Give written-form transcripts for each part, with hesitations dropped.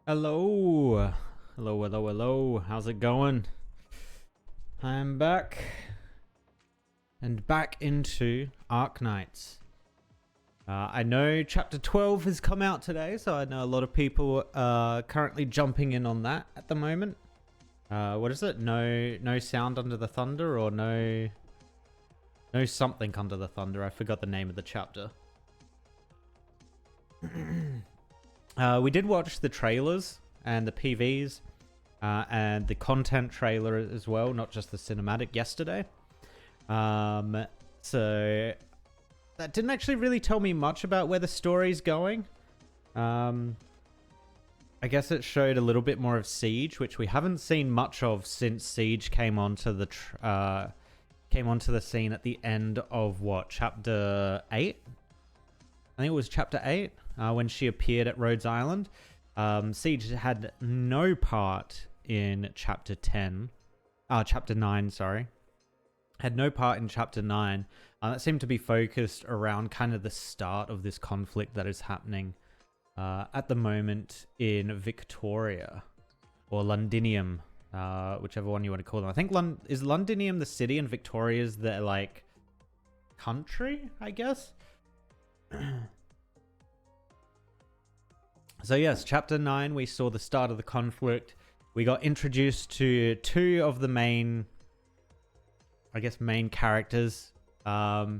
Hello. Hello, hello, hello. How's it going? I'm back. And back into Arknights. I know chapter 12 has come out today, so I know a lot of people are currently jumping in on that at the moment. What is it? No sound under the thunder, or no something under the thunder. I forgot the name of the chapter. We did watch the trailers and the PVs and the content trailer as well, not just the cinematic yesterday. So that didn't actually really tell me much about where the story's going. I guess it showed a little bit more of Siege, which we haven't seen much of since Siege came onto the scene at the end of chapter 8. I think it was chapter 8 when she appeared at Rhodes Island. Siege had no part in chapter 9, sorry. Had no part in chapter 9. That seemed to be focused around kind of the start of this conflict that is happening at the moment in Victoria, or Londinium, whichever one you want to call them. I think is Londinium the city and Victoria's the like country, I guess. So yes, chapter 9, we saw the start of the conflict. We got introduced to two of the main characters that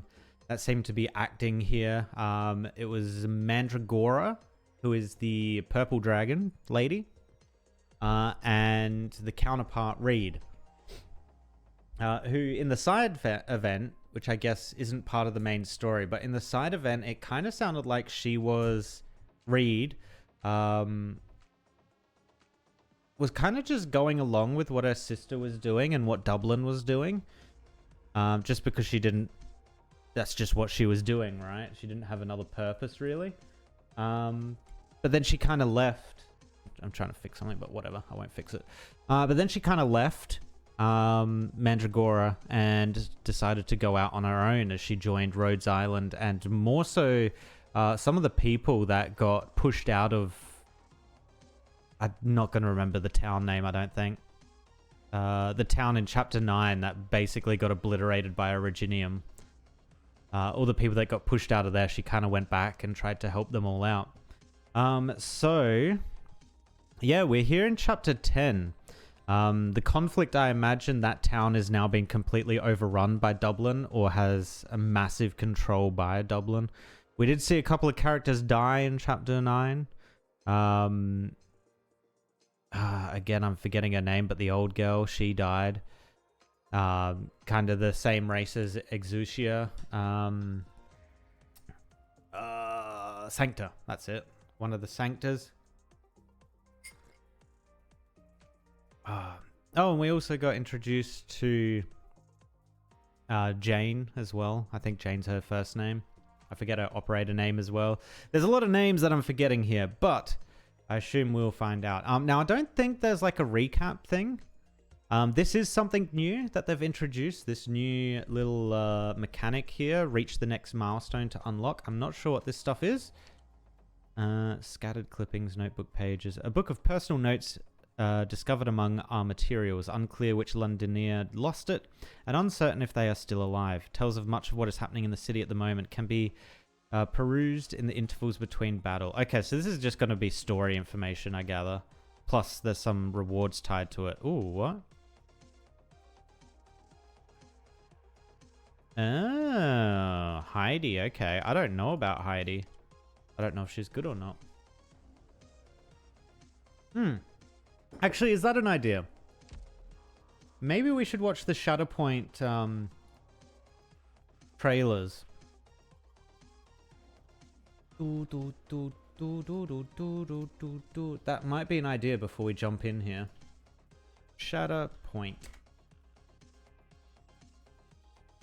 seemed to be acting here. It was Mandragora, who is the purple dragon lady, and the counterpart Reed, who in the side event, which I guess isn't part of the main story, but in the side event, it kind of sounded like she was Reed. Was kind of just going along with what her sister was doing and what Dublin was doing. Just because that's just what she was doing, right? She didn't have another purpose, really. But then she kind of left. I'm trying to fix something, but whatever. I won't fix it. But then she kind of left Mandragora and decided to go out on her own as she joined Rhodes Island, and more so some of the people that got pushed out of... I'm not going to remember the town name, I don't think. The town in Chapter 9 that basically got obliterated by Originium. All the people that got pushed out of there, she kind of went back and tried to help them all out. So, yeah, we're here in Chapter 10. The conflict, I imagine that town is now being completely overrun by Dublin, or has a massive control by Dublin. We did see a couple of characters die in Chapter 9. Again, I'm forgetting her name, but the old girl, she died. Kind of the same race as Exucia. Sancta, that's it. One of the Sanctas. Oh, and we also got introduced to Jane as well. I think Jane's her first name. I forget her operator name as well. There's a lot of names that I'm forgetting here, but I assume we'll find out. Now, I don't think there's like a recap thing. This is something new that they've introduced. This new little mechanic here. Reach the next milestone to unlock. I'm not sure what this stuff is. Scattered clippings, notebook pages. A book of personal notes discovered among our materials. Unclear which Londinier lost it, and uncertain if they are still alive. Tells of much of what is happening in the city at the moment. Can be perused in the intervals between battle. Okay, so this is just going to be story information, I gather. Plus, there's some rewards tied to it. Ooh, what? Oh, Heidi. Okay, I don't know about Heidi. I don't know if she's good or not. Actually, is that an idea? Maybe we should watch the Shatterpoint trailers. That might be an idea before we jump in here. Shatterpoint.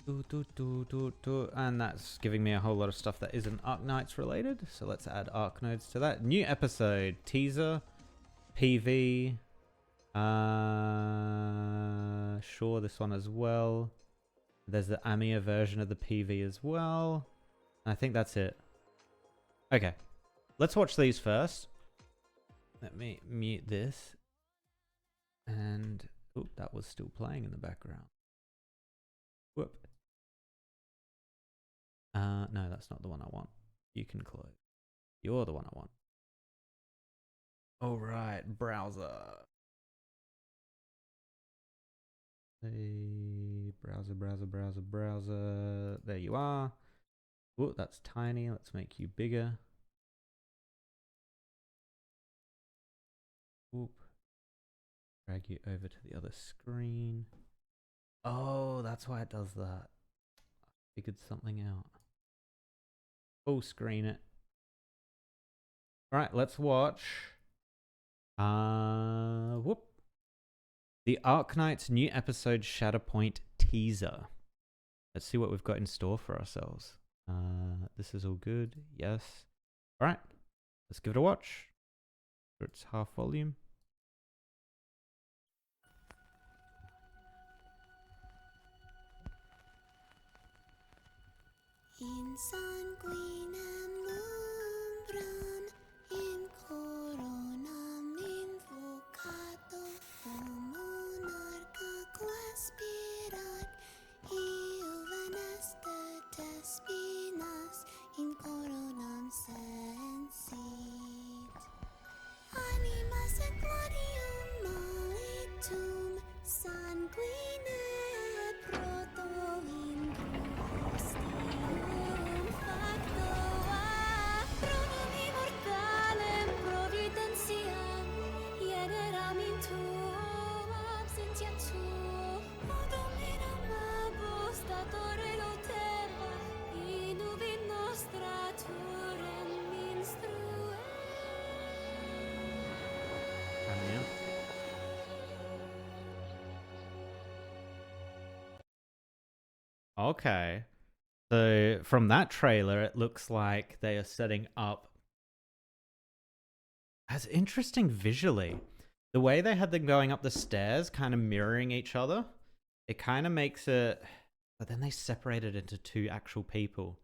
And that's giving me a whole lot of stuff that isn't Arknights related. So let's add Arknodes to that. New episode. Teaser. PV. Sure, this one as well. There's the Amia version of the PV as well. I think that's it. Okay. Let's watch these first. Let me mute this. And oh, that was still playing in the background. Whoop. No, that's not the one I want. You can close. You're the one I want. All right, browser. Hey, browser. There you are. Oh, that's tiny. Let's make you bigger. Whoop. Drag you over to the other screen. Oh, that's why it does that. I figured something out. Full screen it. All right, let's watch. Whoop. The Arknights new episode Shatterpoint teaser. Let's see what we've got in store for ourselves. This is all good. Yes. All right. Let's give it a watch. It's half volume. Insan guinem lumbran in coronan invocato monarca quaspirat iuveneste despinas in coronam sensit animas et glorium malitum sanguine proto in Okay. So from that trailer, it looks like they are setting up. That's interesting visually. The way they had them going up the stairs, kind of mirroring each other, it kind of makes it. But then they separated into two actual people.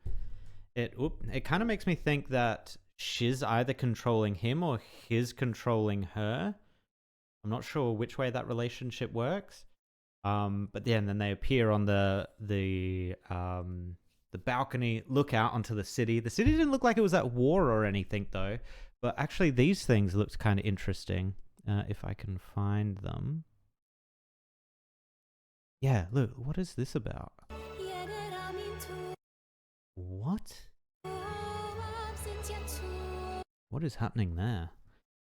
It kind of makes me think that she's either controlling him or he's controlling her. I'm not sure which way that relationship works. But yeah, and then they appear on the balcony, look out onto the city. The city didn't look like it was at war or anything though, but actually these things looked kind of interesting. If I can find them. Yeah, look, what is this about? What? What is happening there?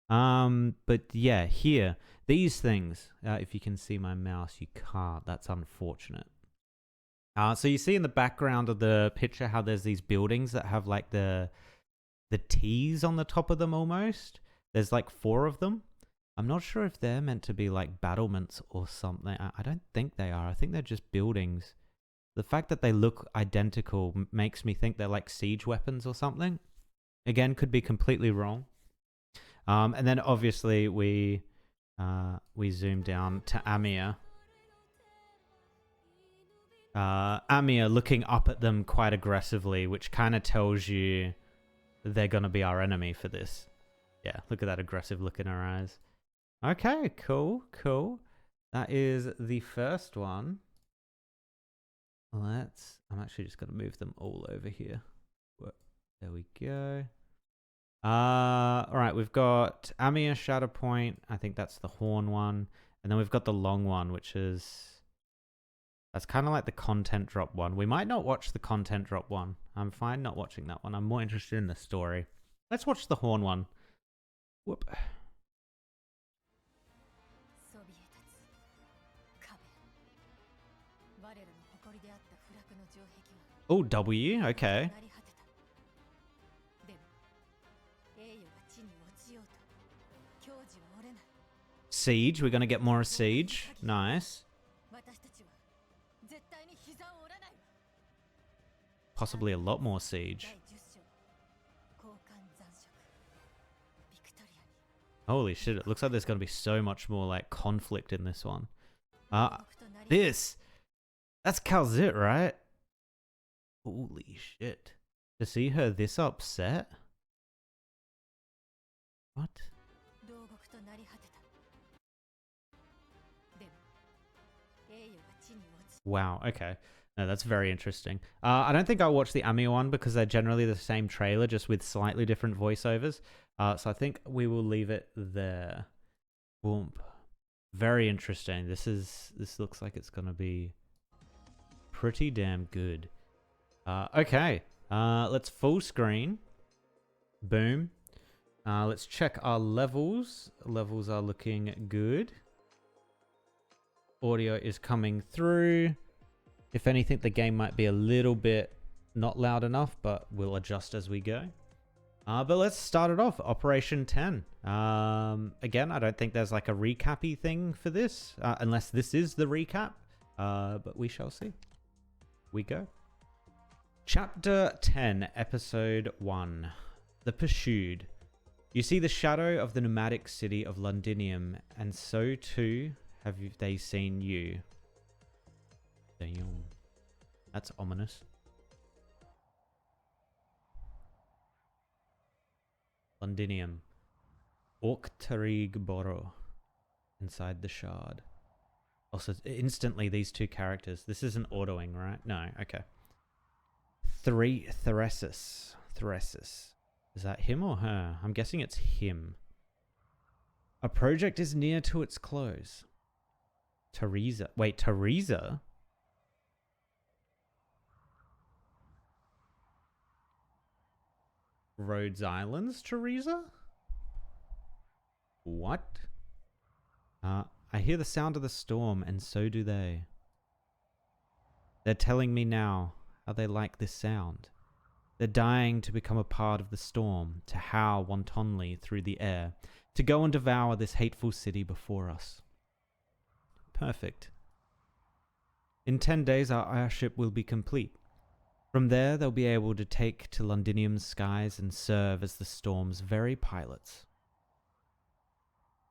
But yeah, here, these things, if you can see my mouse, you can't. That's unfortunate. So you see in the background of the picture how there's these buildings that have like the T's on the top of them almost. There's like 4 of them. I'm not sure if they're meant to be like battlements or something. I don't think they are. I think they're just buildings. The fact that they look identical makes me think they're like siege weapons or something. Again, could be completely wrong. And then obviously we zoom down to Amir. Amir looking up at them quite aggressively, which kind of tells you they're going to be our enemy for this. Yeah, look at that aggressive look in her eyes. Okay, cool. That is the first one. I'm actually just going to move them all over here. There we go. All right, we've got Amir Shatterpoint. I think that's the horn one. And then we've got the long one, which is... That's kind of like the content drop one. We might not watch the content drop one. I'm fine not watching that one. I'm more interested in the story. Let's watch the horn one. Whoop. Oh, W, okay. Siege, we're going to get more Siege. Nice. Possibly a lot more Siege. Holy shit, it looks like there's going to be so much more like conflict in this one. That's Calzit, right? Holy shit. To see her this upset? What? Wow, okay. No, that's very interesting. I don't think I'll watch the Ami one because they're generally the same trailer, just with slightly different voiceovers. So I think we will leave it there. Boom. Very interesting. This looks like it's gonna be pretty damn good. Okay. Let's full screen. Boom. Let's check our levels. Levels are looking good. Audio is coming through. If anything, the game might be a little bit not loud enough, but we'll adjust as we go. But let's start it off. Operation 10. Again, I don't think there's like a recap-y thing for this, unless this is the recap. But we shall see. We go. Chapter 10, Episode 1. The Pursued. You see the shadow of the nomadic city of Londinium, and so too have they seen you. Damn. That's ominous. Londinium. Orktarig Boro. Inside the shard. Also, instantly these two characters. This isn't autoing, right? No, okay. Theresis. Is that him or her? I'm guessing it's him. A project is near to its close. Teresa. Wait, Teresa? Rhodes Islands, Teresa? What? I hear the sound of the storm, and so do they. They're telling me now how they like this sound. They're dying to become a part of the storm, to howl wantonly through the air, to go and devour this hateful city before us. Perfect. In 10 days, our airship will be complete. From there, they'll be able to take to Londinium's skies and serve as the storm's very pilots.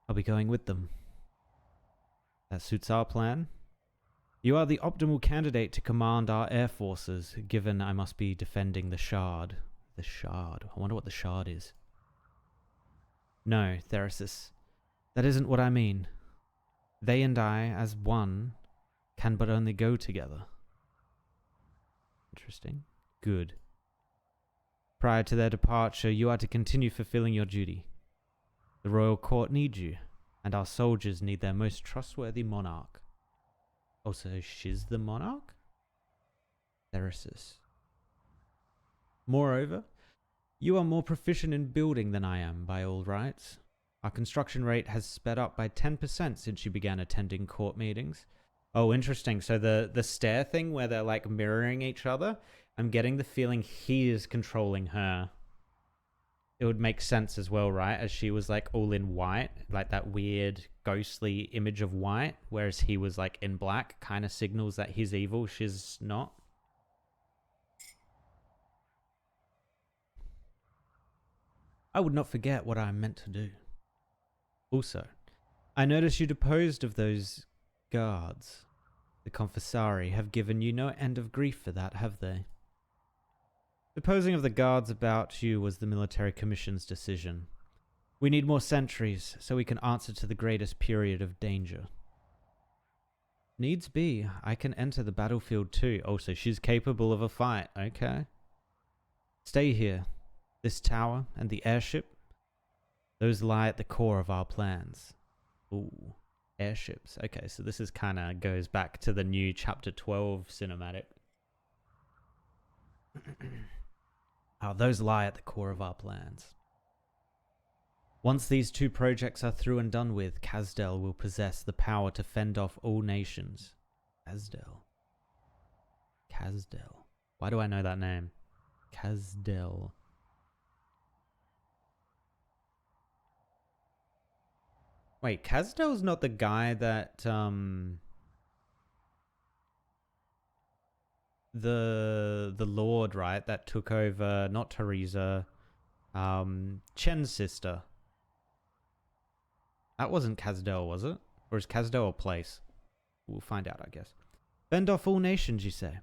I'll be going with them. That suits our plan. You are the optimal candidate to command our air forces, given I must be defending the shard. The shard. I wonder what the shard is. No, Theresis. That isn't what I mean. They and I, as one, can but only go together. Interesting. Good. Prior to their departure, you are to continue fulfilling your duty. The royal court needs you, and our soldiers need their most trustworthy monarch. Also, she's the monarch? Theresis. Moreover, you are more proficient in building than I am, by all rights. Our construction rate has sped up by 10% since you began attending court meetings. Oh, interesting. So the stair thing where they're like mirroring each other, I'm getting the feeling he is controlling her. It would make sense as well, right? As she was like all in white, like that weird ghostly image of white, whereas he was like in black, kind of signals that he's evil, she's not. I would not forget what I am meant to do. Also, I notice you deposed of those guards. The Confessari have given you no end of grief for that, have they? Deposing of the guards about you was the military commission's decision. We need more sentries, so we can answer to the greatest period of danger. Needs be, I can enter the battlefield too. Oh, so she's capable of a fight. Okay. Stay here. This tower and the airship, those lie at the core of our plans. Ooh, airships. Okay, so this is kind of goes back to the new Chapter 12 cinematic. Those lie at the core of our plans. Once these two projects are through and done with, Kazdel will possess the power to fend off all nations. Kazdel. Why do I know that name? Kazdel. Wait, Kazdel's not the guy that, the Lord, right, that took over, not Teresa, Chen's sister. That wasn't Kazdel, was it? Or is Kazdel a place? We'll find out, I guess. Fend off all nations, you say?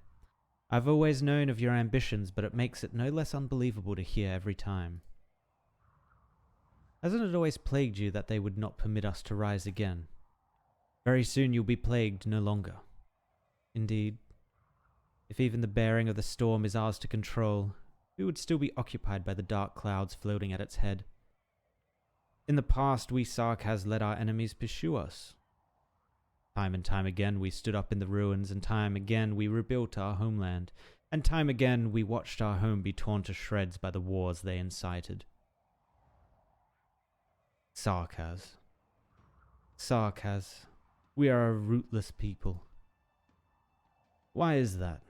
I've always known of your ambitions, but it makes it no less unbelievable to hear every time. Hasn't it always plagued you that they would not permit us to rise again? Very soon you'll be plagued no longer. Indeed, if even the bearing of the storm is ours to control, we would still be occupied by the dark clouds floating at its head. In the past, we Sarkaz let our enemies pursue us. Time and time again we stood up in the ruins, and time again we rebuilt our homeland, and time again we watched our home be torn to shreds by the wars they incited. Sarkaz. Sarkaz. We are a rootless people. Why is that?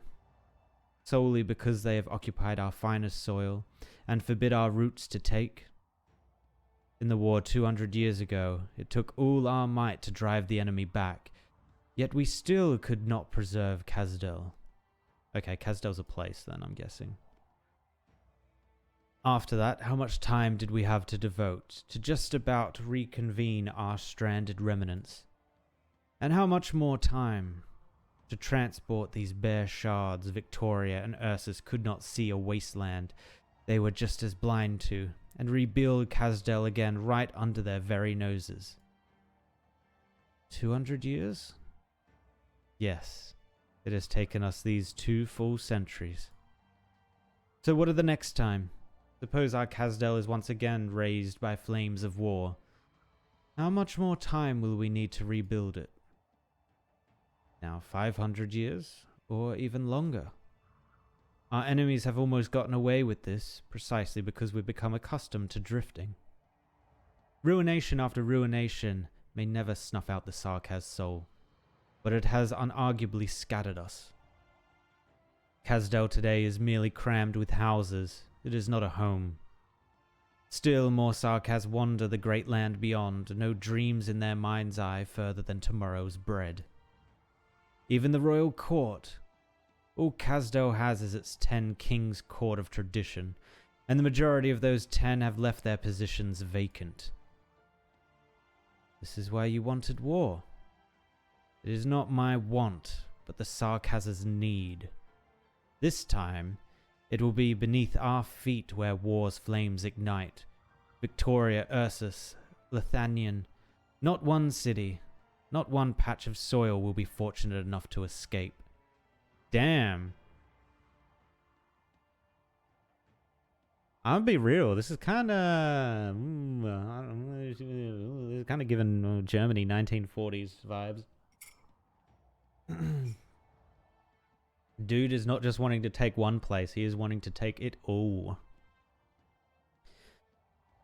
Solely because they have occupied our finest soil and forbid our roots to take? In the war 200 years ago, it took all our might to drive the enemy back, yet we still could not preserve Kazdel. Okay, Kazdel's a place then, I'm guessing. After that, how much time did we have to devote to just about reconvene our stranded remnants? And how much more time to transport these bare shards Victoria and Ursus could not see a wasteland they were just as blind to, and rebuild Kazdel again right under their very noses? 200 years? Yes, it has taken us these 2 full centuries. So what of the next time? Suppose our Kazdel is once again razed by flames of war. How much more time will we need to rebuild it? Now 500 years, or even longer? Our enemies have almost gotten away with this, precisely because we've become accustomed to drifting. Ruination after ruination may never snuff out the Sarkaz soul, but it has unarguably scattered us. Kazdel today is merely crammed with houses. It is not a home. Still more Sarkaz wander the great land beyond, no dreams in their mind's eye further than tomorrow's bread. Even the royal court. All Kazdel has is its 10 kings' court of tradition, and the majority of those 10 have left their positions vacant. This is why you wanted war. It is not my want, but the Sarkaz's need. This time, it will be beneath our feet where war's flames ignite. Victoria, Ursus, Londinium. Not one city, not one patch of soil will be fortunate enough to escape. Damn. I'll be real. This is kind of, this is kind of giving Germany 1940s vibes. Dude is not just wanting to take one place, he is wanting to take it all.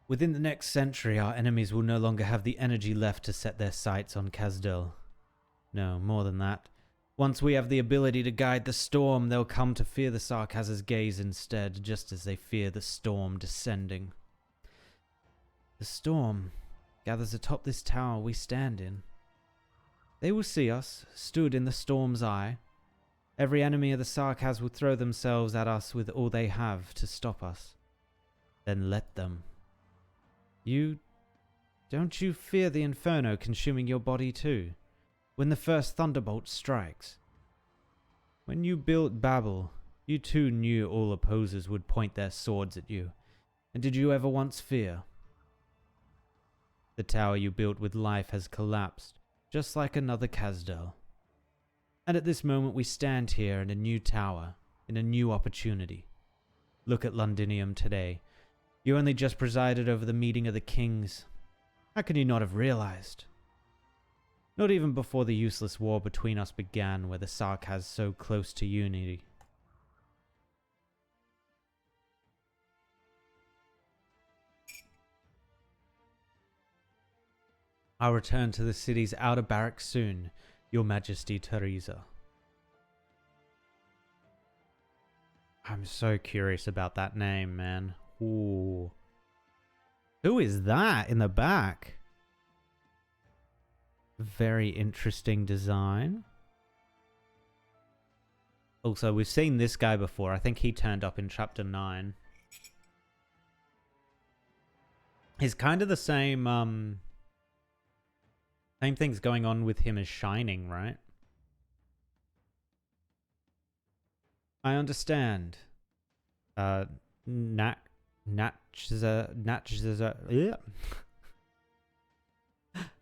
Within the next century, our enemies will no longer have the energy left to set their sights on Kazdel. No, more than that. Once we have the ability to guide the storm, they'll come to fear the Sarkaz's gaze instead, just as they fear the storm descending. The storm gathers atop this tower we stand in. They will see us, stood in the storm's eye. Every enemy of the Sarkaz will throw themselves at us with all they have to stop us. Then let them. Don't you fear the inferno consuming your body too, when the first thunderbolt strikes? When you built Babel, you too knew all opposers would point their swords at you, and did you ever once fear? The tower you built with life has collapsed, just like another Kazdel. And at this moment we stand here in a new tower, in a new opportunity. Look at Londinium today. You only just presided over the meeting of the kings. How can you not have realized? Not even before the useless war between us began, where the Sarkaz so close to unity. I'll return to the city's outer barracks soon, Your Majesty Teresa. I'm so curious about that name, man. Ooh. Who is that in the back? Very interesting design. Also, we've seen this guy before. I think he turned up in Chapter 9. He's kind of the same, same things going on with him as Shining, right? I understand.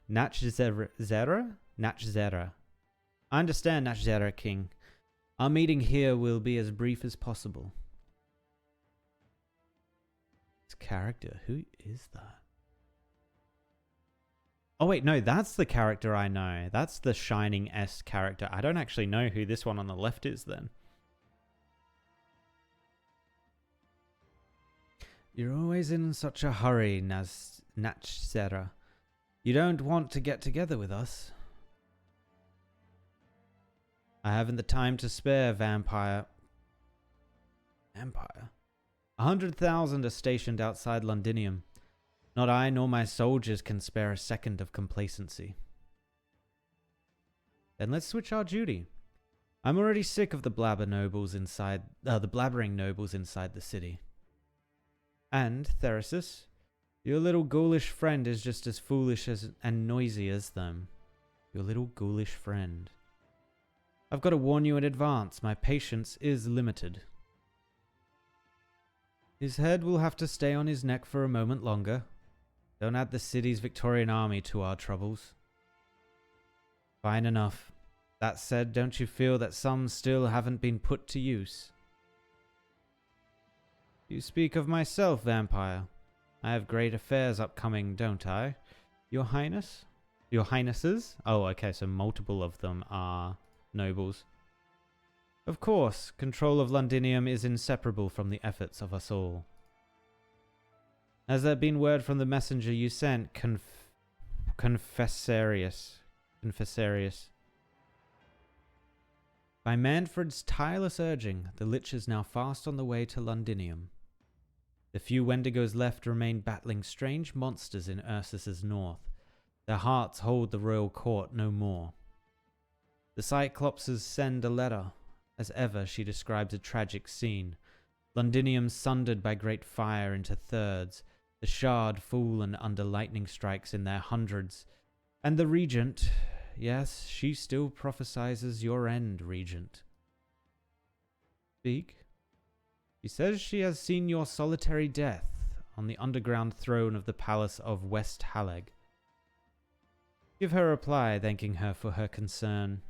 Natchzera? Natchzera. I understand, Natchzera King. Our meeting here will be as brief as possible. This character, who is that? Oh wait, no, that's the character I know. That's the Shining S character. I don't actually know who this one on the left is then. You're always in such a hurry, Natchzera. You don't want to get together with us. I haven't the time to spare, vampire. Vampire? 100,000 are stationed outside Londinium. Not I nor my soldiers can spare a second of complacency. Then let's switch our duty. I'm already sick of the blabbering nobles inside the city. And, Theresis, your little ghoulish friend is just as foolish and noisy as them. Your little ghoulish friend. I've got to warn you in advance, my patience is limited. His head will have to stay on his neck for a moment longer. Don't add the city's Victorian army to our troubles. Fine enough. That said, don't you feel that some still haven't been put to use? You speak of myself, vampire. I have great affairs upcoming, don't I? Your Highness? Your Highnesses? Oh, okay, so multiple of them are nobles. Of course, control of Londinium is inseparable from the efforts of us all. Has there been word from the messenger you sent, Confessarius? By Manfred's tireless urging, the Lich is now fast on the way to Londinium. The few Wendigos left remain battling strange monsters in Ursus's north. Their hearts hold the royal court no more. The Cyclopses send a letter. As ever, she describes a tragic scene. Londinium sundered by great fire into thirds, the shard fallen under lightning strikes in their hundreds. And the Regent, yes, she still prophesies your end, Regent. Speak. She says she has seen your solitary death on the underground throne of the palace of West Haleg. Give her a reply, thanking her for her concern.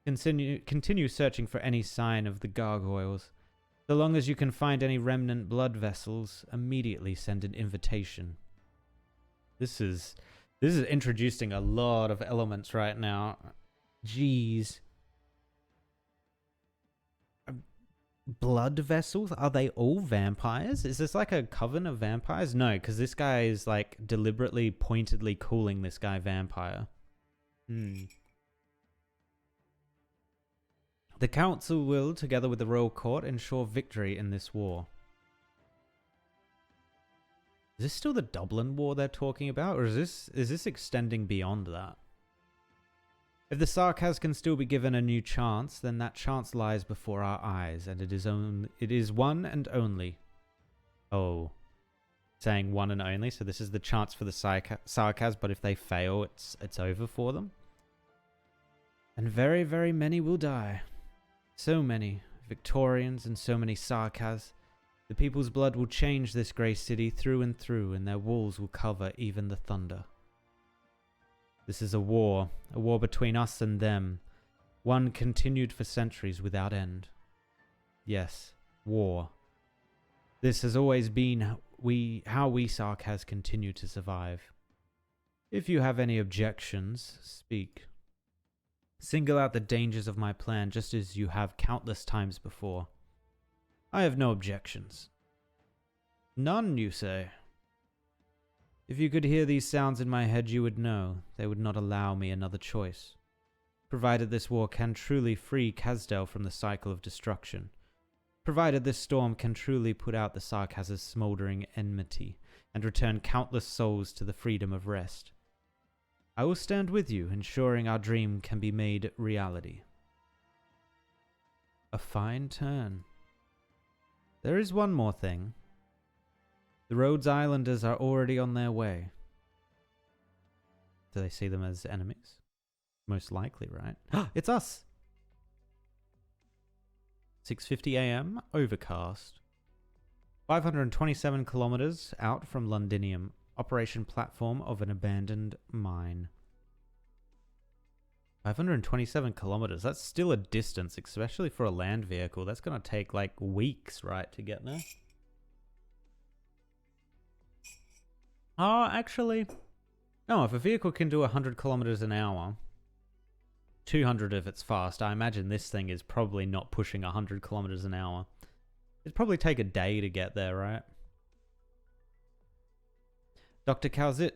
Continue searching for any sign of the gargoyles. So long as you can find any remnant blood vessels, immediately send an invitation. This is introducing a lot of elements right now. Jeez. Blood vessels? Are they all vampires? Is this like a coven of vampires? No, because this guy is like deliberately, pointedly calling this guy vampire. The council will, together with the royal court, ensure victory in this war. Is this still the Dublin War they're talking about, or is this extending beyond that? If the Sarkaz can still be given a new chance, then that chance lies before our eyes, and it is one and only. Oh, saying one and only. So this is the chance for the Sarkaz, but if they fail, it's over for them. And very, very many will die. So many Victorians and so many Sarkaz. The people's blood will change this grey city through and through, and their walls will cover even the thunder. This is a war between us and them, one continued for centuries without end. Yes, war. This has always been how we Sarkaz continue to survive. If you have any objections, speak. Single out the dangers of my plan just as you have countless times before. I have no objections. None, you say? If you could hear these sounds in my head, you would know they would not allow me another choice. Provided this war can truly free Kazdel from the cycle of destruction. Provided this storm can truly put out the Sarkaz's smoldering enmity and return countless souls to the freedom of rest. I will stand with you, ensuring our dream can be made reality. A fine turn. There is one more thing. The Rhodes Islanders are already on their way. Do they see them as enemies? Most likely, right? It's us! 6:50 a.m. Overcast. 527 kilometers out from Londinium. operation platform of an abandoned mine. 527 kilometers. That's still a distance, especially for a land vehicle. That's going to take like weeks, right, to get there. Oh, actually, no, if a vehicle can do 100 kilometers an hour, 200 if it's fast, I imagine this thing is probably not pushing 100 kilometers an hour. It'd probably take a day to get there, right? Dr. Calzit,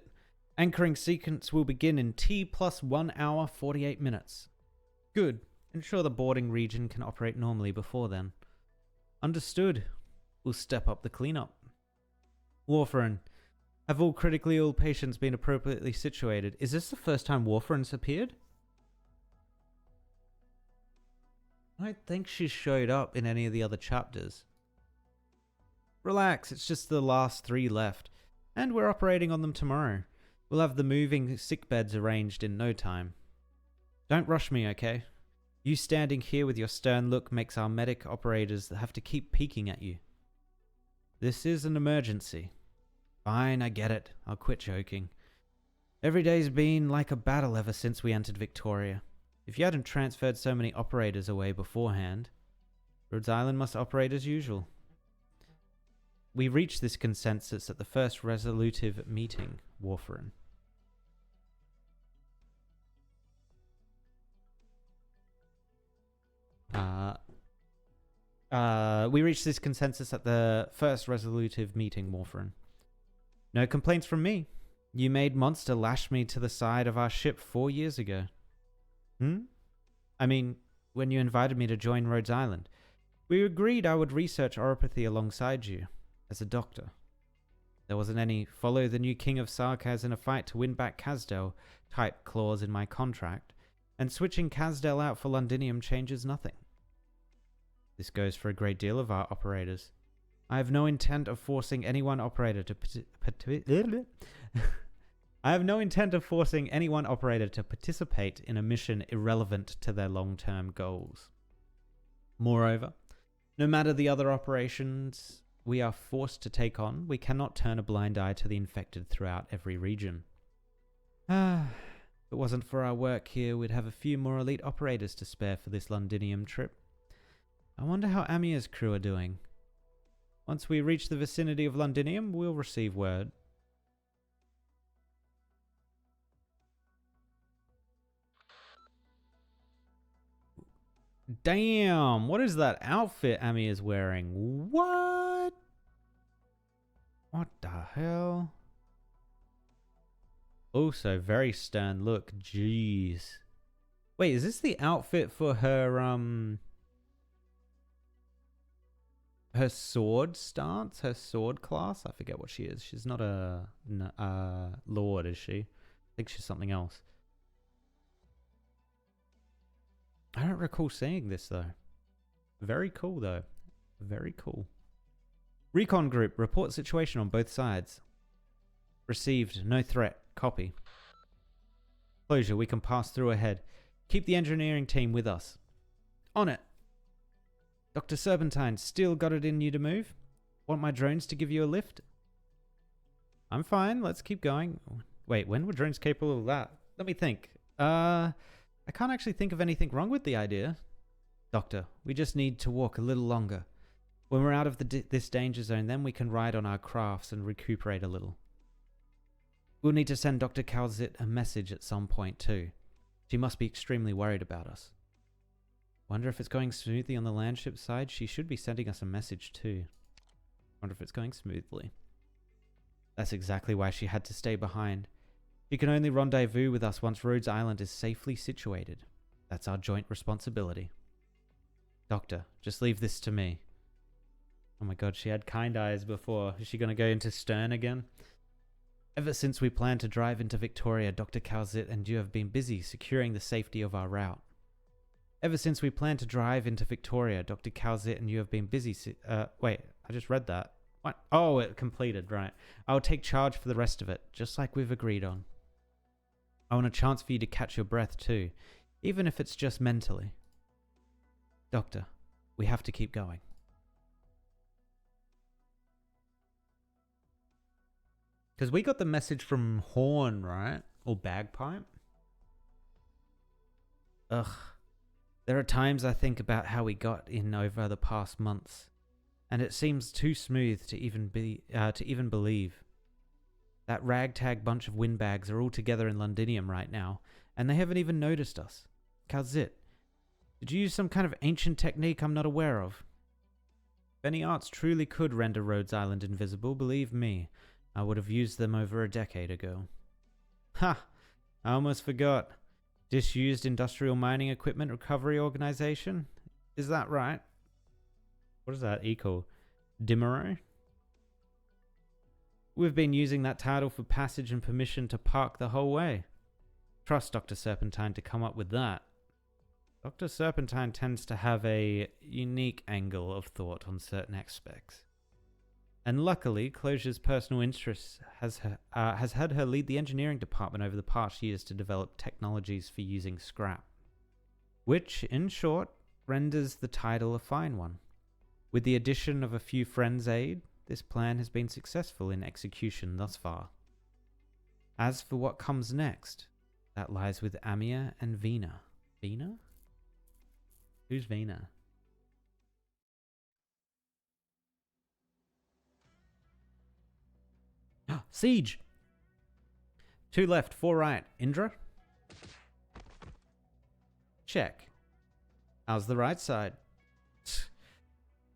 anchoring sequence will begin in T plus 1 hour 48 minutes. Good. Ensure the boarding region can operate normally before then. Understood. We'll step up the cleanup. Warfarin, have all critically ill patients been appropriately situated? Is this the first time Warfarin's appeared? I don't think she's showed up in any of the other chapters. Relax, it's just the last 3 left. And we're operating on them tomorrow. We'll have the moving sick beds arranged in no time. Don't rush me, okay? You standing here with your stern look makes our medic operators have to keep peeking at you. This is an emergency. Fine, I get it. I'll quit joking. Every day's been like a battle ever since we entered Victoria. If you hadn't transferred so many operators away beforehand, Rhodes Island must operate as usual. We reached this consensus at the first resolutive meeting, Warfarin. We reached this consensus at the first resolutive meeting, Warfarin. No complaints from me. You made Monster lash me to the side of our ship 4 years ago. I mean, when you invited me to join Rhodes Island, we agreed I would research oropathy alongside you, as a doctor. There wasn't any follow the new King of Sarkaz in a fight to win back Kazdel type clause in my contract, and switching Kazdel out for Londinium changes nothing. This goes for a great deal of our operators. I have no intent of forcing any one operator to participate in a mission irrelevant to their long-term goals. Moreover, no matter the other operations we are forced to take on, we cannot turn a blind eye to the infected throughout every region. If it wasn't for our work here, we'd have a few more elite operators to spare for this Londinium trip. I wonder how Amia's crew are doing. Once we reach the vicinity of Londinium, we'll receive word. Damn, what is that outfit Ami is wearing? What? What the hell? Also, very stern look. Jeez. Wait, is this the outfit for her, her sword stance? Her sword class? I forget what she is. She's not a lord, is she? I think she's something else. I don't recall seeing this, though. Very cool, though. Very cool. Recon group, report situation on both sides. Received, no threat. Copy. Closure, we can pass through ahead. Keep the engineering team with us. On it. Dr. Serpentine, still got it in you to move? Want my drones to give you a lift? I'm fine, let's keep going. Wait, when were drones capable of that? Let me think. I can't actually think of anything wrong with the idea. Doctor, we just need to walk a little longer. When we're out of this danger zone, then we can ride on our crafts and recuperate a little. We'll need to send Dr. Calzit a message at some point too. She must be extremely worried about us. Wonder if it's going smoothly on the landship side? She should be sending us a message too. Wonder if it's going smoothly. That's exactly why she had to stay behind. She can only rendezvous with us once Rhodes Island is safely situated. That's our joint responsibility. Doctor, just leave this to me. Oh my god, she had kind eyes before. Is she going to go into stern again? Ever since we planned to drive into Victoria, Dr. Calzit and you have been busy securing the safety of our route. Ever since we planned to drive into Victoria, Dr. Calzit and you have been busy... wait, I just read that. What? Oh, it completed, right. I'll take charge for the rest of it, just like we've agreed on. I want a chance for you to catch your breath too, even if it's just mentally. Doctor, we have to keep going. Because we got the message from horn, right? Or bagpipe. Ugh. There are times I think about how we got in over the past months, and it seems too smooth to even believe. That ragtag bunch of windbags are all together in Londinium right now, and they haven't even noticed us. Kazit, did you use some kind of ancient technique I'm not aware of? If any arts truly could render Rhodes Island invisible, believe me, I would have used them over a decade ago. Ha! I almost forgot. Disused Industrial Mining Equipment Recovery Organization? Is that right? What is that equal? Dimero? We've been using that title for passage and permission to park the whole way. Trust Dr. Serpentine to come up with that. Dr. Serpentine tends to have a unique angle of thought on certain aspects. And luckily, Closure's personal interest has had her lead the engineering department over the past years to develop technologies for using scrap. Which, in short, renders the title a fine one. With the addition of a few friends' aid, this plan has been successful in execution thus far. As for what comes next, that lies with Amir and Vina. Vina? Who's Vina? Siege! 2 left, 4 right. Indra? Check. How's the right side?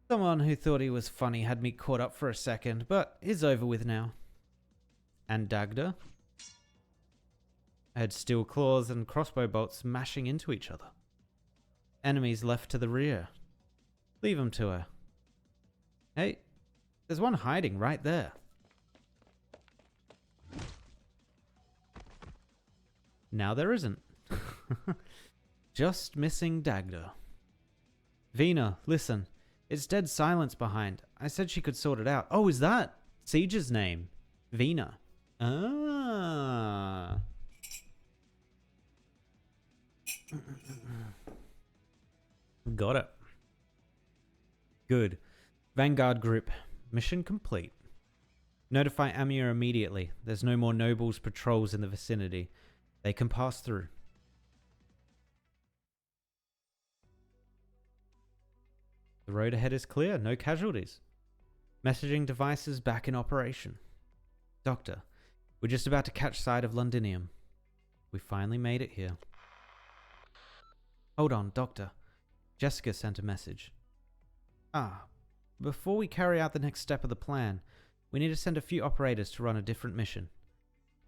Someone who thought he was funny had me caught up for a second, but it's over with now. And Dagda? I had steel claws and crossbow bolts smashing into each other. Enemies left to the rear. Leave them to her. Hey, there's one hiding right there. Now there isn't. Just missing Dagda. Vina, listen. It's dead silence behind. I said she could sort it out. Oh, is that Siege's name? Vina. Ah. Got it. Good. Vanguard Group. Mission complete. Notify Amir immediately. There's no more nobles patrols in the vicinity. They can pass through. The road ahead is clear. No casualties. Messaging devices back in operation. Doctor, we're just about to catch sight of Londinium. We finally made it here. Hold on, Doctor. Jessica sent a message. Before we carry out the next step of the plan, we need to send a few operators to run a different mission.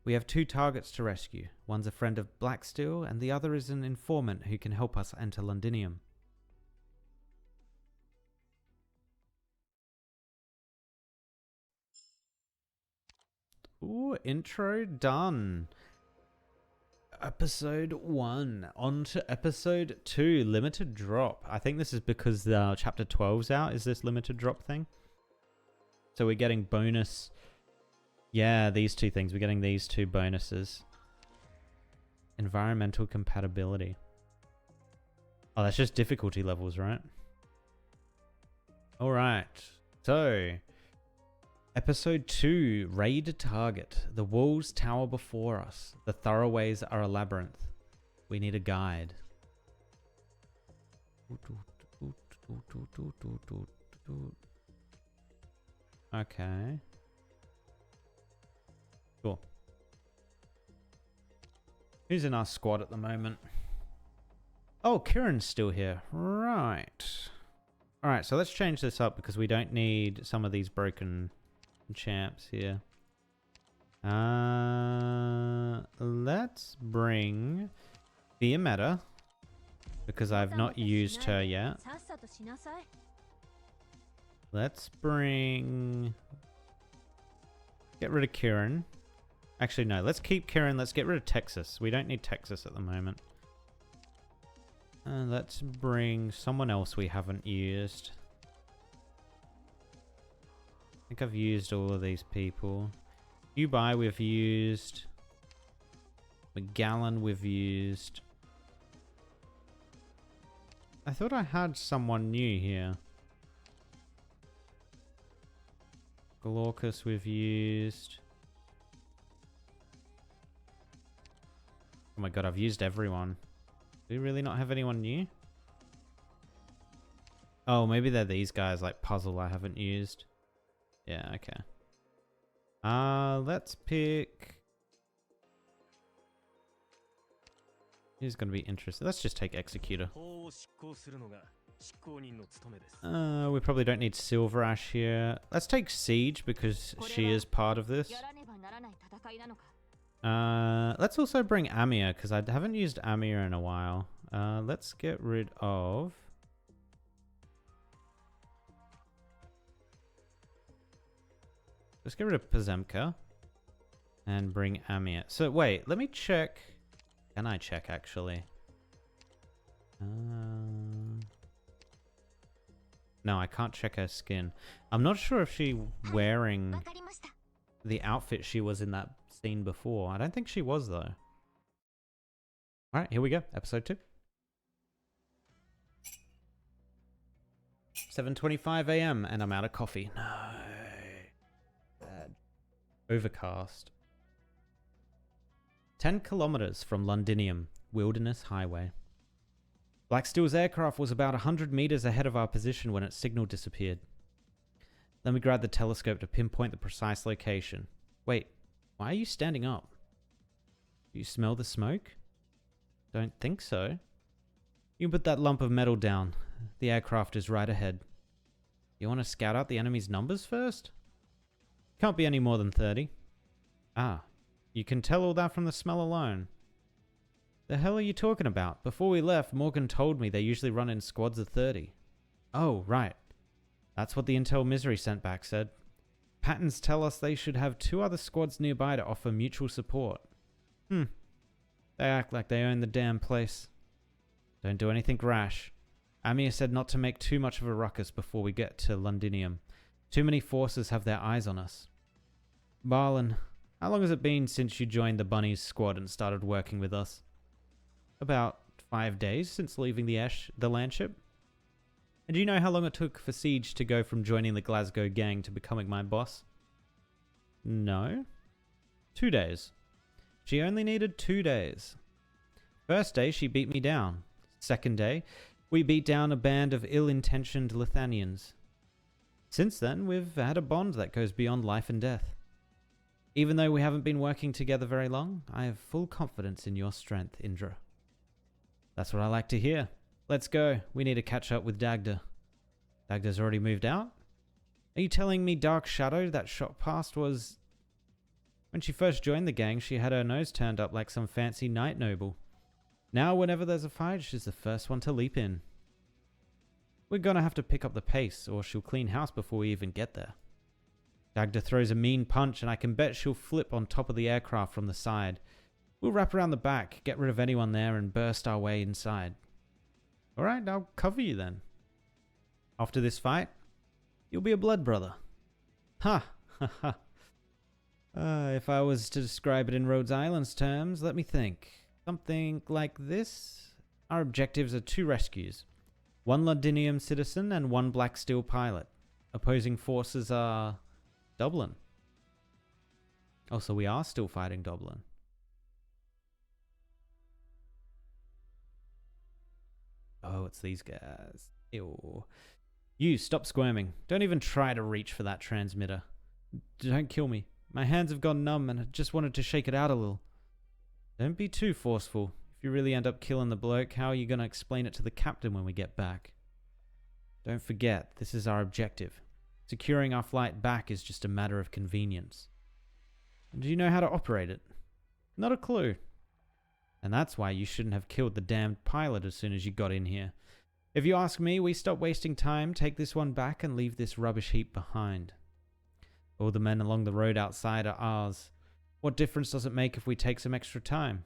We have 2 targets to rescue. One's a friend of Blacksteel, and the other is an informant who can help us enter Londinium. Ooh, intro done. Episode 1. On to episode 2. Limited drop. I think this is because chapter 12's out. Is this limited drop thing? So we're getting bonus... Yeah, these 2 things. We're getting these 2 bonuses. Environmental compatibility. Oh, that's just difficulty levels, right? Alright. So, Episode 2. Raid target. The walls tower before us. The thoroughways are a labyrinth. We need a guide. Okay. Cool. Who's in our squad at the moment? Oh, Kieran's still here. Right. Alright, so let's change this up because we don't need some of these broken champs here. Let's bring Fiametta because I've not used her yet. Let's bring... Get rid of Kieran. Actually, no. Let's keep Kieran. Let's get rid of Texas. We don't need Texas at the moment. Let's bring someone else we haven't used. I think I've used all of these people. Dubai we've used. McGallan we've used. I thought I had someone new here. Glaucus we've used. Oh my god, I've used everyone. Do we really not have anyone new? Oh, maybe they're these guys, like Puzzle I haven't used. Yeah, okay. Let's pick... Who's going to be interested? Let's just take Executor. We probably don't need Silver Ash here. Let's take Siege because she is part of this. Let's also bring Amir because I haven't used Amir in a while. Let's get rid of... Let's get rid of Pazemka and bring Amir. So wait, let me check. Can I check actually? No, I can't check her skin. I'm not sure if she wearing the outfit she was in that scene before. I don't think she was though. Alright, here we go. Episode 2. 7:25 AM and I'm out of coffee. No. Bad. Overcast. 10 kilometers from Londinium, Wilderness Highway. Blacksteel's aircraft was about 100 meters ahead of our position when its signal disappeared. Then we grabbed the telescope to pinpoint the precise location. Wait, why are you standing up? Do you smell the smoke? Don't think so. You can put that lump of metal down. The aircraft is right ahead. You want to scout out the enemy's numbers first? Can't be any more than 30. Ah, you can tell all that from the smell alone. The hell are you talking about? Before we left, Morgan told me they usually run in squads of 30. Oh, right. That's what the intel Misery sent back said. Patterns tell us they should have 2 other squads nearby to offer mutual support. They act like they own the damn place. Don't do anything rash. Amir said not to make too much of a ruckus before we get to Londinium. Too many forces have their eyes on us. Barlin, how long has it been since you joined the Bunnies squad and started working with us? About 5 days since leaving the landship. And do you know how long it took for Siege to go from joining the Glasgow gang to becoming my boss? No. 2 days. She only needed 2 days. First day, she beat me down. Second day, we beat down a band of ill-intentioned Lithanians. Since then, we've had a bond that goes beyond life and death. Even though we haven't been working together very long, I have full confidence in your strength, Indra. That's what I like to hear. Let's go. We need to catch up with Dagda. Dagda's already moved out? Are you telling me Dark Shadow that shot past was... When she first joined the gang, she had her nose turned up like some fancy night noble. Now, whenever there's a fight, she's the first one to leap in. We're gonna have to pick up the pace, or she'll clean house before we even get there. Dagda throws a mean punch, and I can bet she'll flip on top of the aircraft from the side. We'll wrap around the back, get rid of anyone there, and burst our way inside. Alright, I'll cover you then. After this fight, you'll be a blood brother. Ha! Ha ha. If I was to describe it in Rhodes Island's terms, let me think. Something like this. Our objectives are 2 rescues. 1 Londinium citizen and 1 Blacksteel pilot. Opposing forces are... Dublin. Oh, so we are still fighting Dublin. Oh, it's these guys. Ew. You, stop squirming. Don't even try to reach for that transmitter. Don't kill me. My hands have gone numb and I just wanted to shake it out a little. Don't be too forceful. If you really end up killing the bloke, how are you going to explain it to the captain when we get back? Don't forget, this is our objective. Securing our flight back is just a matter of convenience. And do you know how to operate it? Not a clue. And that's why you shouldn't have killed the damned pilot as soon as you got in here. If you ask me, we stop wasting time, take this one back, and leave this rubbish heap behind. All the men along the road outside are ours. What difference does it make if we take some extra time?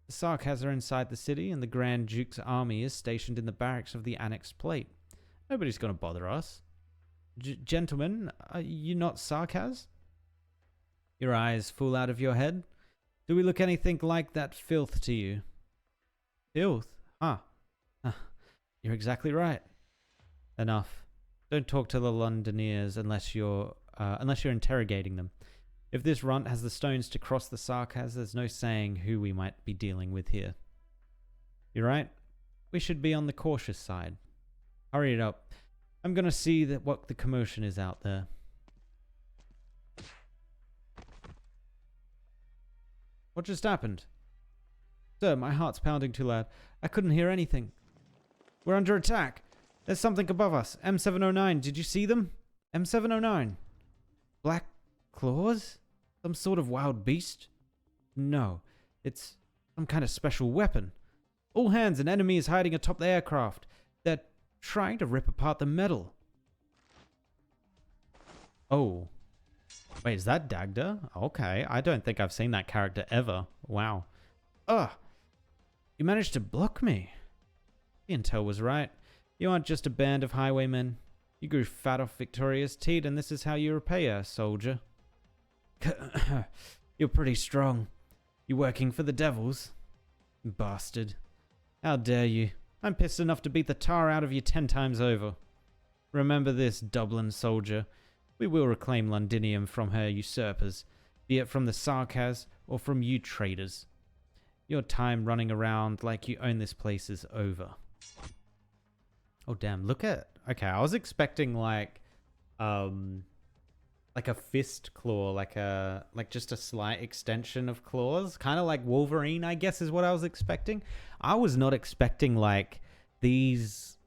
The Sarkaz are inside the city, and the Grand Duke's army is stationed in the barracks of the annexed plate. Nobody's going to bother us. Gentlemen, are you not Sarkaz? Your eyes full out of your head? Do we look anything like that filth to you? Filth? You're exactly right. Enough. Don't talk to the Londoners unless you're interrogating them. If this runt has the stones to cross the Sarkaz, there's no saying who we might be dealing with here. You're right. We should be on the cautious side. Hurry it up. I'm gonna see what the commotion is out there. What just happened? Sir, my heart's pounding too loud. I couldn't hear anything. We're under attack. There's something above us. M709. Did you see them? M709. Black claws? Some sort of wild beast? No. It's some kind of special weapon. All hands, an enemy is hiding atop the aircraft. They're trying to rip apart the metal. Oh. Wait, is that Dagda? Okay. I don't think I've seen that character ever. Wow. Ugh. You managed to block me. The intel was right. You aren't just a band of highwaymen. You grew fat off Victoria's teat, and this is how you repay her, soldier. You're pretty strong. You working for the devils? Bastard. How dare you. I'm pissed enough to beat the tar out of you 10 times over. Remember this, Dublin soldier. We will reclaim Londinium from her usurpers, be it from the Sarkaz or from you traitors. Your time running around like you own this place is over. Oh damn, look at... Okay, I was expecting like a fist claw, like just a slight extension of claws, kind of like Wolverine, I guess is what I was expecting. I was not expecting like these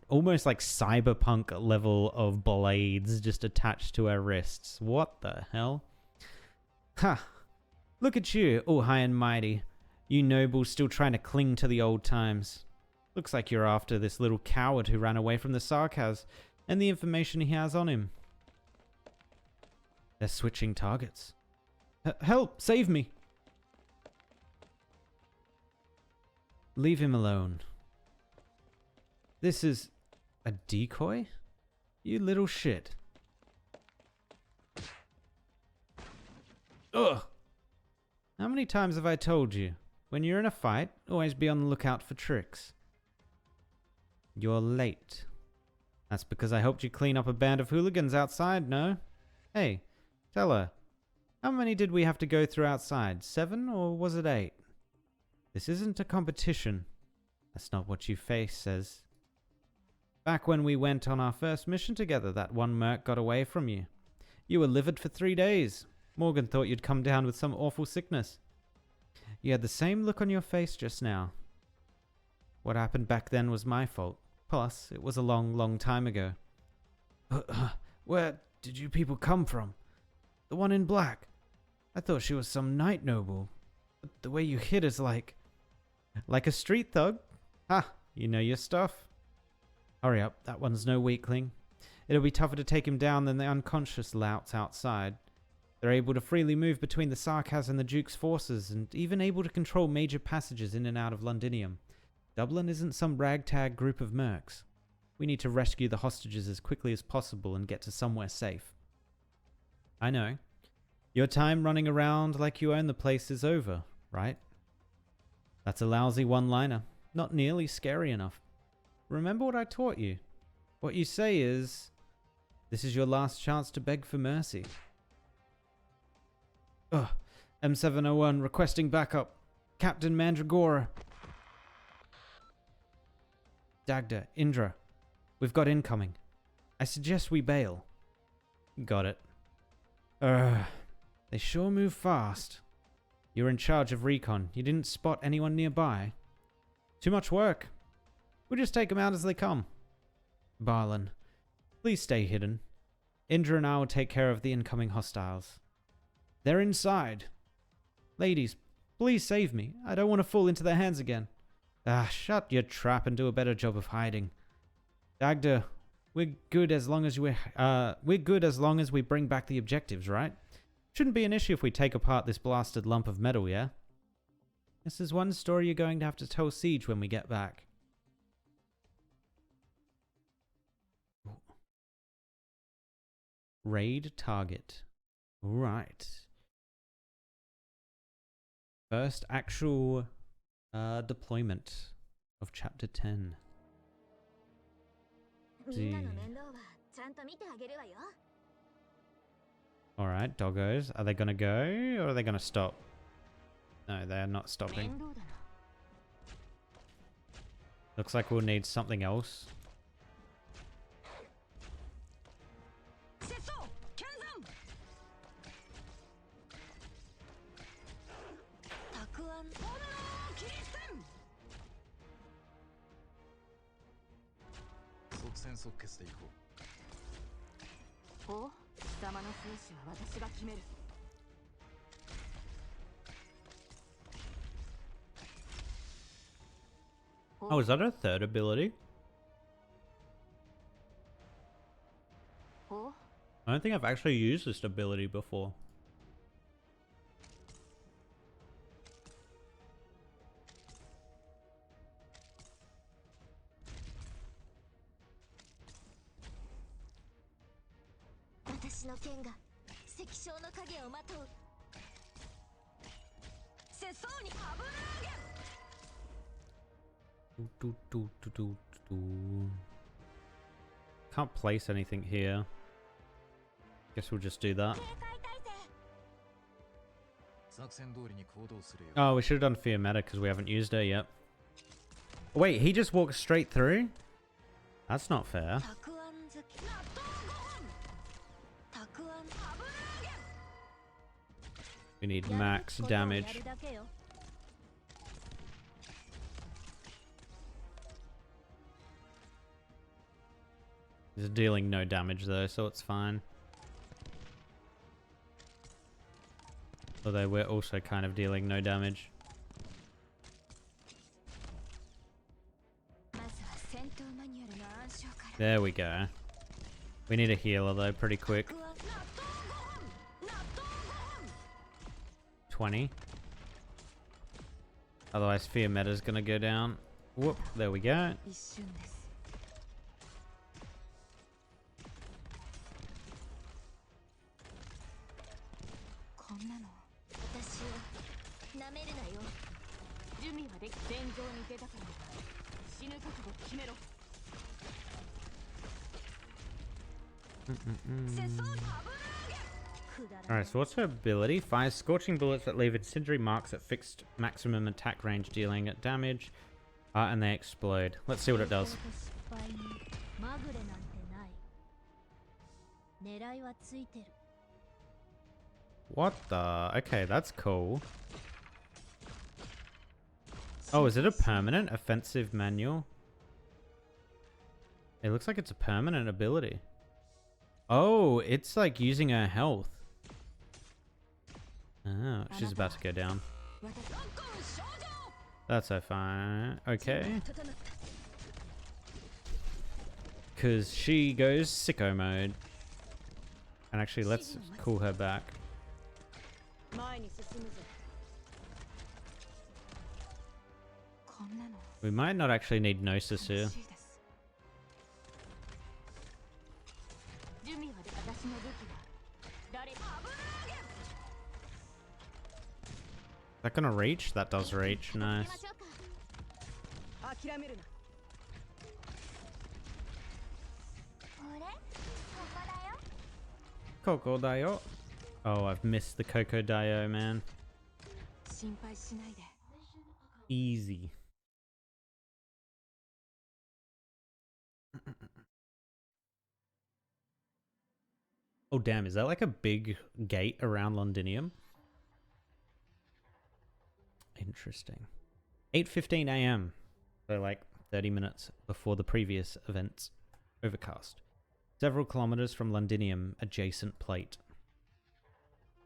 almost like cyberpunk level of blades just attached to her wrists. What the hell? Ha! Look at you, all high and mighty. You nobles still trying to cling to the old times. Looks like you're after this little coward who ran away from the Sarkaz and the information he has on him. They're switching targets. Help! Save me! Leave him alone. This is a decoy? You little shit. Ugh! How many times have I told you? When you're in a fight, always be on the lookout for tricks. You're late. That's because I helped you clean up a band of hooligans outside, no? Hey, tell her. How many did we have to go through outside? 7 or was it 8? This isn't a competition. That's not what your face says. Back when we went on our first mission together, that one merc got away from you. You were livid for 3 days. Morgan thought you'd come down with some awful sickness. You had the same look on your face just now. What happened back then was my fault. Plus, it was a long, long time ago. Where did you people come from? The one in black. I thought she was some knight noble. But the way you hit is like a street thug. Ha, you know your stuff. Hurry up, that one's no weakling. It'll be tougher to take him down than the unconscious louts outside. They're able to freely move between the Sarkaz and the Duke's forces, and even able to control major passages in and out of Londinium. Dublin isn't some ragtag group of mercs. We need to rescue the hostages as quickly as possible and get to somewhere safe. I know. Your time running around like you own the place is over, right? That's a lousy one-liner. Not nearly scary enough. Remember what I taught you. What you say is, this is your last chance to beg for mercy. Ugh. M701 requesting backup. Captain Mandragora. Dagda, Indra, we've got incoming. I suggest we bail. Got it. They sure move fast. You're in charge of recon. You didn't spot anyone nearby. Too much work. We'll just take them out as they come. Barlin, please stay hidden. Indra and I will take care of the incoming hostiles. They're inside. Ladies, please save me. I don't want to fall into their hands again. Shut your trap and do a better job of hiding. Dagda, we're good as long as we bring back the objectives, right? Shouldn't be an issue if we take apart this blasted lump of metal, yeah? This is one story you're going to have to tell Siege when we get back. Raid target. Right. First actual deployment of chapter 10. See. All right, doggos. Are they going to go or are they going to stop? No, they're not stopping. Looks like we'll need something else. Oh, is that a third ability? I don't think I've actually used this ability before. Can't place anything here. Guess we'll just do that. Oh, we should have done Fear Meta because we haven't used her yet. Wait, he just walked straight through? That's not fair. We need max damage. He's dealing no damage though, so it's fine. Although we're also kind of dealing no damage. There we go. We need a healer though, pretty quick. 20. Otherwise Fear Meta's gonna go down. Whoop, there we go. Alright, so what's her ability? Fires scorching bullets that leave incendiary marks at fixed maximum attack range, dealing damage, and they explode. Let's see what it does. What the? Okay, that's cool. Oh, is it a permanent offensive manual? It looks like it's a permanent ability. Oh, it's like using her health. Oh, she's about to go down. That's so fine. Okay. Because she goes sicko mode. And actually, let's call her back. We might not actually need Gnosis here. Is that gonna reach? That does reach. Nice. Coco Dio. Oh, I've missed the Coco Dio, man. Easy. Oh, damn. Is that like a big gate around Londinium? Interesting. 8:15 a.m. So like 30 minutes before the previous events. Overcast. Several kilometers from Londinium, adjacent plate.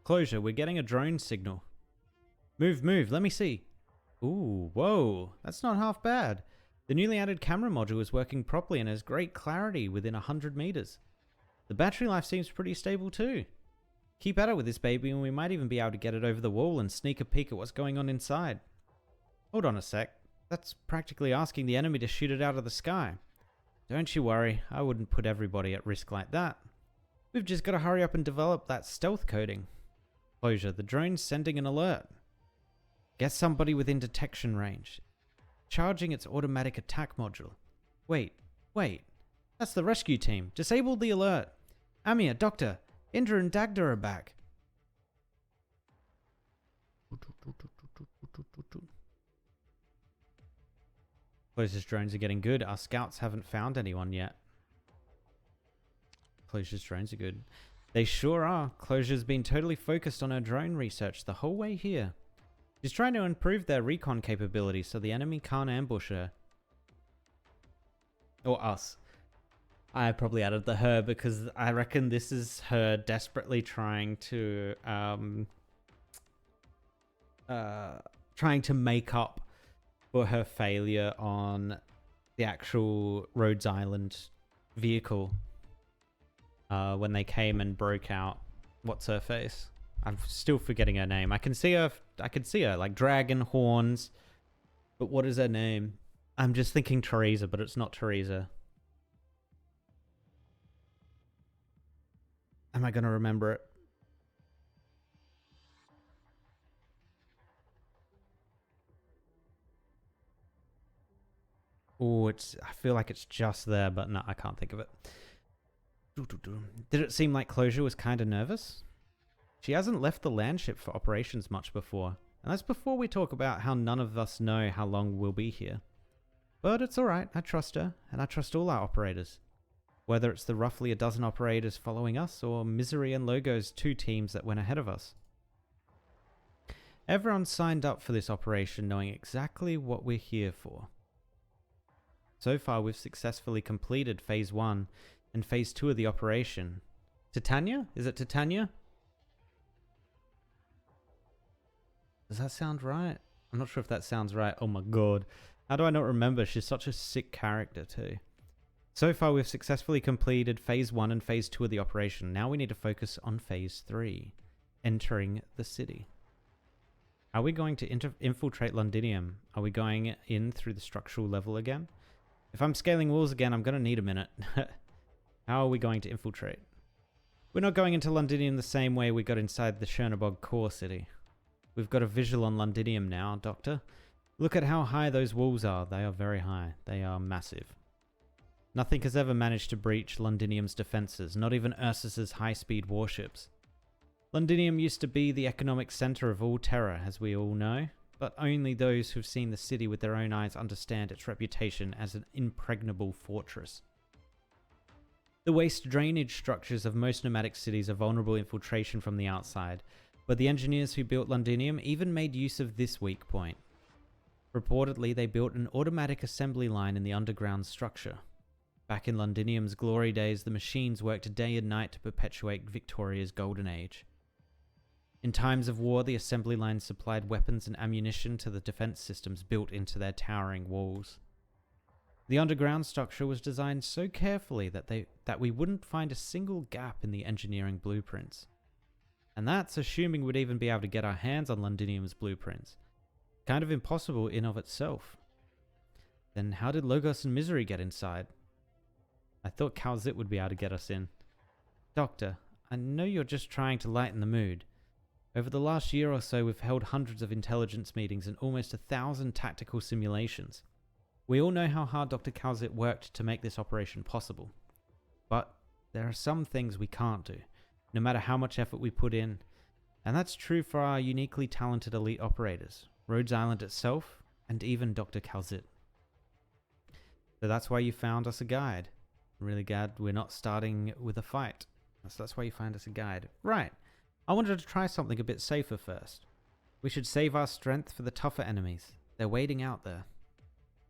Closure, we're getting a drone signal. Move, move, let me see. Ooh, whoa, that's not half bad. The newly added camera module is working properly and has great clarity within 100 meters. The battery life seems pretty stable too. Keep at it with this baby and we might even be able to get it over the wall and sneak a peek at what's going on inside. Hold on a sec. That's practically asking the enemy to shoot it out of the sky. Don't you worry, I wouldn't put everybody at risk like that. We've just got to hurry up and develop that stealth coding. Closure, the drone's sending an alert. Get somebody within detection range. Charging its automatic attack module. Wait. That's the rescue team. Disable the alert. Amir, Doctor, Indra and Dagda are back. Closure's drones are getting good. Our scouts haven't found anyone yet. Closure's drones are good. They sure are. Closure's been totally focused on her drone research the whole way here. She's trying to improve their recon capabilities so the enemy can't ambush her. Or us. I probably added the her because I reckon this is her desperately trying to make up for her failure on the actual Rhodes Island vehicle when they came and broke out. What's her face? I'm still forgetting her name. I can see her like dragon horns. But what is her name? I'm just thinking Teresa, but it's not Teresa. Am I going to remember it? Oh, I feel like it's just there, but no, I can't think of it. Did it seem like Closure was kind of nervous? She hasn't left the landship for operations much before. And that's before we talk about how none of us know how long we'll be here. But it's alright, I trust her, and I trust all our operators. Whether it's the roughly a dozen operators following us, or Misery and Logo's 2 teams that went ahead of us. Everyone signed up for this operation knowing exactly what we're here for. So far we've successfully completed Phase 1 and Phase 2 of the operation. Titania? Is it Titania? Does that sound right? I'm not sure if that sounds right. Oh my god. How do I not remember? She's such a sick character too. So far we've successfully completed Phase 1 and Phase 2 of the operation. Now we need to focus on Phase 3. Entering the city. Are we going to infiltrate Londinium? Are we going in through the structural level again? If I'm scaling walls again, I'm going to need a minute. How are we going to infiltrate? We're not going into Londinium the same way we got inside the Chernobog core city. We've got a visual on Londinium now, Doctor. Look at how high those walls are. They are very high. They are massive. Nothing has ever managed to breach Londinium's defenses, not even Ursus's high-speed warships. Londinium used to be the economic center of all Terra, as we all know, but only those who've seen the city with their own eyes understand its reputation as an impregnable fortress. The waste drainage structures of most nomadic cities are vulnerable to infiltration from the outside, but the engineers who built Londinium even made use of this weak point. Reportedly, they built an automatic assembly line in the underground structure. Back in Londinium's glory days, the machines worked day and night to perpetuate Victoria's golden age. In times of war, the assembly lines supplied weapons and ammunition to the defense systems built into their towering walls. The underground structure was designed so carefully that we wouldn't find a single gap in the engineering blueprints. And that's assuming we'd even be able to get our hands on Londinium's blueprints. Kind of impossible in of itself. Then how did Logos and Misery get inside? I thought Calzit would be able to get us in. Doctor, I know you're just trying to lighten the mood. Over the last year or so, we've held hundreds of intelligence meetings and almost 1,000 tactical simulations. We all know how hard Dr. Calzit worked to make this operation possible. But there are some things we can't do, no matter how much effort we put in. And that's true for our uniquely talented elite operators, Rhodes Island itself, and even Dr. Calzit. So that's why you found us a guide. I'm really glad we're not starting with a fight. So that's why you find us a guide. Right. I wanted to try something a bit safer first. We should save our strength for the tougher enemies. They're waiting out there.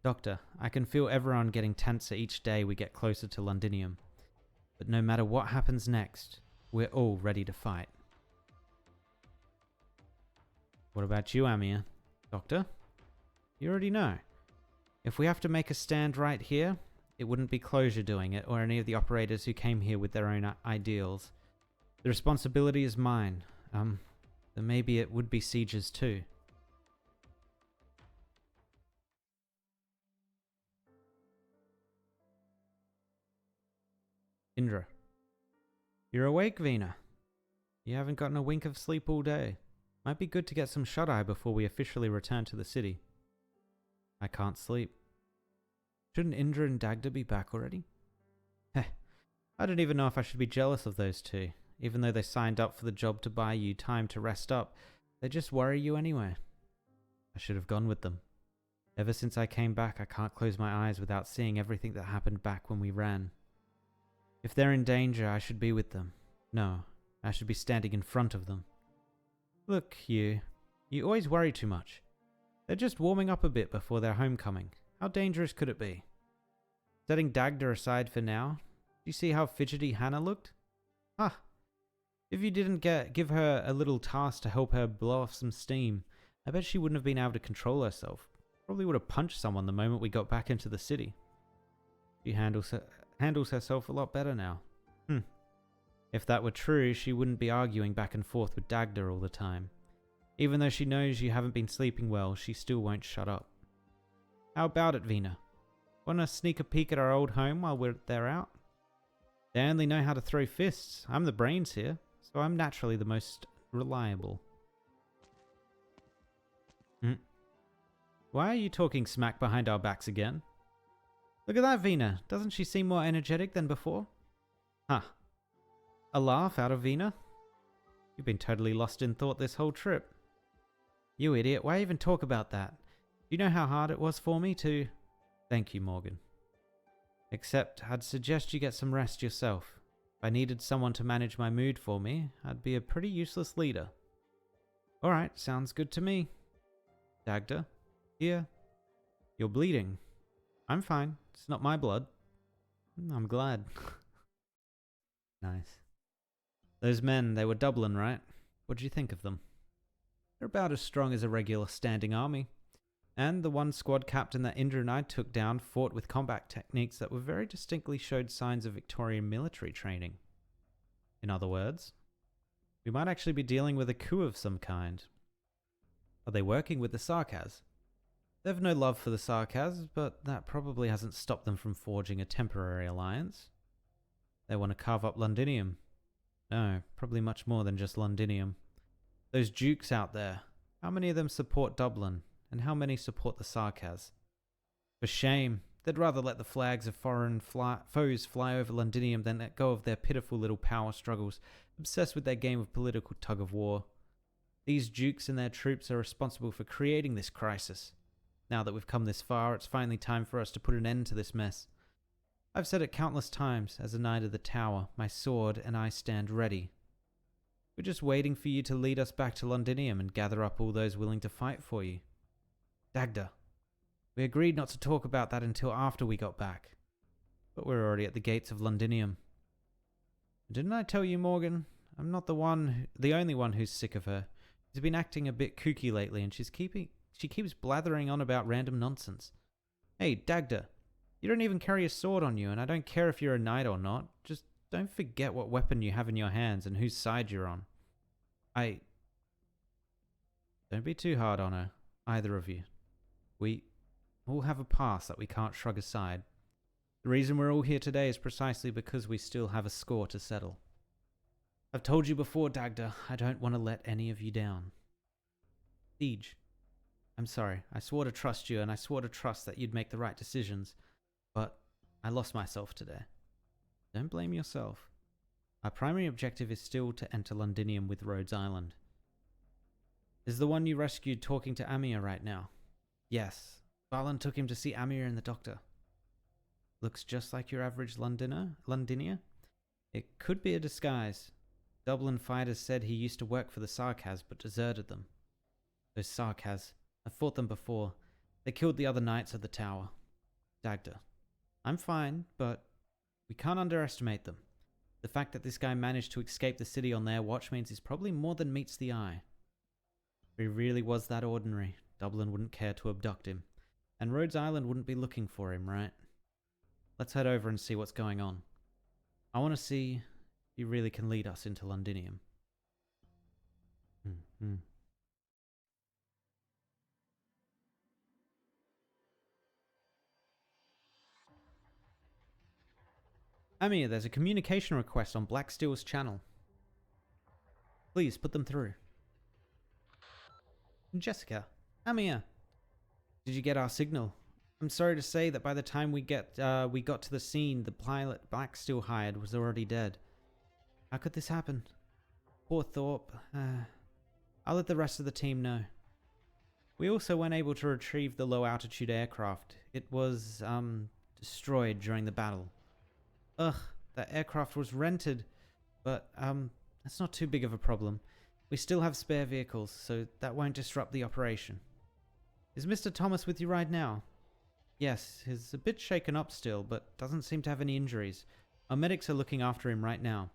Doctor, I can feel everyone getting tenser each day we get closer to Londinium. But no matter what happens next, we're all ready to fight. What about you, Amir? Doctor? You already know. If we have to make a stand right here, it wouldn't be Closure doing it, or any of the operators who came here with their own ideals. The responsibility is mine. Then maybe it would be Siege's too. Indra. You're awake, Veena. You haven't gotten a wink of sleep all day. Might be good to get some shut-eye before we officially return to the city. I can't sleep. Shouldn't Indra and Dagda be back already? Heh. I don't even know if I should be jealous of those two. Even though they signed up for the job to buy you time to rest up, they just worry you anyway. I should have gone with them. Ever since I came back, I can't close my eyes without seeing everything that happened back when we ran. If they're in danger, I should be with them. No, I should be standing in front of them. Look, you always worry too much. They're just warming up a bit before their homecoming. How dangerous could it be? Setting Dagda aside for now, do you see how fidgety Hannah looked? Ah, if you didn't give her a little task to help her blow off some steam, I bet she wouldn't have been able to control herself. Probably would have punched someone the moment we got back into the city. She handles herself a lot better now. If that were true, she wouldn't be arguing back and forth with Dagda all the time. Even though she knows you haven't been sleeping well, she still won't shut up. How about it, Vina? Want to sneak a peek at our old home while they're out? They only know how to throw fists. I'm the brains here, so I'm naturally the most reliable. Why are you talking smack behind our backs again? Look at that, Vina. Doesn't she seem more energetic than before? Huh. A laugh out of Vina? You've been totally lost in thought this whole trip. You idiot, why even talk about that? Do you know how hard it was for me to... Thank you, Morgan. Except, I'd suggest you get some rest yourself. If I needed someone to manage my mood for me, I'd be a pretty useless leader. Alright, sounds good to me. Dagda? Here. You're bleeding. I'm fine. It's not my blood. I'm glad. Nice. Those men, they were Dublin, right? What'd you think of them? They're about as strong as a regular standing army. And the one squad captain that Indra and I took down fought with combat techniques that were very distinctly showed signs of Victorian military training. In other words, we might actually be dealing with a coup of some kind. Are they working with the Sarkaz? They've no love for the Sarkaz, but that probably hasn't stopped them from forging a temporary alliance. They want to carve up Londinium. No, probably much more than just Londinium. Those dukes out there, how many of them support Dublin, and how many support the Sarkaz? For shame, they'd rather let the flags of foreign foes fly over Londinium than let go of their pitiful little power struggles, obsessed with their game of political tug-of-war. These dukes and their troops are responsible for creating this crisis. Now that we've come this far, it's finally time for us to put an end to this mess. I've said it countless times, as a knight of the tower, my sword and I stand ready. We're just waiting for you to lead us back to Londinium and gather up all those willing to fight for you. Dagda, we agreed not to talk about that until after we got back. But we're already at the gates of Londinium. Didn't I tell you, Morgan? I'm not the only one who's sick of her. She's been acting a bit kooky lately, and she keeps blathering on about random nonsense. Hey, Dagda, you don't even carry a sword on you, and I don't care if you're a knight or not. Just don't forget what weapon you have in your hands and whose side you're on. Don't be too hard on her, either of you. We all have a past that we can't shrug aside. The reason we're all here today is precisely because we still have a score to settle. I've told you before, Dagda, I don't want to let any of you down. Siege. I'm sorry, I swore to trust you, and I swore to trust that you'd make the right decisions, but I lost myself today. Don't blame yourself. Our primary objective is still to enter Londinium with Rhodes Island. Is the one you rescued talking to Amir right now? Yes. Balan took him to see Amir and the doctor. Looks just like your average Londinia? It could be a disguise. Dublin fighters said he used to work for the Sarkaz, but deserted them. Those Sarkaz, I've fought them before. They killed the other knights of the tower. Dagda. I'm fine, but we can't underestimate them. The fact that this guy managed to escape the city on their watch means he's probably more than meets the eye. If he really was that ordinary, Dublin wouldn't care to abduct him. And Rhodes Island wouldn't be looking for him, right? Let's head over and see what's going on. I want to see if he really can lead us into Londinium. Amir, there's a communication request on Blacksteel's channel. Please put them through. Jessica, Amir, did you get our signal? I'm sorry to say that by the time we got to the scene, the pilot Blacksteel hired was already dead. How could this happen? Poor Thorpe. I'll let the rest of the team know. We also weren't able to retrieve the low-altitude aircraft. It was, destroyed during the battle. Ugh, that aircraft was rented, but, that's not too big of a problem. We still have spare vehicles, so that won't disrupt the operation. Is Mr. Thomas with you right now? Yes, he's a bit shaken up still, but doesn't seem to have any injuries. Our medics are looking after him right now.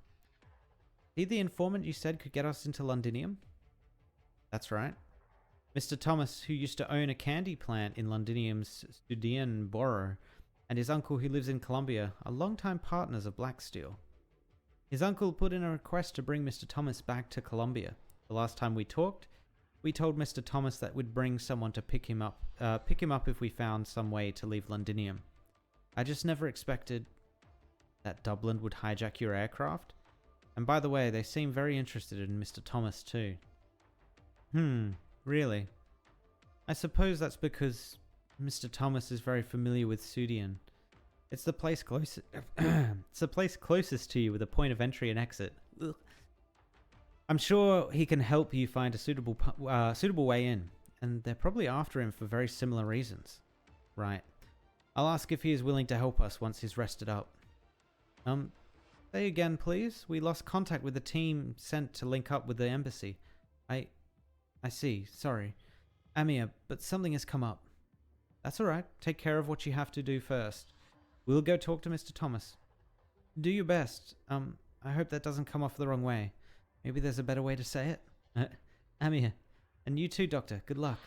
He the informant you said could get us into Londinium? That's right. Mr. Thomas, who used to own a candy plant in Londinium's Studian Borough, and his uncle who lives in Colombia, are longtime partners of Blacksteel. His uncle put in a request to bring Mr. Thomas back to Colombia. The last time we talked, we told Mr. Thomas that we'd bring someone to pick him up if we found some way to leave Londinium. I just never expected that Dublin would hijack your aircraft. And by the way, they seem very interested in Mr. Thomas too. Really? I suppose that's because Mr. Thomas is very familiar with Sudian. It's the place closest to you with a point of entry and exit. Ugh. I'm sure he can help you find a suitable way in, and they're probably after him for very similar reasons. Right. I'll ask if he is willing to help us once he's rested up. Say again, please. We lost contact with the team sent to link up with the embassy. I see. Sorry. Amir, but something has come up. That's alright. Take care of what you have to do first. We'll go talk to Mr. Thomas. Do your best. I hope that doesn't come off the wrong way. Maybe there's a better way to say it. Amir. And you too, Doctor. Good luck.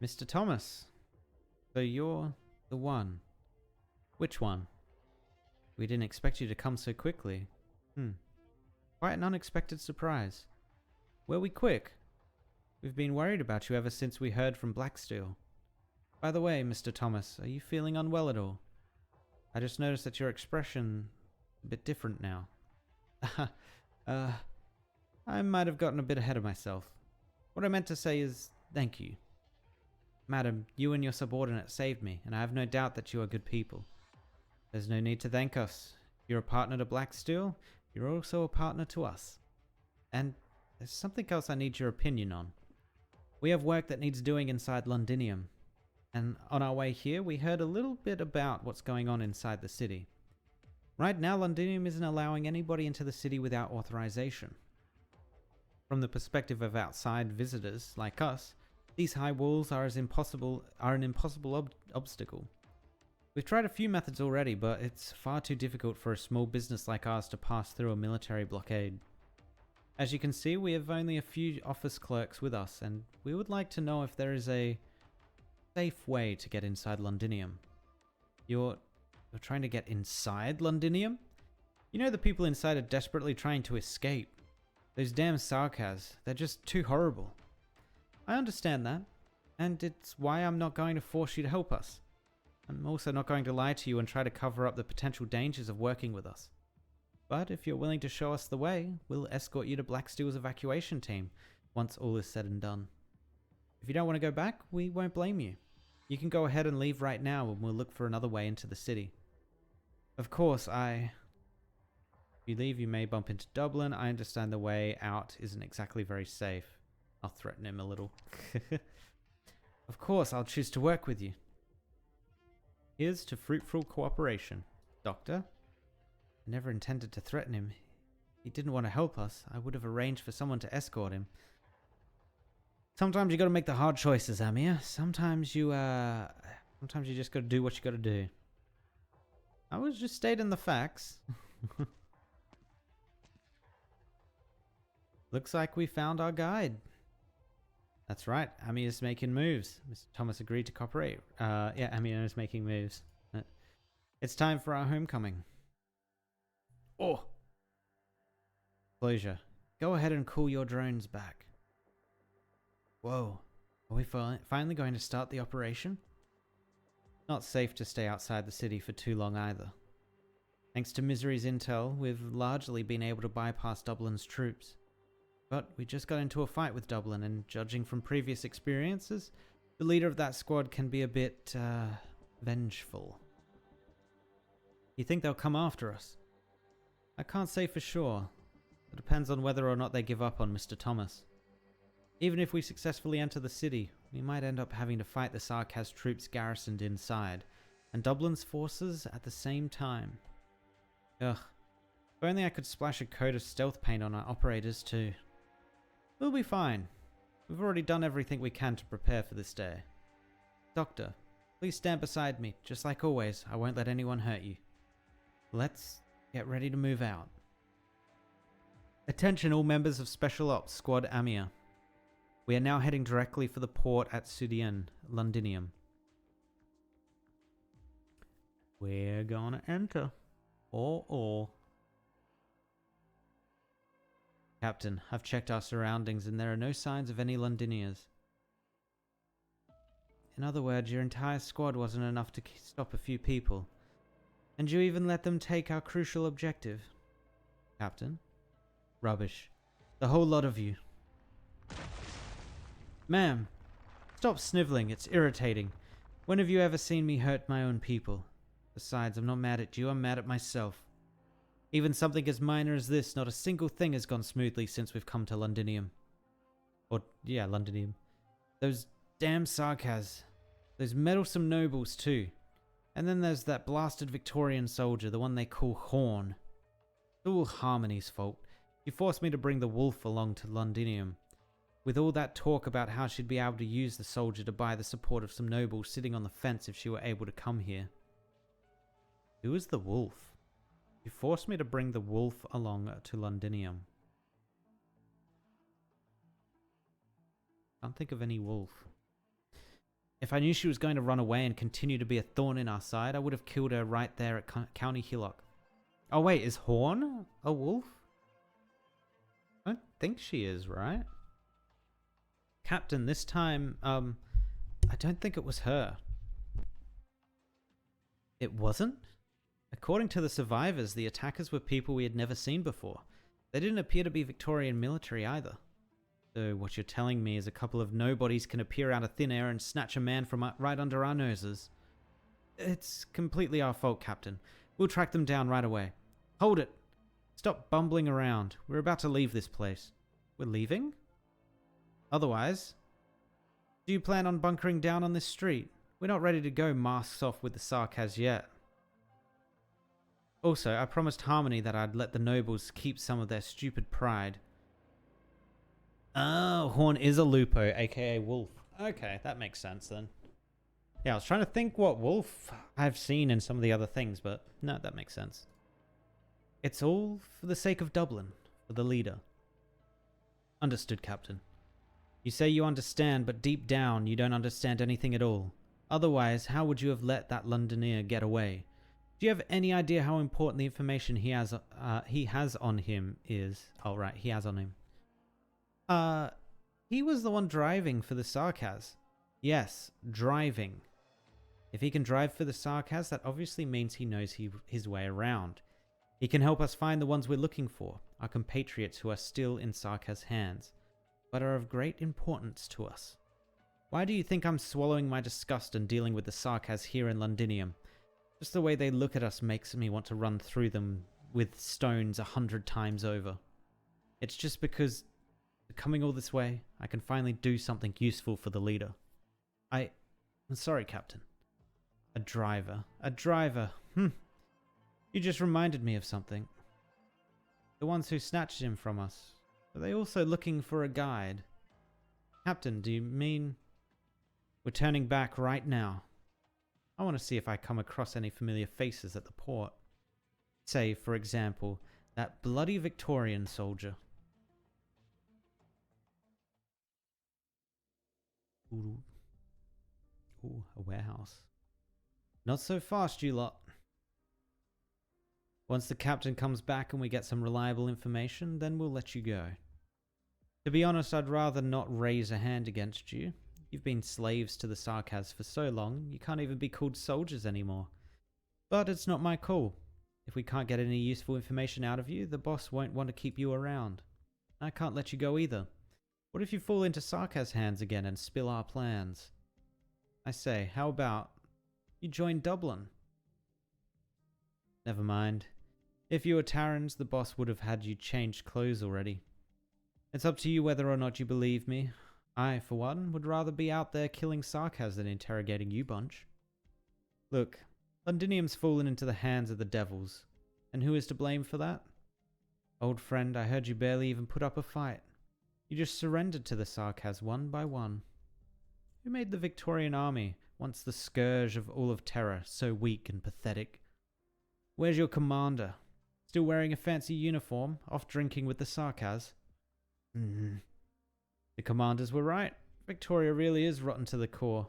Mr. Thomas. So you're the one. Which one? We didn't expect you to come so quickly. Quite an unexpected surprise. Were we quick? We've been worried about you ever since we heard from Blacksteel. By the way, Mr. Thomas, are you feeling unwell at all? I just noticed that your expression a bit different now. I might have gotten a bit ahead of myself. What I meant to say is, thank you. Madam, you and your subordinate saved me, and I have no doubt that you are good people. There's no need to thank us. You're a partner to Blacksteel, you're also a partner to us. And there's something else I need your opinion on. We have work that needs doing inside Londinium, and on our way here we heard a little bit about what's going on inside the city. Right now, Londinium isn't allowing anybody into the city without authorization. From the perspective of outside visitors like us, these high walls are an impossible obstacle. We've tried a few methods already, but it's far too difficult for a small business like ours to pass through a military blockade. As you can see, we have only a few office clerks with us, and we would like to know if there is a safe way to get inside Londinium. You're trying to get inside Londinium? You know the people inside are desperately trying to escape. Those damn Sarkaz, they're just too horrible. I understand that, and it's why I'm not going to force you to help us. I'm also not going to lie to you and try to cover up the potential dangers of working with us. But if you're willing to show us the way, we'll escort you to Blacksteel's evacuation team once all is said and done. If you don't want to go back, we won't blame you. You can go ahead and leave right now and we'll look for another way into the city. Of course, if you leave, you may bump into Dublin. I understand the way out isn't exactly very safe. I'll threaten him a little. Of course, I'll choose to work with you. Here's to fruitful cooperation. Doctor? I never intended to threaten him. He didn't want to help us. I would have arranged for someone to escort him. Sometimes you gotta make the hard choices, Amir. Sometimes you just gotta do what you gotta do. I was just stating the facts. Looks like we found our guide. That's right, Amir is making moves. Mr. Thomas agreed to cooperate. Yeah, Amir is making moves. It's time for our homecoming. Oh! Closure. Go ahead and call your drones back. Whoa. Are we finally going to start the operation? Not safe to stay outside the city for too long either. Thanks to Misery's intel, we've largely been able to bypass Dublin's troops. But we just got into a fight with Dublin, and judging from previous experiences, the leader of that squad can be a bit, vengeful. You think they'll come after us? I can't say for sure. It depends on whether or not they give up on Mr. Thomas. Even if we successfully enter the city, we might end up having to fight the Sarkaz troops garrisoned inside, and Dublin's forces at the same time. Ugh. If only I could splash a coat of stealth paint on our operators too. We'll be fine. We've already done everything we can to prepare for this day. Doctor, please stand beside me. Just like always, I won't let anyone hurt you. Let's get ready to move out. Attention all members of Special Ops Squad Amir. We are now heading directly for the port at Sudian, Londinium. We're gonna enter. Or. Captain, I've checked our surroundings and there are no signs of any Londiniers. In other words, your entire squad wasn't enough to stop a few people. And you even let them take our crucial objective. Captain? Rubbish. The whole lot of you. Ma'am, stop sniveling, it's irritating. When have you ever seen me hurt my own people? Besides, I'm not mad at you, I'm mad at myself. Even something as minor as this, not a single thing has gone smoothly since we've come to Londinium. Londinium. Those damn Sarkaz. Those meddlesome nobles too. And then there's that blasted Victorian soldier, the one they call Horn. It's all Harmony's fault. She forced me to bring the wolf along to Londinium. With all that talk about how she'd be able to use the soldier to buy the support of some nobles sitting on the fence if she were able to come here. Who is the wolf? You forced me to bring the wolf along to Londinium. Can't think of any wolf. If I knew she was going to run away and continue to be a thorn in our side, I would have killed her right there at County Hillock. Oh wait, is Horn a wolf? I don't think she is, right? Captain, this time, I don't think it was her. It wasn't? According to the survivors, the attackers were people we had never seen before. They didn't appear to be Victorian military either. So what you're telling me is a couple of nobodies can appear out of thin air and snatch a man from right under our noses. It's completely our fault, Captain. We'll track them down right away. Hold it! Stop bumbling around. We're about to leave this place. We're leaving? Otherwise, do you plan on bunkering down on this street? We're not ready to go masks off with the Sarkaz yet. Also, I promised Harmony that I'd let the nobles keep some of their stupid pride. Oh, Horn is a Lupo, aka Wolf. Okay, that makes sense then. Yeah, I was trying to think what wolf I've seen in some of the other things, but no, that makes sense. It's all for the sake of Dublin, for the leader. Understood, Captain. You say you understand, but deep down you don't understand anything at all. Otherwise, how would you have let that Londoner get away? Do you have any idea how important the information he has on him is? Oh, right, he has on him. He was the one driving for the Sarkaz. Yes, driving. If he can drive for the Sarkaz, that obviously means he knows his way around. He can help us find the ones we're looking for, our compatriots who are still in Sarkaz's hands, but are of great importance to us. Why do you think I'm swallowing my disgust and dealing with the Sarkaz here in Londinium? Just the way they look at us makes me want to run through them with stones 100 times over. It's just because, coming all this way, I can finally do something useful for the leader. I'm sorry, Captain. A driver. You just reminded me of something. The ones who snatched him from us, are they also looking for a guide? Captain, do you mean we're turning back right now? I want to see if I come across any familiar faces at the port. Say, for example, that bloody Victorian soldier. Ooh, a warehouse. Not so fast, you lot. Once the captain comes back and we get some reliable information, then we'll let you go. To be honest, I'd rather not raise a hand against you. You've been slaves to the Sarkaz for so long, you can't even be called soldiers anymore. But it's not my call. If we can't get any useful information out of you, the boss won't want to keep you around. I can't let you go either. What if you fall into Sarkaz's hands again and spill our plans? I say, how about you join Dublin? Never mind. If you were Terrans, the boss would have had you changed clothes already. It's up to you whether or not you believe me. I, for one, would rather be out there killing Sarkaz than interrogating you bunch. Look, Londinium's fallen into the hands of the devils. And who is to blame for that? Old friend, I heard you barely even put up a fight. You just surrendered to the Sarkaz one by one. Who made the Victorian army, once the scourge of all of Terra, so weak and pathetic? Where's your commander? Still wearing a fancy uniform, off drinking with the Sarkaz? The commanders were right. Victoria really is rotten to the core.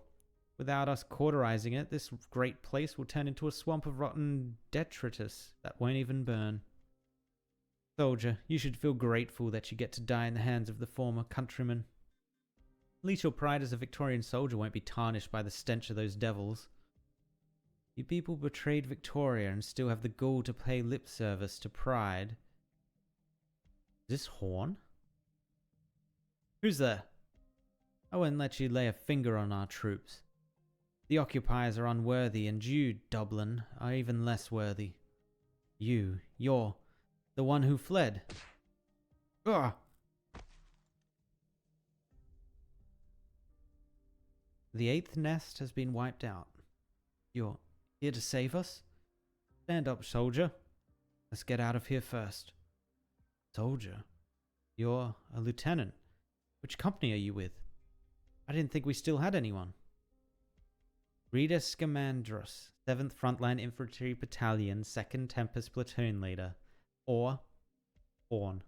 Without us cauterizing it, this great place will turn into a swamp of rotten detritus that won't even burn. Soldier, you should feel grateful that you get to die in the hands of the former countrymen. At least your pride as a Victorian soldier won't be tarnished by the stench of those devils. You people betrayed Victoria and still have the gall to pay lip service to pride. Is this Horn? Who's there? I won't let you lay a finger on our troops. The occupiers are unworthy, and you, Dublin, are even less worthy. You're the one who fled. Ugh! The 8th nest has been wiped out. You're here to save us? Stand up, soldier. Let's get out of here first. Soldier? You're a lieutenant. Which company are you with? I didn't think we still had anyone. Rita Scamandros, 7th Frontline Infantry Battalion, 2nd Tempest Platoon Leader. Or Horn.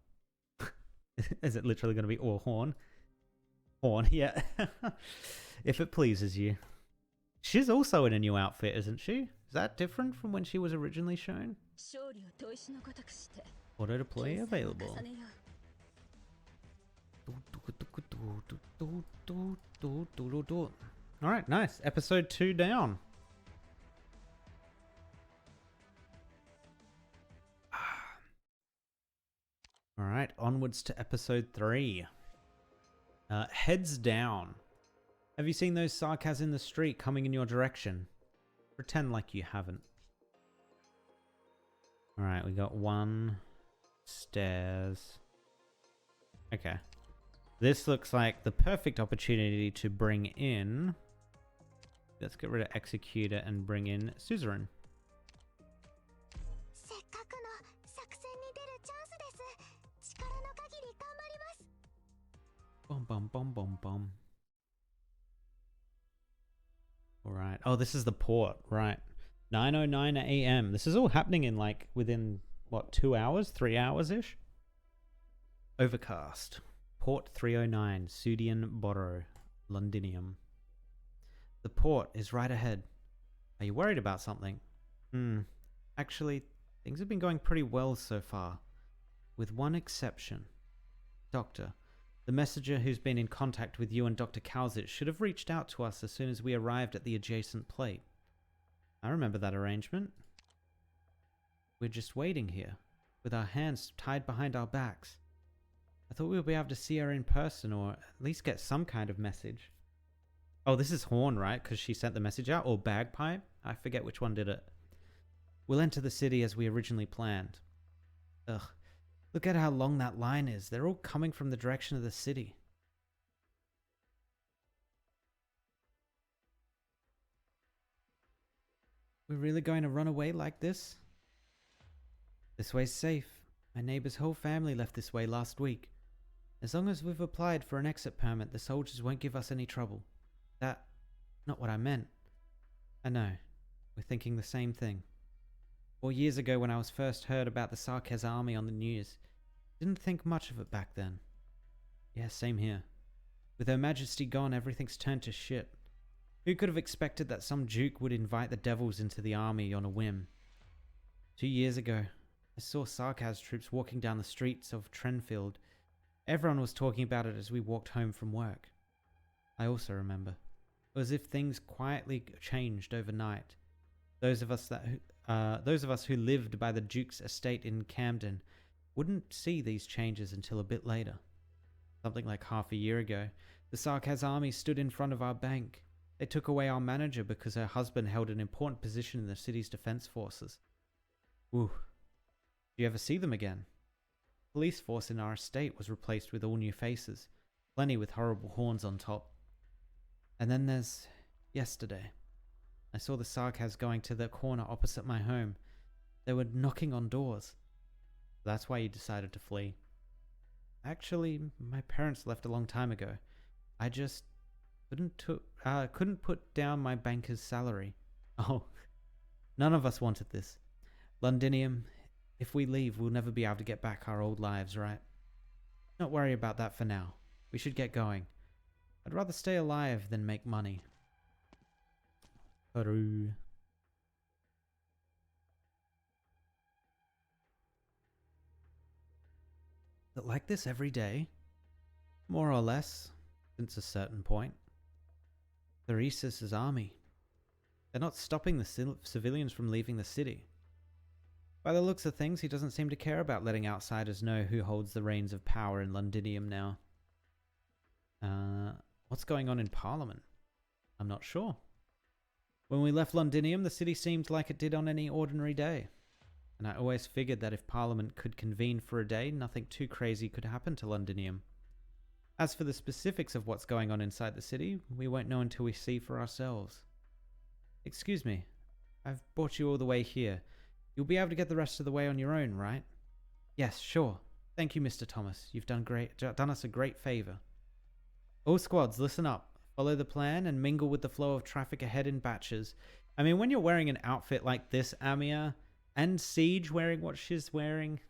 Is it literally going to be or Horn? Horn, yeah. If it pleases you. She's also in a new outfit, isn't she? Is that different from when she was originally shown? Auto to play available. Alright, nice. Episode 2 down. Alright, onwards to episode 3. Heads down. Have you seen those Sarkaz in the street coming in your direction? Pretend like you haven't. Alright, we got 1 stairs. Okay. This looks like the perfect opportunity to bring in... Let's get rid of Executor and bring in Suzerain. Bum bum bum bum bum. Alright. Oh, this is the port. Right. 9:09 a.m. This is all happening in like within, what, 2 hours? 3 hours-ish? Overcast. Port 309. Sudian Boro. Londinium. The port is right ahead. Are you worried about something? Actually, things have been going pretty well so far. With one exception. Doctor, the messenger who's been in contact with you and Dr. Kalzit should have reached out to us as soon as we arrived at the adjacent plate. I remember that arrangement. We're just waiting here, with our hands tied behind our backs. I thought we would be able to see her in person, or at least get some kind of message. Oh, this is Horn, right? Because she sent the message out? Or Bagpipe? I forget which one did it. We'll enter the city as we originally planned. Ugh. Look at how long that line is. They're all coming from the direction of the city. We're really going to run away like this? This way's safe. My neighbor's whole family left this way last week. As long as we've applied for an exit permit, the soldiers won't give us any trouble. That... not what I meant. I know. We're thinking the same thing. 4 years ago when I was first heard about the Sarkaz army on the news, didn't think much of it back then. Yeah, same here. With Her Majesty gone, everything's turned to shit. Who could have expected that some duke would invite the devils into the army on a whim? 2 years ago, I saw Sarkaz troops walking down the streets of Trenfield. Everyone was talking about it as we walked home from work. I also remember. It was as if things quietly changed overnight. Those of us who lived by the Duke's estate in Camden wouldn't see these changes until a bit later. Something like half a year ago, the Sarkaz army stood in front of our bank. They took away our manager because her husband held an important position in the city's defense forces. Ooh. Do you ever see them again? Police force in our estate was replaced with all new faces, plenty with horrible horns on top. And then there's yesterday. I saw the Sarkaz going to the corner opposite my home. They were knocking on doors. That's why you decided to flee. Actually, my parents left a long time ago. I just couldn't put down my banker's salary. Oh, none of us wanted this. Londinium, if we leave, we'll never be able to get back our old lives, right? Not worry about that for now. We should get going. I'd rather stay alive than make money. Haru. Is it like this every day? More or less, since a certain point. Therese's army. They're not stopping the civilians from leaving the city. By the looks of things, he doesn't seem to care about letting outsiders know who holds the reins of power in Londinium now. What's going on in Parliament? I'm not sure. When we left Londinium, the city seemed like it did on any ordinary day. And I always figured that if Parliament could convene for a day, nothing too crazy could happen to Londinium. As for the specifics of what's going on inside the city, we won't know until we see for ourselves. Excuse me, I've brought you all the way here. You'll be able to get the rest of the way on your own, right? Yes, sure. Thank you, Mr. Thomas. You've done us a great favor. All squads, listen up. Follow the plan and mingle with the flow of traffic ahead in batches. I mean, when you're wearing an outfit like this, Amia, and Siege wearing what she's wearing,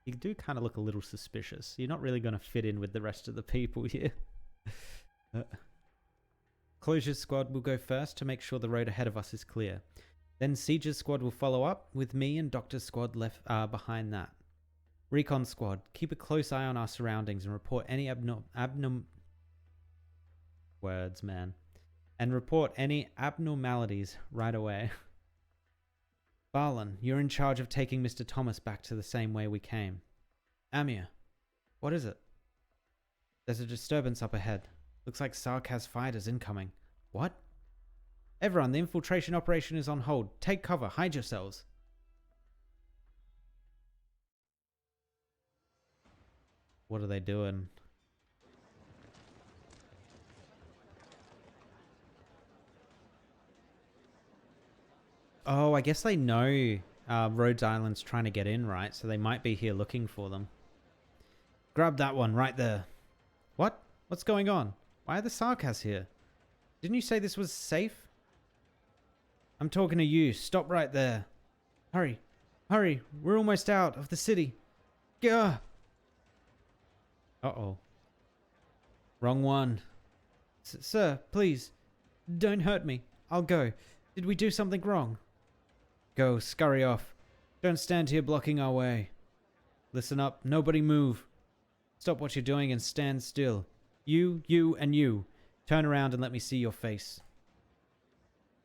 you do kind of look a little suspicious. You're not really going to fit in with the rest of the people here. Closure's squad will go first to make sure the road ahead of us is clear. Then Siege's squad will follow up, with me and Doctor's squad left behind that. Recon squad, keep a close eye on our surroundings and report any words, man. And report any abnormalities right away. Barlin, you're in charge of taking Mr. Thomas back to the same way we came. Amir, what is it? There's a disturbance up ahead. Looks like Sarkaz fighters incoming. What? Everyone, the infiltration operation is on hold. Take cover. Hide yourselves. What are they doing? Oh, I guess they know Rhodes Island's trying to get in, right? So they might be here looking for them. Grab that one right there. What? What's going on? Why are the Sarkaz here? Didn't you say this was safe? I'm talking to you. Stop right there. Hurry. Hurry. We're almost out of the city. Gah! Uh-oh. Wrong one. Sir, please. Don't hurt me. I'll go. Did we do something wrong? Go. Scurry off. Don't stand here blocking our way. Listen up. Nobody move. Stop what you're doing and stand still. You, and you. Turn around and let me see your face.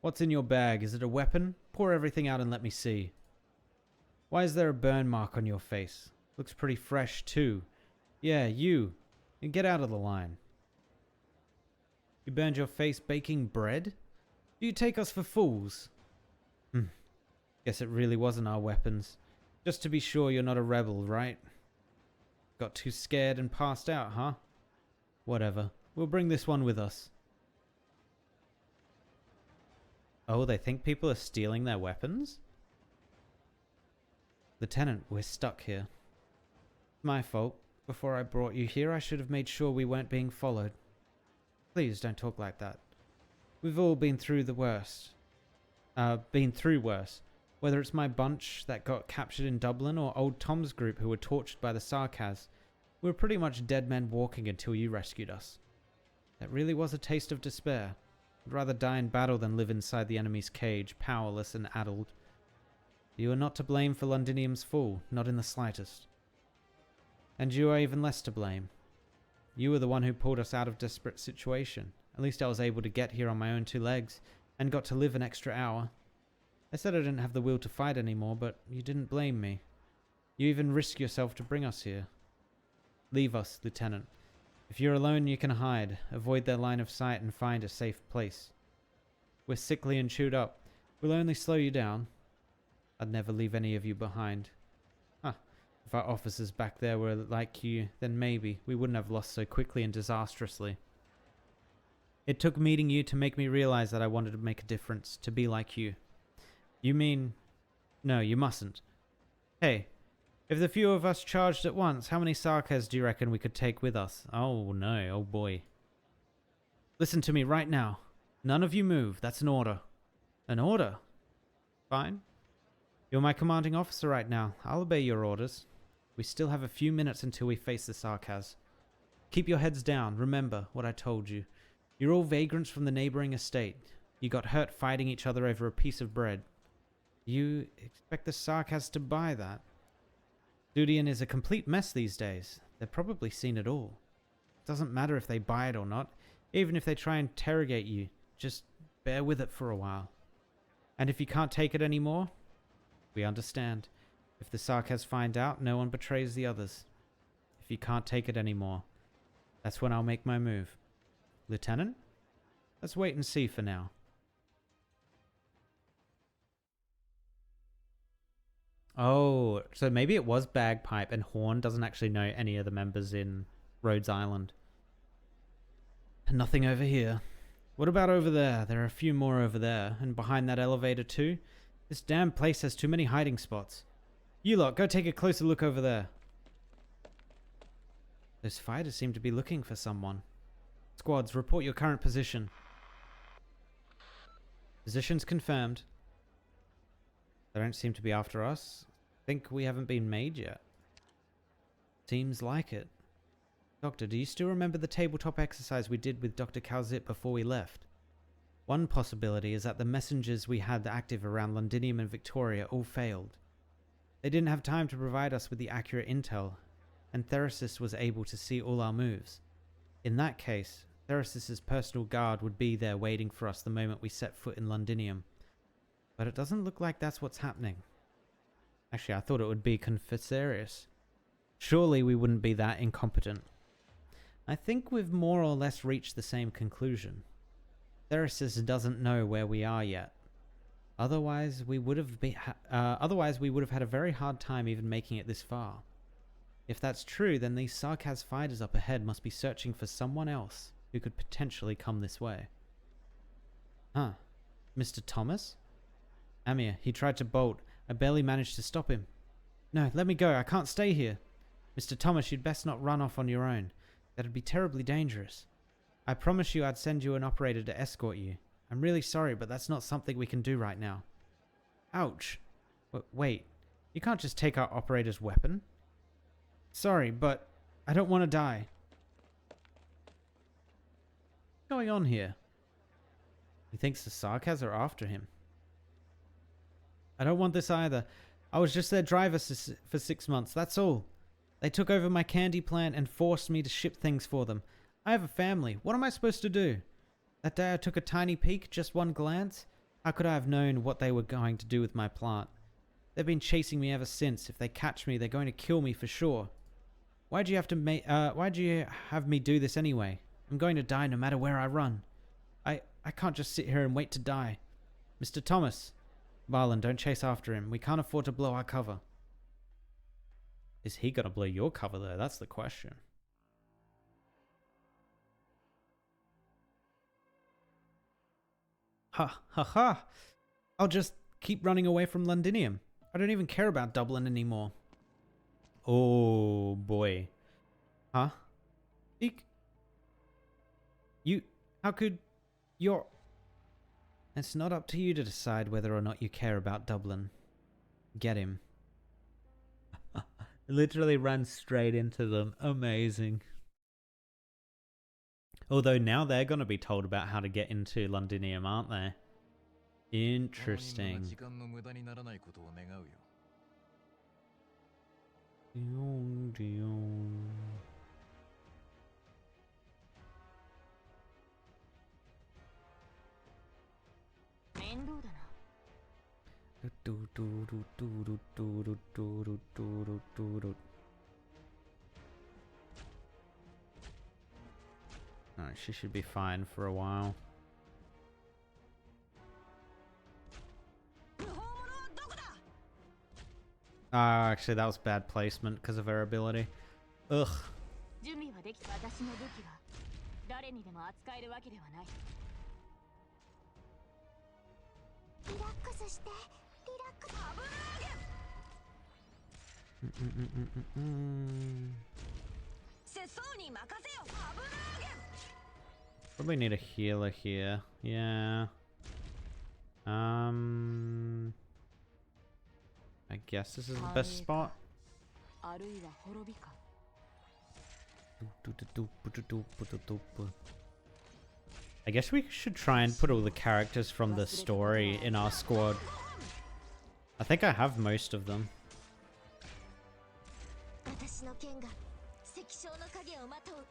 What's in your bag? Is it a weapon? Pour everything out and let me see. Why is there a burn mark on your face? Looks pretty fresh too. Yeah, you. And get out of the line. You burned your face baking bread? Do you take us for fools? Guess it really wasn't our weapons. Just to be sure you're not a rebel, right? Got too scared and passed out, huh? Whatever. We'll bring this one with us. Oh, they think people are stealing their weapons? Lieutenant, we're stuck here. My fault. Before I brought you here, I should have made sure we weren't being followed. Please don't talk like that. We've all been through the worst. Been through worse. Whether it's my bunch that got captured in Dublin or old Tom's group who were tortured by the Sarkaz, we were pretty much dead men walking until you rescued us. That really was a taste of despair. I'd rather die in battle than live inside the enemy's cage, powerless and addled. You are not to blame for Londinium's fall, not in the slightest. And you are even less to blame. You were the one who pulled us out of desperate situation. At least I was able to get here on my own two legs, and got to live an extra hour. I said I didn't have the will to fight anymore, but you didn't blame me. You even risked yourself to bring us here. Leave us, Lieutenant. If you're alone, you can hide, avoid their line of sight, and find a safe place. We're sickly and chewed up. We'll only slow you down. I'd never leave any of you behind. Huh. If our officers back there were like you, then maybe we wouldn't have lost so quickly and disastrously. It took meeting you to make me realize that I wanted to make a difference, to be like you. You mean... No, you mustn't. Hey, if the few of us charged at once, how many Sarkas do you reckon we could take with us? Oh no, oh boy. Listen to me right now. None of you move, that's an order. An order? Fine. You're my commanding officer right now. I'll obey your orders. We still have a few minutes until we face the Sarkas. Keep your heads down. Remember what I told you. You're all vagrants from the neighboring estate. You got hurt fighting each other over a piece of bread. You expect the Sarkas to buy that? Dudian is a complete mess these days. They've probably seen it all. It doesn't matter if they buy it or not. Even if they try and interrogate you, just bear with it for a while. And if you can't take it anymore, we understand. If the Sarkas find out, no one betrays the others. If you can't take it anymore, that's when I'll make my move. Lieutenant? Let's wait and see for now. Oh, so maybe it was Bagpipe and Horn doesn't actually know any of the members in Rhodes Island. Nothing over here. What about over there? There are a few more over there. And behind that elevator too? This damn place has too many hiding spots. You lot, go take a closer look over there. Those fighters seem to be looking for someone. Squads, report your current position. Position's confirmed. They don't seem to be after us. Think we haven't been made yet. Seems like it. Doctor, do you still remember the tabletop exercise we did with Dr. Calzit before we left? One possibility is that the messengers we had active around Londinium and Victoria all failed. They didn't have time to provide us with the accurate intel, and Therasis was able to see all our moves. In that case, Therasis' personal guard would be there waiting for us the moment we set foot in Londinium. But it doesn't look like that's what's happening. Actually, I thought it would be Confessarius. Surely we wouldn't be that incompetent. I think we've more or less reached the same conclusion. Therasis doesn't know where we are yet. Otherwise, we would have had a very hard time even making it this far. If that's true, then these Sarkaz fighters up ahead must be searching for someone else who could potentially come this way. Huh. Mr. Thomas? Amir, he tried to bolt. I barely managed to stop him. No, let me go. I can't stay here. Mr. Thomas, you'd best not run off on your own. That'd be terribly dangerous. I promised you I'd send you an operator to escort you. I'm really sorry, but that's not something we can do right now. Ouch. Wait, you can't just take our operator's weapon? Sorry, but I don't want to die. What's going on here? He thinks the Sarkaz are after him. I don't want this either. I was just their driver for 6 months, that's all. They took over my candy plant and forced me to ship things for them. I have a family. What am I supposed to do? That day I took a tiny peek, just one glance. How could I have known what they were going to do with my plant? They've been chasing me ever since. If they catch me, they're going to kill me for sure. Why'd you have me do this anyway? I'm going to die no matter where I run. I can't just sit here and wait to die. Mr. Thomas. Marlon, don't chase after him. We can't afford to blow our cover. Is he gonna blow your cover though? That's the question. Ha ha ha. I'll just keep running away from Londinium. I don't even care about Dublin anymore. Oh boy. Huh? Eek. How could you're... It's not up to you to decide whether or not you care about Dublin. Get him. Literally ran straight into them. Amazing. Although now they're going to be told about how to get into Londinium, aren't they? Interesting. Oh, she should be fine for a while. Ah, actually, that was bad placement because of her ability. Ugh. 準備はでき私の武器は誰にでも扱えるわけではない。リラックスして、リラックス。世相に任せよ。 Probably need a healer here. Yeah. I guess this is the best spot. あるいは滅びか。 I guess we should try and put all the characters from the story in our squad. I think I have most of them. 私の剣が石章の影をまとう。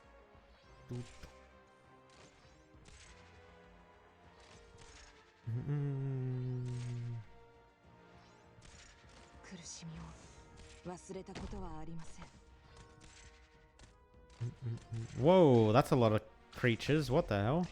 苦しみを忘れたことはありません。 Whoa, that's a lot of creatures. What the hell?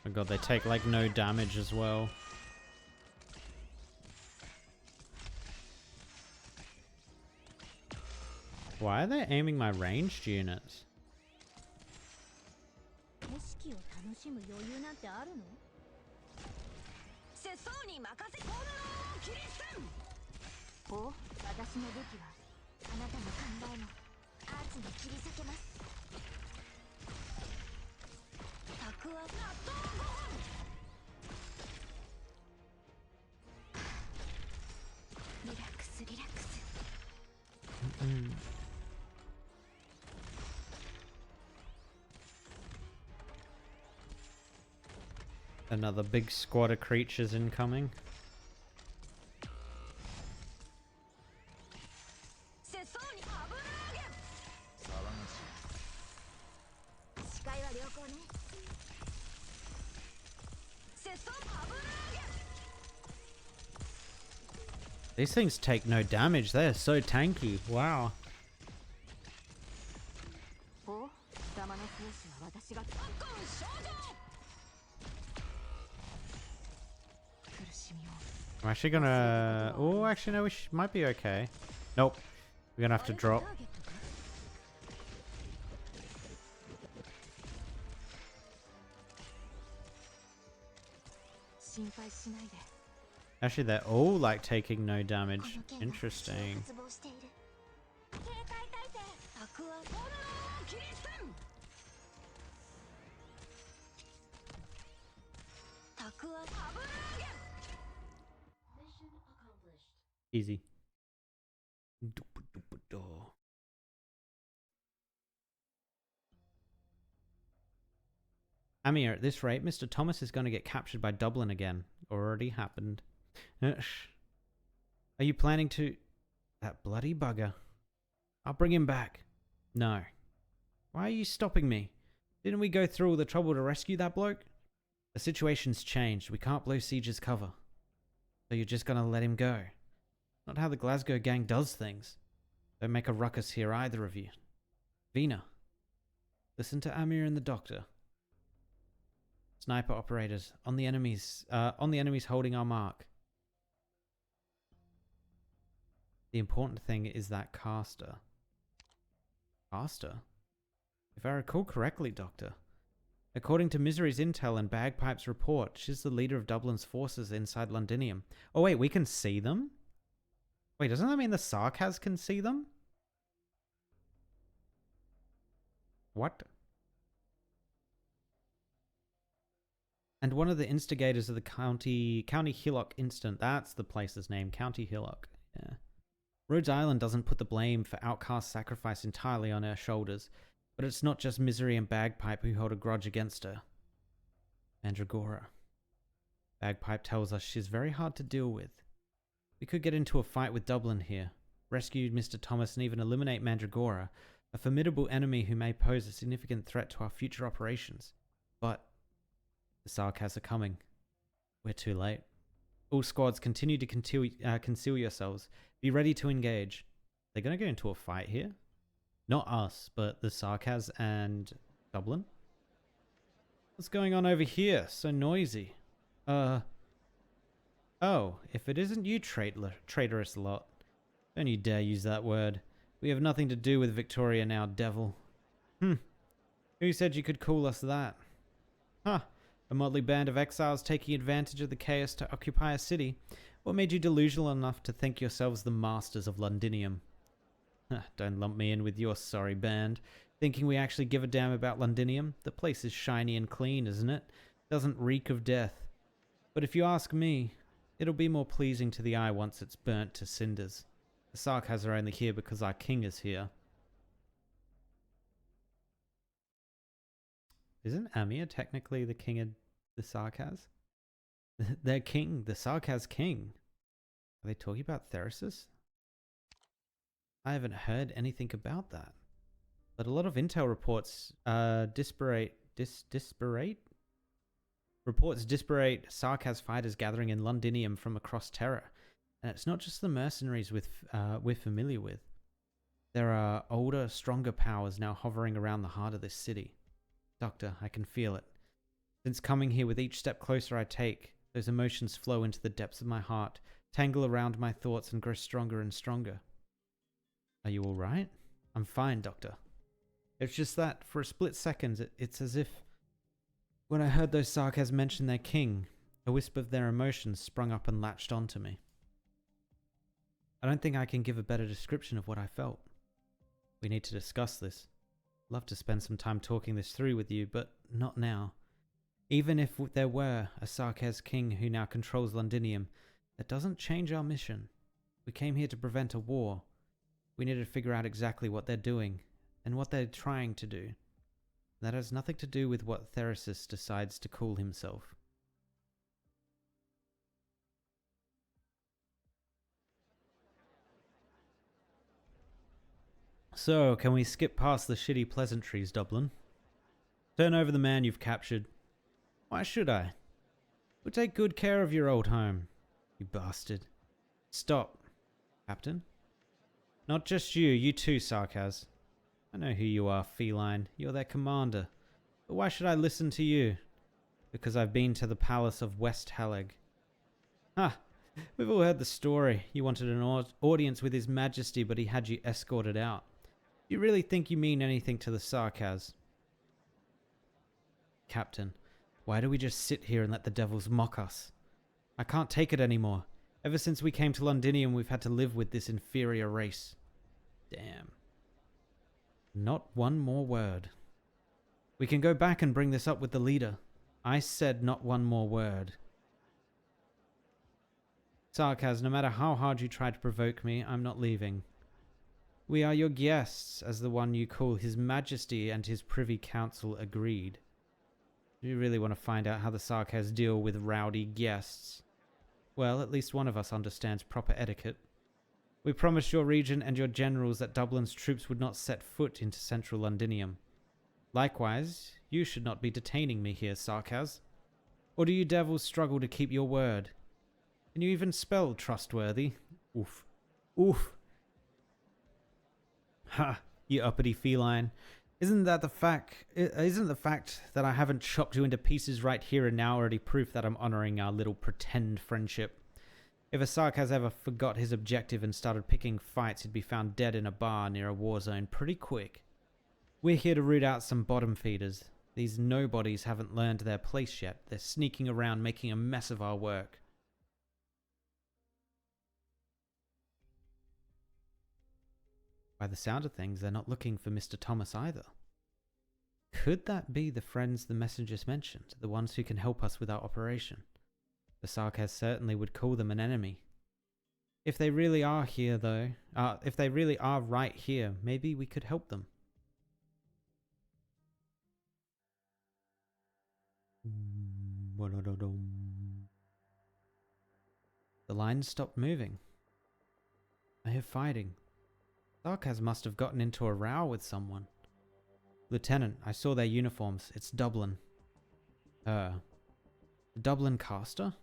Oh god, they take like no damage as well. Why are they aiming my ranged units? 景色を楽しむ余裕なんてあるの？世相に任せ。お、私の武器はあなたの考えもアーツに切り裂けます。たくあ納豆ご飯。リラックスリラックス。Another big squad of creatures incoming. 世相に油揚げ。視界は良好ね。世相油揚げ。 These things take no damage. They're so tanky. Wow. お、貴様の生死は私が。特攻少女。 I'm actually gonna... Oh, actually, no, we might be okay. Nope. We're gonna have to drop. Actually, they're all, like, taking no damage. Interesting. Easy. Amir, at this rate, Mr. Thomas is going to get captured by Dublin again. Already happened. Are you planning to... That bloody bugger. I'll bring him back. No. Why are you stopping me? Didn't we go through all the trouble to rescue that bloke? The situation's changed. We can't blow Siege's cover. So you're just going to let him go. Not how the Glasgow gang does things. Don't make a ruckus here, either of you. Vina. Listen to Amir and the doctor. Sniper operators on the enemies holding our mark. The important thing is that caster. Caster? If I recall correctly, Doctor. According to Misery's intel and Bagpipe's report, she's the leader of Dublin's forces inside Londinium. Oh wait, we can see them? Wait, doesn't that mean the Sarkaz can see them? What? And one of the instigators of the County Hillock incident, that's the place's name, County Hillock. Yeah. Rhodes Island doesn't put the blame for Outcast's sacrifice entirely on her shoulders, but it's not just Misery and Bagpipe who hold a grudge against her. Mandragora. Bagpipe tells us she's very hard to deal with. We could get into a fight with Dublin here, rescue Mr. Thomas and even eliminate Mandragora, a formidable enemy who may pose a significant threat to our future operations. But the Sarkaz are coming. We're too late. All squads continue to conceal yourselves. Be ready to engage. They're going to go into a fight here. Not us, but the Sarkaz and Dublin. What's going on over here? So noisy. Oh, if it isn't you, traitorous lot. Don't you dare use that word. We have nothing to do with Victoria now, devil. Who said you could call us that? Huh. A motley band of exiles taking advantage of the chaos to occupy a city. What made you delusional enough to think yourselves the masters of Londinium? Don't lump me in with your sorry band. Thinking we actually give a damn about Londinium? The place is shiny and clean, isn't it? Doesn't reek of death. But if you ask me, it'll be more pleasing to the eye once it's burnt to cinders. The Sarkaz are only here because our king is here. Isn't Amir technically the king of the Sarkaz? Their king, the Sarkaz king. Are they talking about Theresis? I haven't heard anything about that. But a lot of intel reports disparate Sarkaz fighters gathering in Londinium from across Terra. And it's not just the mercenaries we're familiar with. There are older, stronger powers now hovering around the heart of this city. Doctor, I can feel it. Since coming here, with each step closer I take, those emotions flow into the depths of my heart, tangle around my thoughts and grow stronger and stronger. Are you alright? I'm fine, Doctor. It's just that, for a split second, it's as if when I heard those Sarkaz mention their king, a wisp of their emotions sprung up and latched onto me. I don't think I can give a better description of what I felt. We need to discuss this. Love to spend some time talking this through with you, but not now. Even if there were a Sarkaz king who now controls Londinium, that doesn't change our mission. We came here to prevent a war. We need to figure out exactly what they're doing, and what they're trying to do. That has nothing to do with what Theresis decides to call himself. So, can we skip past the shitty pleasantries, Dublin? Turn over the man you've captured. Why should I? We'll take good care of your old home, you bastard. Stop, Captain. Not just you, you too, Sarkaz. I know who you are, feline. You're their commander. But why should I listen to you? Because I've been to the palace of West Haleg. Ha! We've all heard the story. You wanted an audience with His Majesty, but he had you escorted out. You really think you mean anything to the Sarkaz? Captain, why do we just sit here and let the devils mock us? I can't take it anymore. Ever since we came to Londinium, we've had to live with this inferior race. Damn. Not one more word. We can go back and bring this up with the leader. I said not one more word. Sarkaz, no matter how hard you try to provoke me, I'm not leaving. We are your guests, as the one you call His Majesty and his Privy Council agreed. Do you really want to find out how the Sarkaz deal with rowdy guests? Well, at least one of us understands proper etiquette. We promised your region and your generals that Dublin's troops would not set foot into central Londinium. Likewise, you should not be detaining me here, Sarkaz. Or do you devils struggle to keep your word? Can you even spell trustworthy? Oof. Oof. Ha, you uppity feline. Isn't the fact that I haven't chopped you into pieces right here and now already proof that I'm honoring our little pretend friendship? If a Sarkaz ever forgot his objective and started picking fights, he'd be found dead in a bar near a war zone pretty quick. We're here to root out some bottom feeders. These nobodies haven't learned their place yet. They're sneaking around making a mess of our work. By the sound of things, they're not looking for Mr. Thomas either. Could that be the friends the messengers mentioned, the ones who can help us with our operation? The Sarkaz certainly would call them an enemy. If they really are here, though, if they really are right here, maybe we could help them. The line stopped moving. I hear fighting. Sarkaz must have gotten into a row with someone. Lieutenant, I saw their uniforms. It's Dublin. The Dublin caster?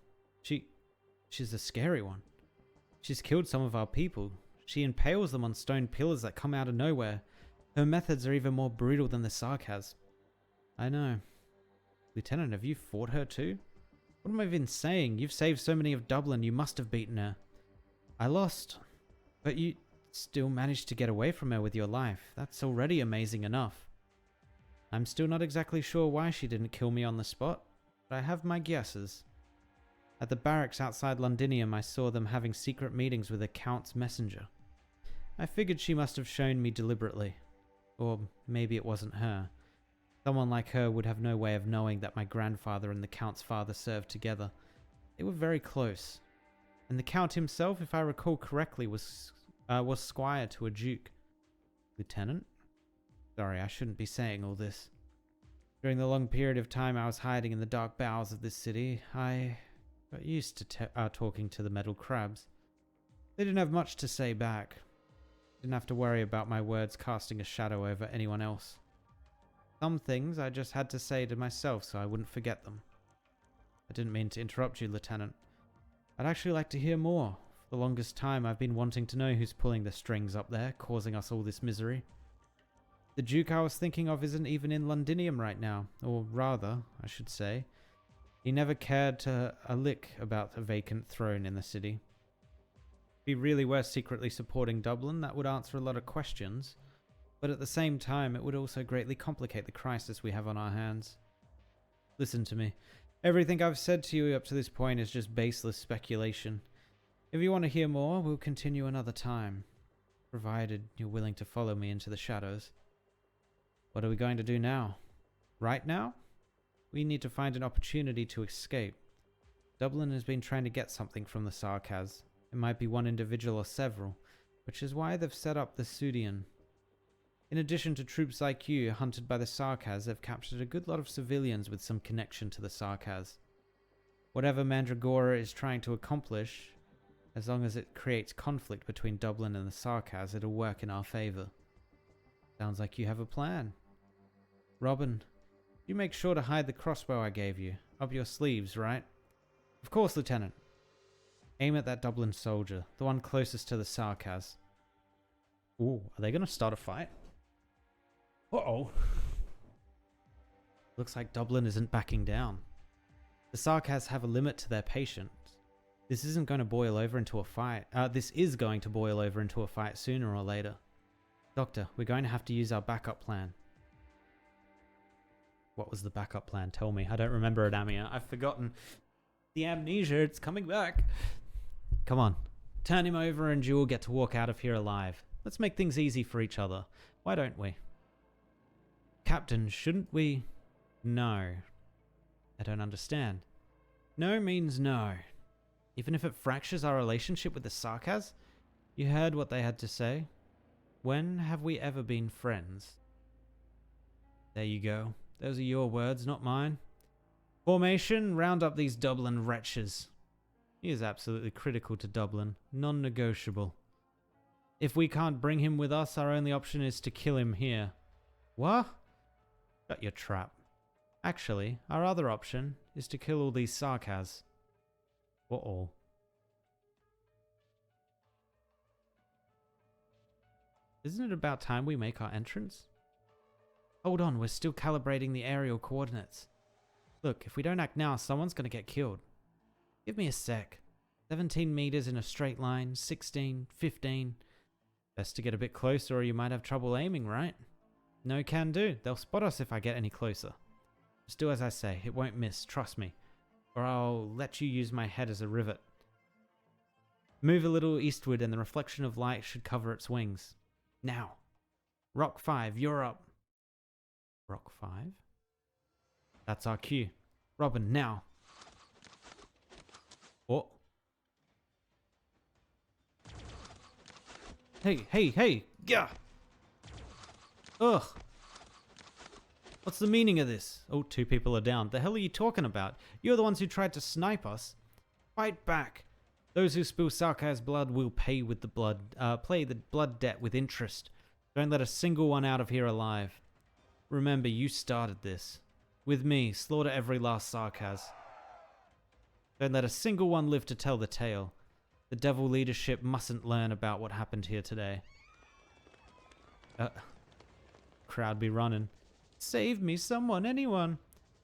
She's a scary one. She's killed some of our people. She impales them on stone pillars that come out of nowhere. Her methods are even more brutal than the Sarkaz. I know. Lieutenant, have you fought her too? What am I even saying? You've saved so many of Dublin, you must have beaten her. I lost, but you still managed to get away from her with your life. That's already amazing enough. I'm still not exactly sure why she didn't kill me on the spot, but I have my guesses. At the barracks outside Londinium, I saw them having secret meetings with the Count's messenger. I figured she must have shown me deliberately. Or maybe it wasn't her. Someone like her would have no way of knowing that my grandfather and the Count's father served together. They were very close. And the Count himself, if I recall correctly, was squire to a duke. Lieutenant? Sorry, I shouldn't be saying all this. During the long period of time I was hiding in the dark bowels of this city, I got used to talking to the metal crabs. They didn't have much to say back. Didn't have to worry about my words casting a shadow over anyone else. Some things I just had to say to myself so I wouldn't forget them. I didn't mean to interrupt you, Lieutenant. I'd actually like to hear more. For the longest time I've been wanting to know who's pulling the strings up there, causing us all this misery. The Duke I was thinking of isn't even in Londinium right now, or rather, I should say. He never cared a lick about a vacant throne in the city. If he really were secretly supporting Dublin, that would answer a lot of questions, but at the same time it would also greatly complicate the crisis we have on our hands. Listen to me. Everything I've said to you up to this point is just baseless speculation. If you want to hear more, we'll continue another time, provided you're willing to follow me into the shadows. What are we going to do now? Right now? We need to find an opportunity to escape. Dublin has been trying to get something from the Sarkaz. It might be one individual or several, which is why they've set up the Sudian. In addition to troops like you hunted by the Sarkaz, they've captured a good lot of civilians with some connection to the Sarkaz. Whatever Mandragora is trying to accomplish, as long as it creates conflict between Dublin and the Sarkaz, it'll work in our favor. Sounds like you have a plan. Robin, you make sure to hide the crossbow I gave you. Up your sleeves, right? Of course, Lieutenant. Aim at that Dublin soldier, the one closest to the Sarkaz. Ooh, are they going to start a fight? Uh-oh. Looks like Dublin isn't backing down. The Sarkaz have a limit to their patience. This isn't going to boil over into a fight. This is going to boil over into a fight sooner or later. Doctor, we're going to have to use our backup plan. What was the backup plan? Tell me. I don't remember it, Amia. I've forgotten. The amnesia, it's coming back. Come on. Turn him over and you'll get to walk out of here alive. Let's make things easy for each other. Why don't we? Captain, shouldn't we? No. I don't understand. No means no. Even if it fractures our relationship with the Sarkaz? You heard what they had to say. When have we ever been friends? There you go. Those are your words, not mine. Formation, round up these Dublin wretches. He is absolutely critical to Dublin. Non-negotiable. If we can't bring him with us, our only option is to kill him here. What? Shut your trap. Actually, our other option is to kill all these Sarkaz. Uh-oh. Isn't it about time we make our entrance? Hold on, we're still calibrating the aerial coordinates. Look, if we don't act now, someone's gonna get killed. Give me a sec. 17 meters in a straight line, 16, 15. Best to get a bit closer or you might have trouble aiming, right? No can do. They'll spot us if I get any closer. Just do as I say. It won't miss, trust me. Or I'll let you use my head as a rivet. Move a little eastward and the reflection of light should cover its wings. Now. Rock 5, you're up. Rock 5? That's our cue. Robin, now. Oh. Hey. Gah! Ugh. What's the meaning of this? Oh, 2 people are down. The hell are you talking about? You're the ones who tried to snipe us. Fight back. Those who spill Sarkaz's blood will pay with the blood, play the blood debt with interest. Don't let a single one out of here alive. Remember, you started this. With me, slaughter every last Sarkaz. Don't let a single one live to tell the tale. The The devil leadership mustn't learn about what happened here today. Crowd be running. Save me, someone, anyone.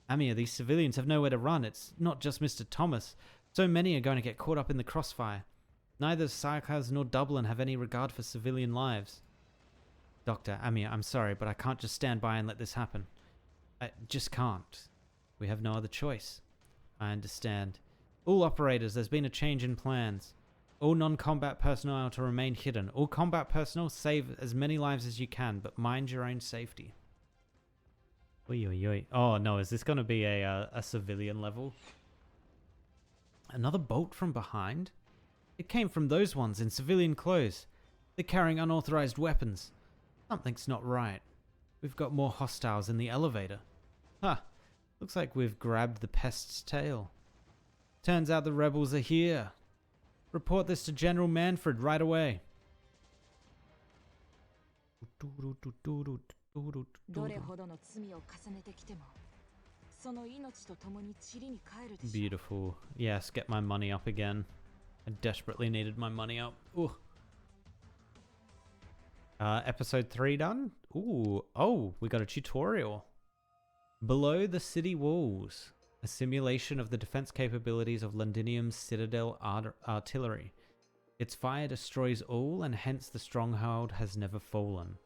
Amir, these civilians have nowhere to run. It's not just Mr. Thomas. So many are going to get caught up in the crossfire. Neither Sarkaz nor Dublin have any regard for civilian lives. Doctor, Amir, I'm sorry, but I can't just stand by and let this happen. I just can't. We have no other choice. I understand. All operators, there's been a change in plans. All non-combat personnel are to remain hidden. All combat personnel, save as many lives as you can, but mind your own safety. Oi, oi, oi. Oh no, is this going to be a civilian level? Another bolt from behind? It came from those ones in civilian clothes. They're carrying unauthorized weapons. Something's not right. We've got more hostiles in the elevator. Huh. Looks like we've grabbed the pest's tail. Turns out the rebels are here. Report this to General Manfred right away. どれほどの罪を重ねてきても、その命と共に塵に帰るでしょう。 Beautiful. Yes, get my money up again. I desperately needed my money up. Ooh. Episode 3 done? Ooh. Oh, we got a tutorial. Below the city walls. A simulation of the defense capabilities of Londinium's Citadel artillery. Its fire destroys all, and hence the stronghold has never fallen.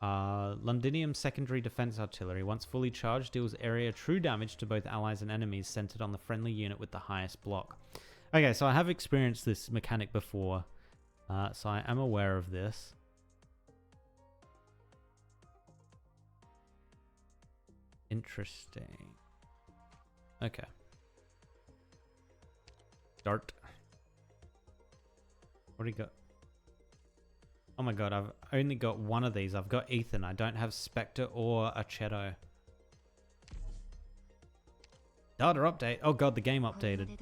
Londinium's secondary defense artillery, once fully charged, deals area true damage to both allies and enemies centered on the friendly unit with the highest block. Okay, so I have experienced this mechanic before, so I am aware of this. Interesting. Okay. Start. What do you got? Oh my god, I've only got one of these. I've got Ethan. I don't have Spectre or Aceto. Data update. Oh god, the game updated.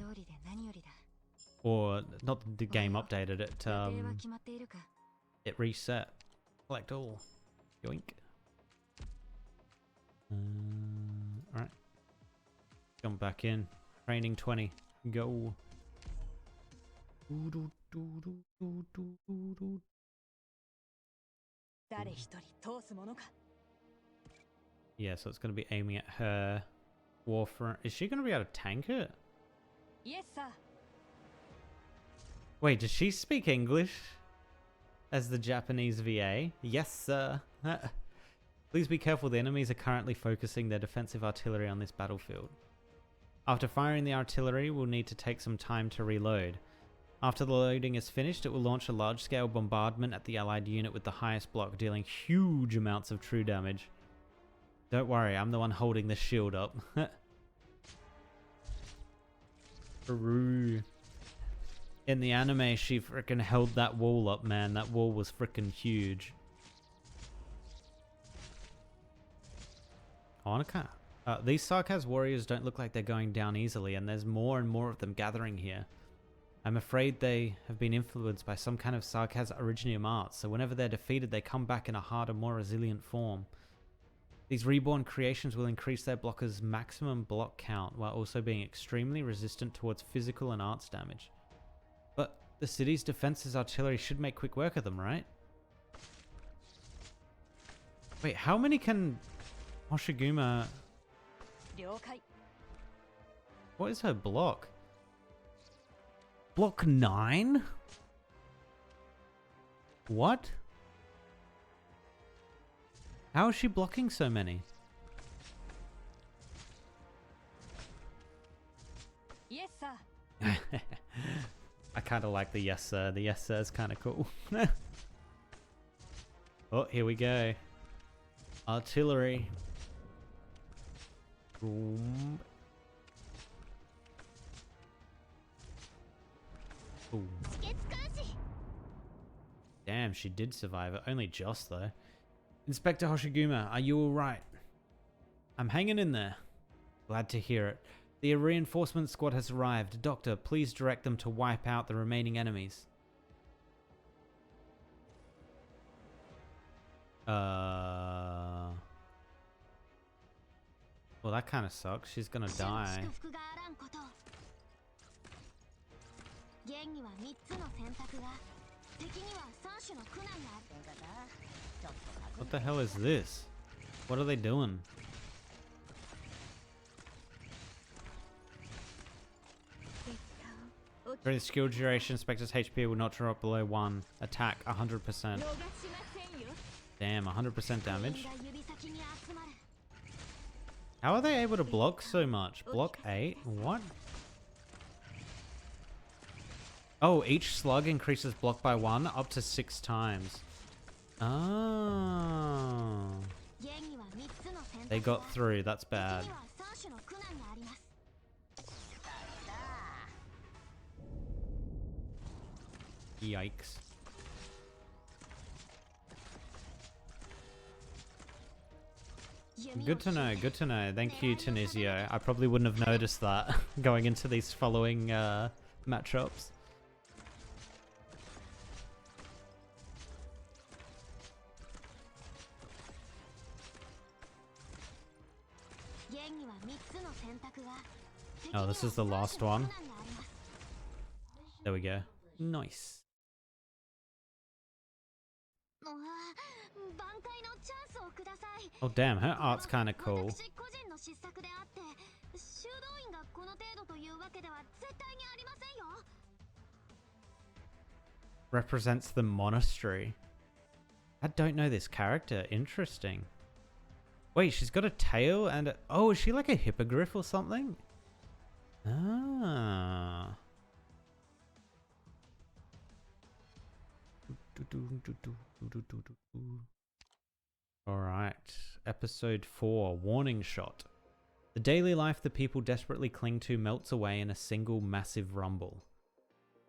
Or not the game updated. It reset. Select all. Yoink. Alright. Jump back in. Training 20. Go. Yeah, so it's going to be aiming at her. Warfront. Is she going to be able to tank it? Yes, sir. Wait, does she speak English? As the Japanese VA? Yes, sir. Please be careful, the enemies are currently focusing their defensive artillery on this battlefield. After firing the artillery, we'll need to take some time to reload. After the loading is finished, it will launch a large-scale bombardment at the allied unit with the highest block, dealing huge amounts of true damage. Don't worry, I'm the one holding the shield up. In the anime, she frickin' held that wall up, man. That wall was frickin' huge. These Sarkaz warriors don't look like they're going down easily, and there's more and more of them gathering here. I'm afraid they have been influenced by some kind of Sarkaz Originium art, so whenever they're defeated, they come back in a harder, more resilient form. These reborn creations will increase their blockers' maximum block count, while also being extremely resistant towards physical and arts damage. But the city's defenses artillery should make quick work of them, right? Wait, how many can Hoshiguma... What is her block? Block 9? What? How is she blocking so many? Yes, sir. I kind of like the yes sir. The yes sir is kind of cool. Oh, here we go. Artillery. Boom. Boom. Damn, she did survive it. Only just though. Inspector Hoshiguma, are you alright? I'm hanging in there. Glad to hear it. The reinforcement squad has arrived. Doctor, please direct them to wipe out the remaining enemies. Well, that kind of sucks. She's gonna die. 現には3つの選択が、敵には3種の苦難がある。 What the hell is this? What are they doing? During the skill duration, Spectre's HP will not drop below 1. Attack 100%. Damn, 100% damage. How are they able to block so much? Block 8? What? Oh, each slug increases block by 1 up to 6 times. Oh. They got through. That's bad. Yikes. Good to know, good to know. Thank you, Tunisia. I probably wouldn't have noticed that going into these following matchups. Oh, this is the last one. There we go. Nice. Oh damn, her art's kind of cool. Represents the monastery. I don't know this character. Interesting. Wait, she's got a tail and a... Oh, is she like a hippogriff or something? Ah. Alright. Episode 4. Warning shot. The daily life the people desperately cling to melts away in a single massive rumble.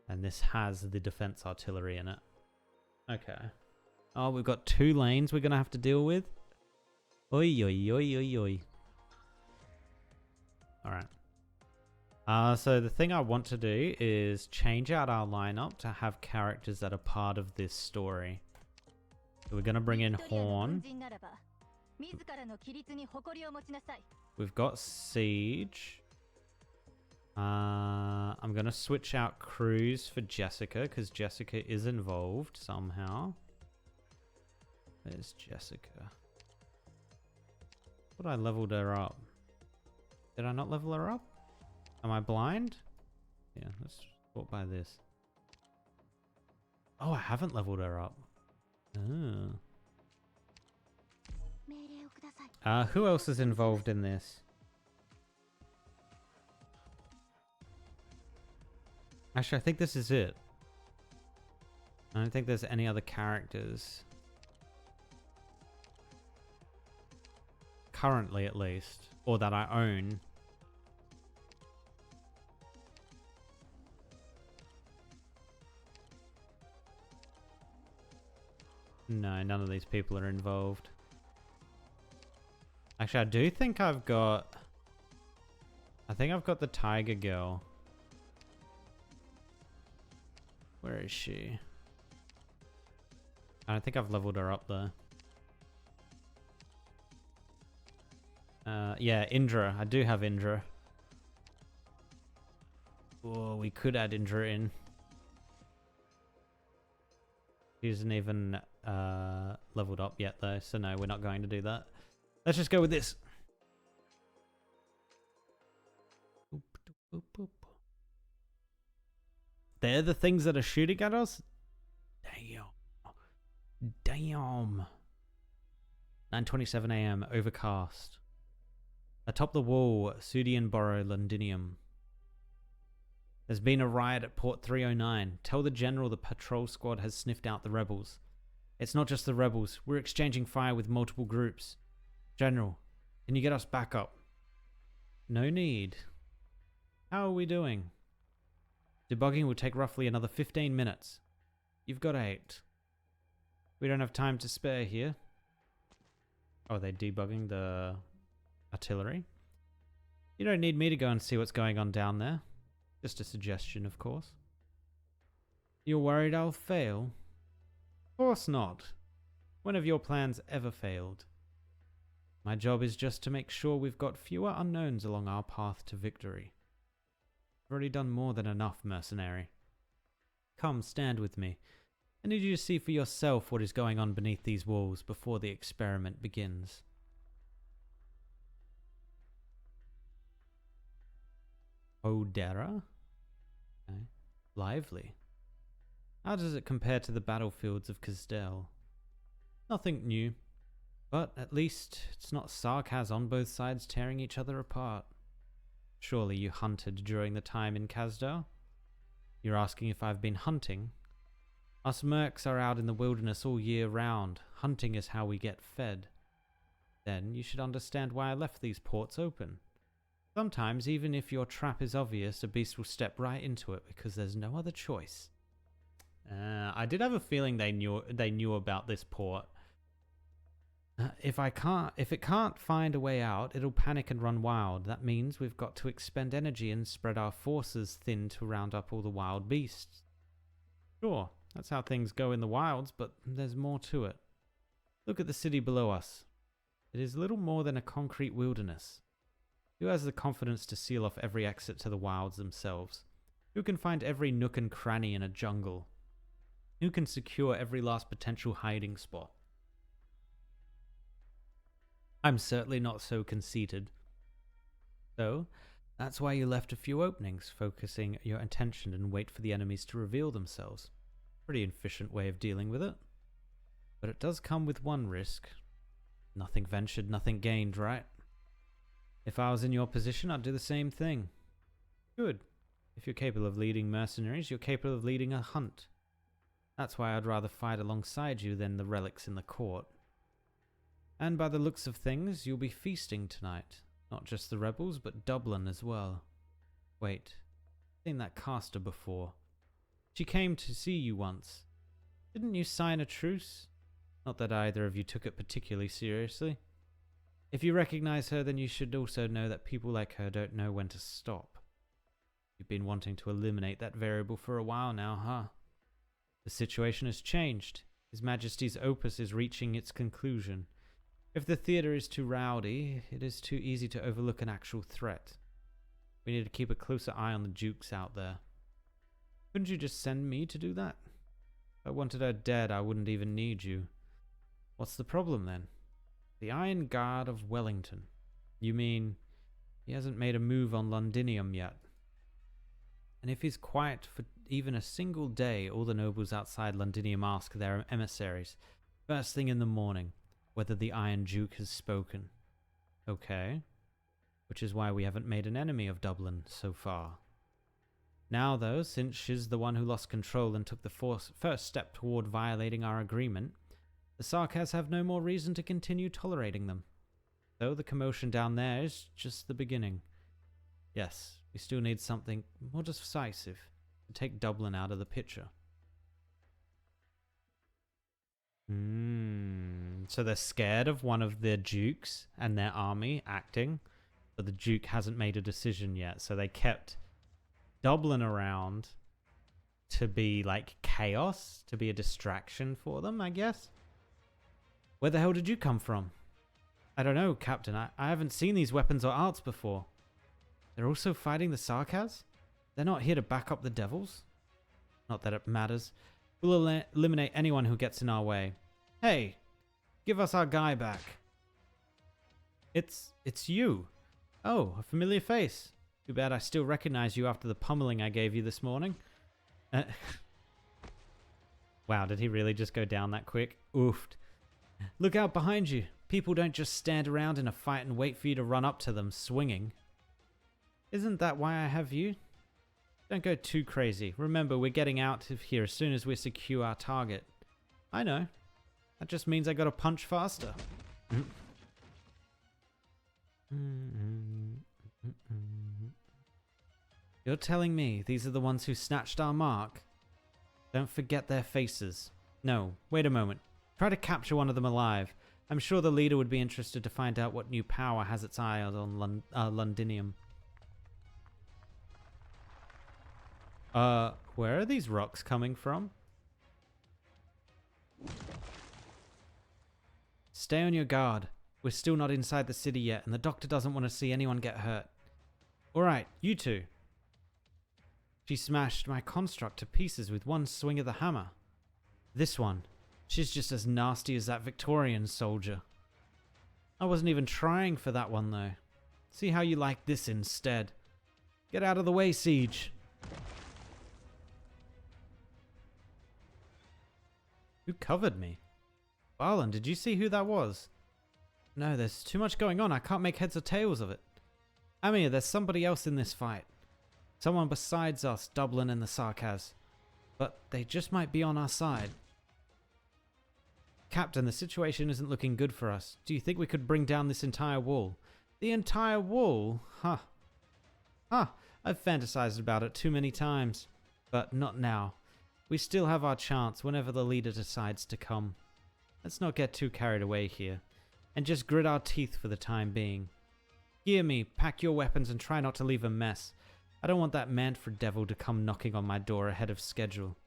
And this has the defense artillery in it. Okay. Oh, we've got 2 lanes we're going to have to deal with. Oi, oi, oi, oi, oi. Alright. So the thing I want to do is change out our lineup to have characters that are part of this story. So we're going to bring in Horn. We've got Siege. I'm going to switch out Cruz for Jessica because Jessica is involved somehow. There's Jessica. But I leveled her up. Did I not level her up? Am I blind? Yeah, let's sort by this. Oh, I haven't leveled her up. Oh. Who else is involved in this? Actually, I think this is it. I don't think there's any other characters. Currently, at least. Or that I own. No, none of these people are involved. Actually, I do think I've got... I think I've got the Tiger Girl. Where is she? I don't think I've leveled her up though. Yeah, Indra. I do have Indra. Oh, we could add Indra in. She isn't even leveled up yet though, so no, we're not going to do that. Let's just go with this. Boop, boop, boop. They're the things that are shooting at us? Damn. Damn. 9:27 AM, overcast. Atop the wall, Sudian borrow Londinium. There's been a riot at Port 309. Tell the general the patrol squad has sniffed out the rebels. It's not just the rebels. We're exchanging fire with multiple groups. General, can you get us back up? No need. How are we doing? Debugging will take roughly another 15 minutes. You've got 8. We don't have time to spare here. Oh, they're debugging the artillery. You don't need me to go and see what's going on down there. Just a suggestion, of course. You're worried I'll fail? Of course not. When have your plans ever failed? My job is just to make sure we've got fewer unknowns along our path to victory. I've already done more than enough, mercenary. Come, stand with me. I need you to see for yourself what is going on beneath these walls before the experiment begins. Odera? Okay. Lively. How does it compare to the battlefields of Kazdel? Nothing new. But at least it's not Sarkaz on both sides tearing each other apart. Surely you hunted during the time in Kazdel? You're asking if I've been hunting? Us mercs are out in the wilderness all year round. Hunting is how we get fed. Then you should understand why I left these ports open. Sometimes, even if your trap is obvious, a beast will step right into it because there's no other choice. I did have a feeling they knew about this port. If it can't find a way out, it'll panic and run wild. That means we've got to expend energy and spread our forces thin to round up all the wild beasts. Sure, that's how things go in the wilds, but there's more to it. Look at the city below us. It is little more than a concrete wilderness. Who has the confidence to seal off every exit to the wilds themselves? Who can find every nook and cranny in a jungle? Who can secure every last potential hiding spot? I'm certainly not so conceited. So, that's why you left a few openings, focusing your attention and wait for the enemies to reveal themselves. Pretty efficient way of dealing with it. But it does come with one risk. Nothing ventured, nothing gained, right? If I was in your position, I'd do the same thing. Good. If you're capable of leading mercenaries, you're capable of leading a hunt. That's why I'd rather fight alongside you than the relics in the court. And by the looks of things, you'll be feasting tonight. Not just the rebels, but Dublin as well. Wait, I've seen that caster before. She came to see you once. Didn't you sign a truce? Not that either of you took it particularly seriously. If you recognize her, then you should also know that people like her don't know when to stop. You've been wanting to eliminate that variable for a while now, huh? The situation has changed. His Majesty's opus is reaching its conclusion. If the theatre is too rowdy, it is too easy to overlook an actual threat. We need to keep a closer eye on the dukes out there. Couldn't you just send me to do that? If I wanted her dead, I wouldn't even need you. What's the problem then? The Iron Guard of Wellington. You mean he hasn't made a move on Londinium yet? And if he's quiet for even a single day, all the nobles outside Londinium ask their emissaries, first thing in the morning, whether the Iron Duke has spoken. Okay. Which is why we haven't made an enemy of Dublin so far. Now though, since she's the one who lost control and took the first step toward violating our agreement, the Sarkaz have no more reason to continue tolerating them. So the commotion down there is just the beginning. Yes, we still need something more decisive to take Dublin out of the picture. So they're scared of one of their dukes and their army acting, but the duke hasn't made a decision yet. So they kept Dublin around to be like chaos, to be a distraction for them, I guess. Where the hell did you come from? I don't know, Captain. I haven't seen these weapons or arts before. They're also fighting the Sarkaz? They're not here to back up the devils? Not that it matters. We'll eliminate anyone who gets in our way. Hey, give us our guy back. It's you. Oh, a familiar face. Too bad I still recognize you after the pummeling I gave you this morning. Wow, did he really just go down that quick? Oofed. Look out behind you. People don't just stand around in a fight and wait for you to run up to them swinging. Isn't that why I have you? Don't go too crazy. Remember, we're getting out of here as soon as we secure our target. I know. That just means I gotta punch faster. You're telling me these are the ones who snatched our mark? Don't forget their faces. No, wait a moment. Try to capture one of them alive. I'm sure the leader would be interested to find out what new power has its eye on Londinium. Where are these rocks coming from? Stay on your guard. We're still not inside the city yet, and the doctor doesn't want to see anyone get hurt. Alright, you two. She smashed my construct to pieces with one swing of the hammer. This one, she's just as nasty as that Victorian soldier. I wasn't even trying for that one though. See how you like this instead. Get out of the way, Siege. Who covered me? Barlin, did you see who that was? No, there's too much going on. I can't make heads or tails of it. Amir, there's somebody else in this fight. Someone besides us, Dublin and the Sarkaz. But they just might be on our side. Captain, the situation isn't looking good for us. Do you think we could bring down this entire wall? The entire wall? Huh. I've fantasized about it too many times. But not now. We still have our chance whenever the leader decides to come. Let's not get too carried away here. And just grit our teeth for the time being. Hear me, pack your weapons and try not to leave a mess. I don't want that Manfred devil to come knocking on my door ahead of schedule.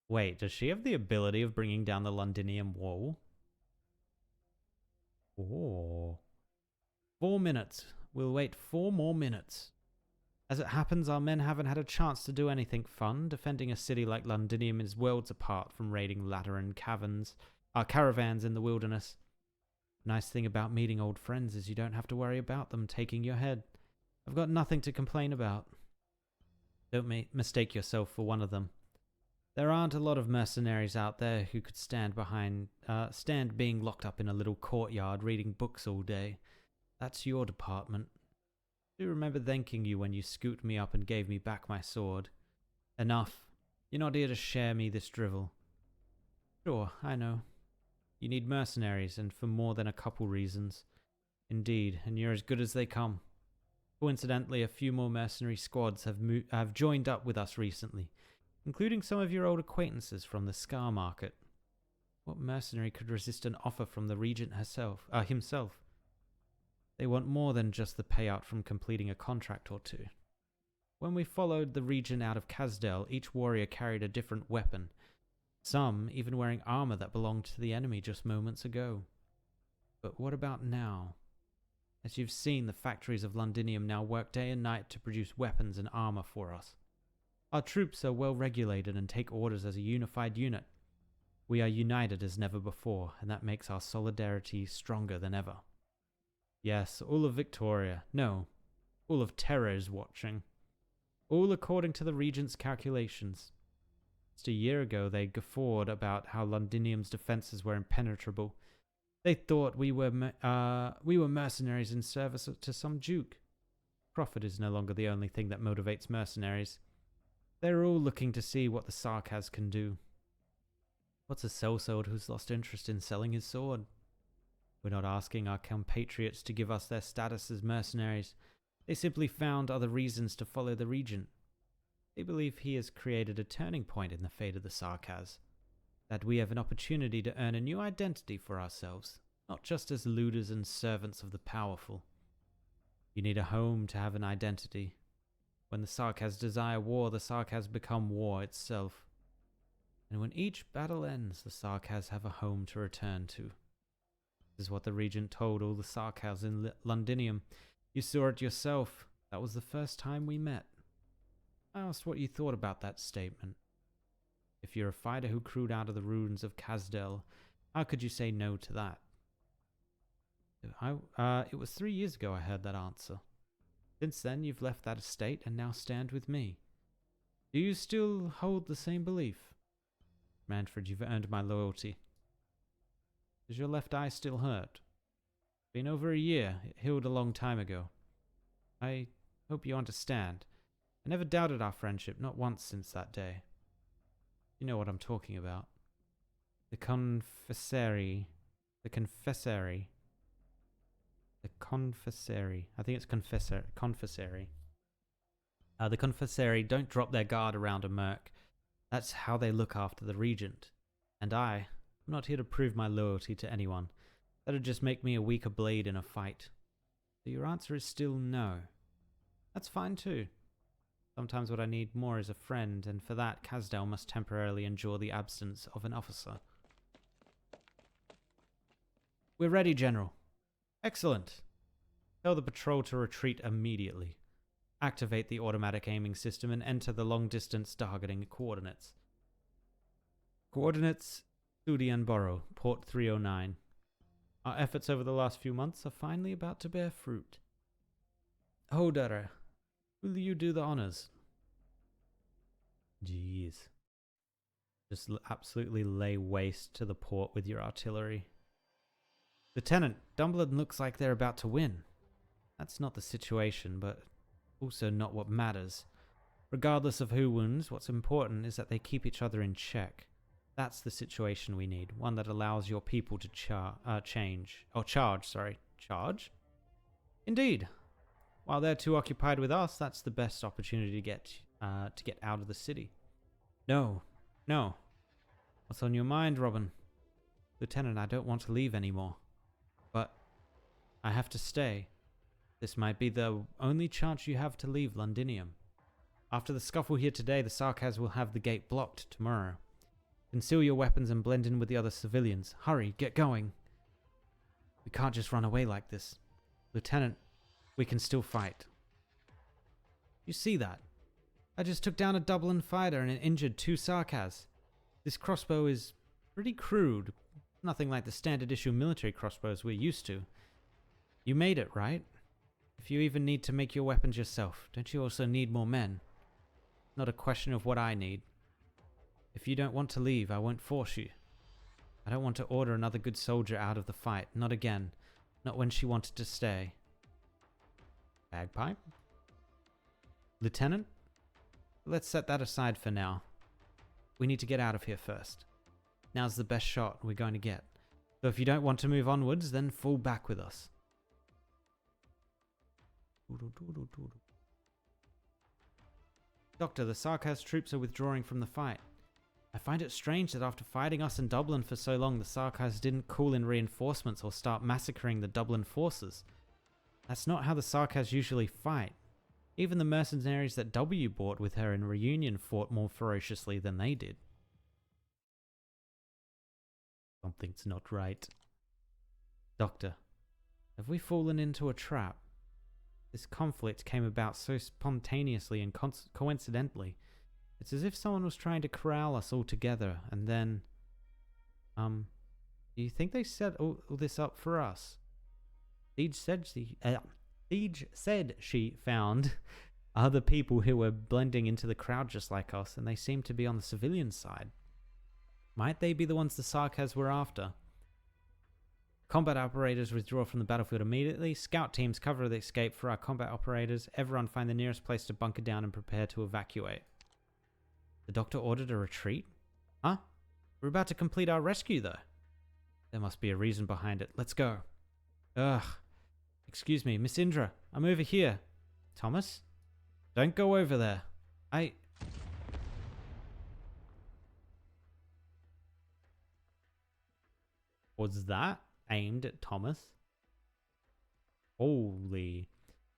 Wait, does she have the ability of bringing down the Londinium wall? Oh. 4 minutes. We'll wait 4 more minutes. As it happens, our men haven't had a chance to do anything fun. Defending a city like Londinium is worlds apart from raiding Lateran caravans in the wilderness. Nice thing about meeting old friends is you don't have to worry about them taking your head. I've got nothing to complain about. Don't mistake yourself for one of them. There aren't a lot of mercenaries out there who could stand being locked up in a little courtyard reading books all day. That's your department. I do remember thanking you when you scooped me up and gave me back my sword. Enough. You're not here to share me this drivel. Sure, I know. You need mercenaries, and for more than a couple reasons. Indeed, and you're as good as they come. Coincidentally, a few more mercenary squads have joined up with us recently, including some of your old acquaintances from the Scar Market. What mercenary could resist an offer from the Regent himself? They want more than just the payout from completing a contract or two. When we followed the Regent out of Kazdel, each warrior carried a different weapon, some even wearing armor that belonged to the enemy just moments ago. But what about now? As you've seen, the factories of Londinium now work day and night to produce weapons and armor for us. Our troops are well regulated and take orders as a unified unit. We are united as never before, and that makes our solidarity stronger than ever. Yes, all of Victoria, no, all of Terra is watching. All according to the Regent's calculations. Just a year ago they guffawed about how Londinium's defenses were impenetrable. They thought we were mercenaries in service to some duke. Profit is no longer the only thing that motivates mercenaries. They're all looking to see what the Sarkaz can do. What's a sellsword who's lost interest in selling his sword? We're not asking our compatriots to give us their status as mercenaries. They simply found other reasons to follow the Regent. They believe he has created a turning point in the fate of the Sarkaz. That we have an opportunity to earn a new identity for ourselves, not just as looters and servants of the powerful. You need a home to have an identity. When the Sarkaz desire war, the Sarkaz become war itself. And when each battle ends, the Sarkaz have a home to return to. This is what the Regent told all the Sarkaz in Londinium. You saw it yourself. That was the first time we met. I asked what you thought about that statement. If you're a fighter who crewed out of the ruins of Kazdel, how could you say no to that? It was 3 years ago I heard that answer. Since then, you've left that estate and now stand with me. Do you still hold the same belief? Manfred, you've earned my loyalty. Does your left eye still hurt? Been over a year. It healed a long time ago. I hope you understand. I never doubted our friendship, not once since that day. You know what I'm talking about. The confessary. I think it's confessary. The confessary don't drop their guard around a merc. That's how they look after the Regent. And I'm not here to prove my loyalty to anyone. That'd just make me a weaker blade in a fight. So your answer is still no. That's fine too. Sometimes what I need more is a friend, and for that, Kazdel must temporarily endure the absence of an officer. We're ready, General. Excellent. Tell the patrol to retreat immediately. Activate the automatic aiming system and enter the long-distance targeting coordinates. Coordinates, Sudianboro, Port 309. Our efforts over the last few months are finally about to bear fruit. Hodara, will you do the honors? Jeez. Just absolutely lay waste to the port with your artillery. Lieutenant, Dumbledore looks like they're about to win. That's not the situation, but also not what matters. Regardless of who wins, what's important is that they keep each other in check. That's the situation we need, one that allows your people to charge? Indeed. While they're too occupied with us, that's the best opportunity to get out of the city. No. What's on your mind, Robin? Lieutenant, I don't want to leave anymore. But I have to stay. This might be the only chance you have to leave Londinium. After the scuffle here today, the Sarkaz will have the gate blocked tomorrow. Conceal your weapons and blend in with the other civilians. Hurry, get going. We can't just run away like this. Lieutenant, we can still fight. You see that? I just took down a Dublin fighter and injured 2 Sarkaz. This crossbow is pretty crude. Nothing like the standard issue military crossbows we're used to. You made it, right? If you even need to make your weapons yourself, don't you also need more men? Not a question of what I need. If you don't want to leave, I won't force you. I don't want to order another good soldier out of the fight. Not again. Not when she wanted to stay. Bagpipe? Lieutenant? Let's set that aside for now. We need to get out of here first. Now's the best shot we're going to get. So if you don't want to move onwards, then fall back with us. Doctor, the Sarkaz troops are withdrawing from the fight. I find it strange that after fighting us in Dublin for so long, the Sarkaz didn't call in reinforcements or start massacring the Dublin forces. That's not how the Sarkaz usually fight. Even the mercenaries that W brought with her in Reunion fought more ferociously than they did. Something's not right. Doctor, have we fallen into a trap? This conflict came about so spontaneously and coincidentally. It's as if someone was trying to corral us all together, and then... do you think they set all this up for us? Siege said she found other people who were blending into the crowd just like us, and they seemed to be on the civilian side. Might they be the ones the Sarkaz were after? Combat operators withdraw from the battlefield immediately. Scout teams cover the escape for our combat operators. Everyone find the nearest place to bunker down and prepare to evacuate. The doctor ordered a retreat? Huh? We're about to complete our rescue, though. There must be a reason behind it. Let's go. Ugh. Excuse me, Miss Indra. I'm over here. Thomas? Don't go over there. Was that aimed at Thomas? Holy.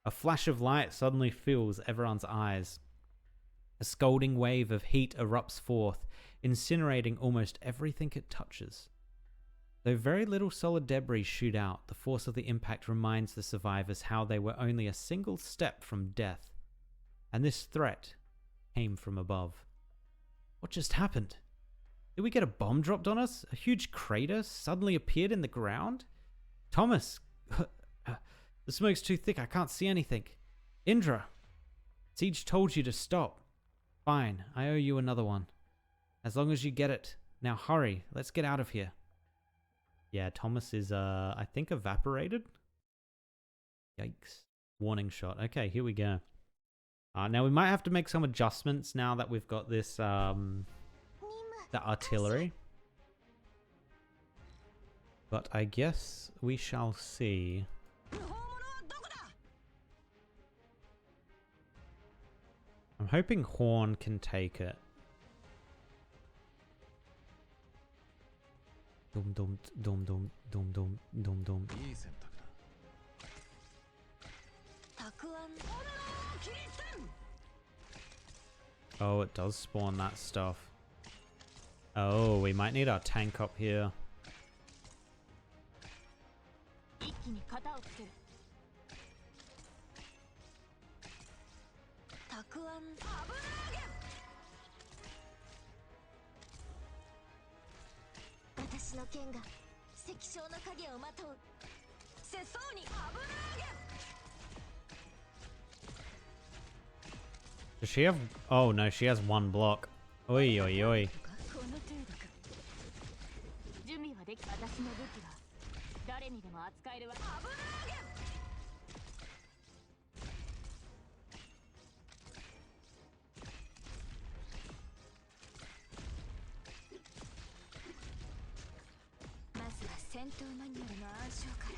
A flash of light suddenly fills everyone's eyes. A scalding wave of heat erupts forth, incinerating almost everything it touches. Though very little solid debris shoot out, the force of the impact reminds the survivors how they were only a single step from death. And this threat came from above. What just happened? Did we get a bomb dropped on us? A huge crater suddenly appeared in the ground? Thomas! The smoke's too thick, I can't see anything. Indra! Siege told you to stop. Fine, I owe you another one. As long as you get it. Now hurry, let's get out of here. Yeah, Thomas is, I think evaporated? Yikes. Warning shot. Okay, here we go. Now we might have to make some adjustments now that we've got this, the artillery. But I guess we shall see. I'm hoping Horn can take it. Dum dum dum dum dum dum dum dum. Oh, it does spawn that stuff. Oh, we might need our tank up here. 私の剣が石章の影をまとう。世相に危なげ。 Does she have... Oh, no, she has one block. Oi, oi, oi. この程度か。準備はできた。私の武器は誰にでも扱えるわ。危なげ。まずは戦闘マニュアルの暗唱から。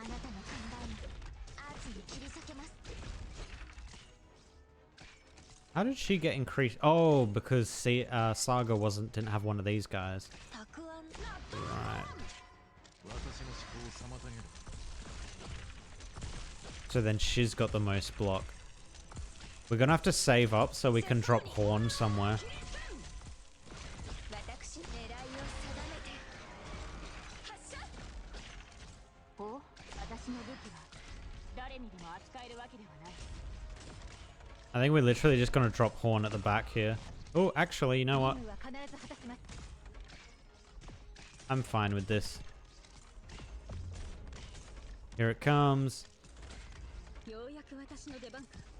あなたの看板にアーツに切り裂けます。 How did she get increased? Oh, because Saga didn't have one of these guys. Right. So then she's got the most block. We're gonna have to save up so we can drop Horn somewhere. I think we're literally just gonna drop Horn at the back here. Oh, actually, you know what? I'm fine with this. Here it comes.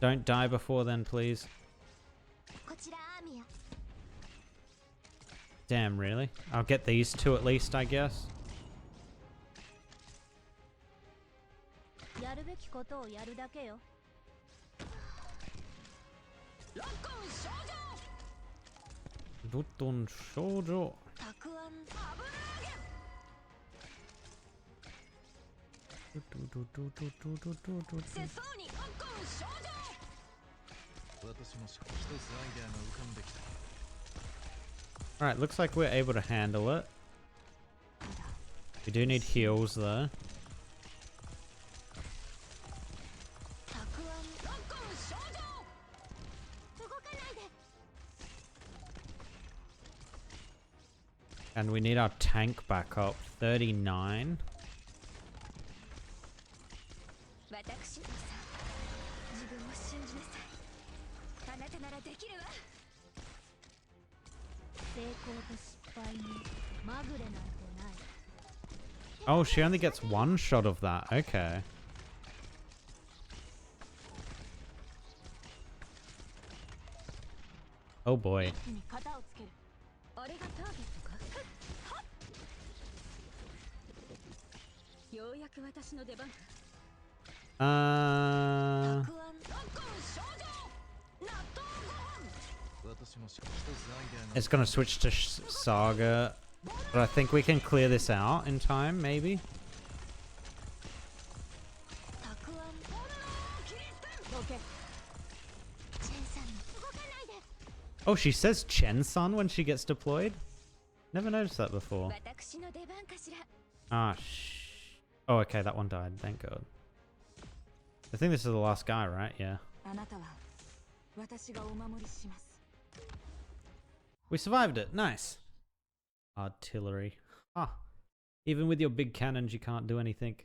Don't die before then, please. Damn, really? I'll get these two at least, I guess. Dutton shoujo. Alright, looks like we're able to handle it. We do need heals though. And we need our tank back up. 39. Oh, she only gets one shot of that. Okay. Oh boy. It's gonna switch to Saga, but I think we can clear this out in time, maybe. Oh, she says Chen-san when she gets deployed? Never noticed that before. Ah, oh, okay, that one died. Thank God. I think this is the last guy, right? Yeah. We survived it. Nice. Artillery. Ah. Even with your big cannons, you can't do anything.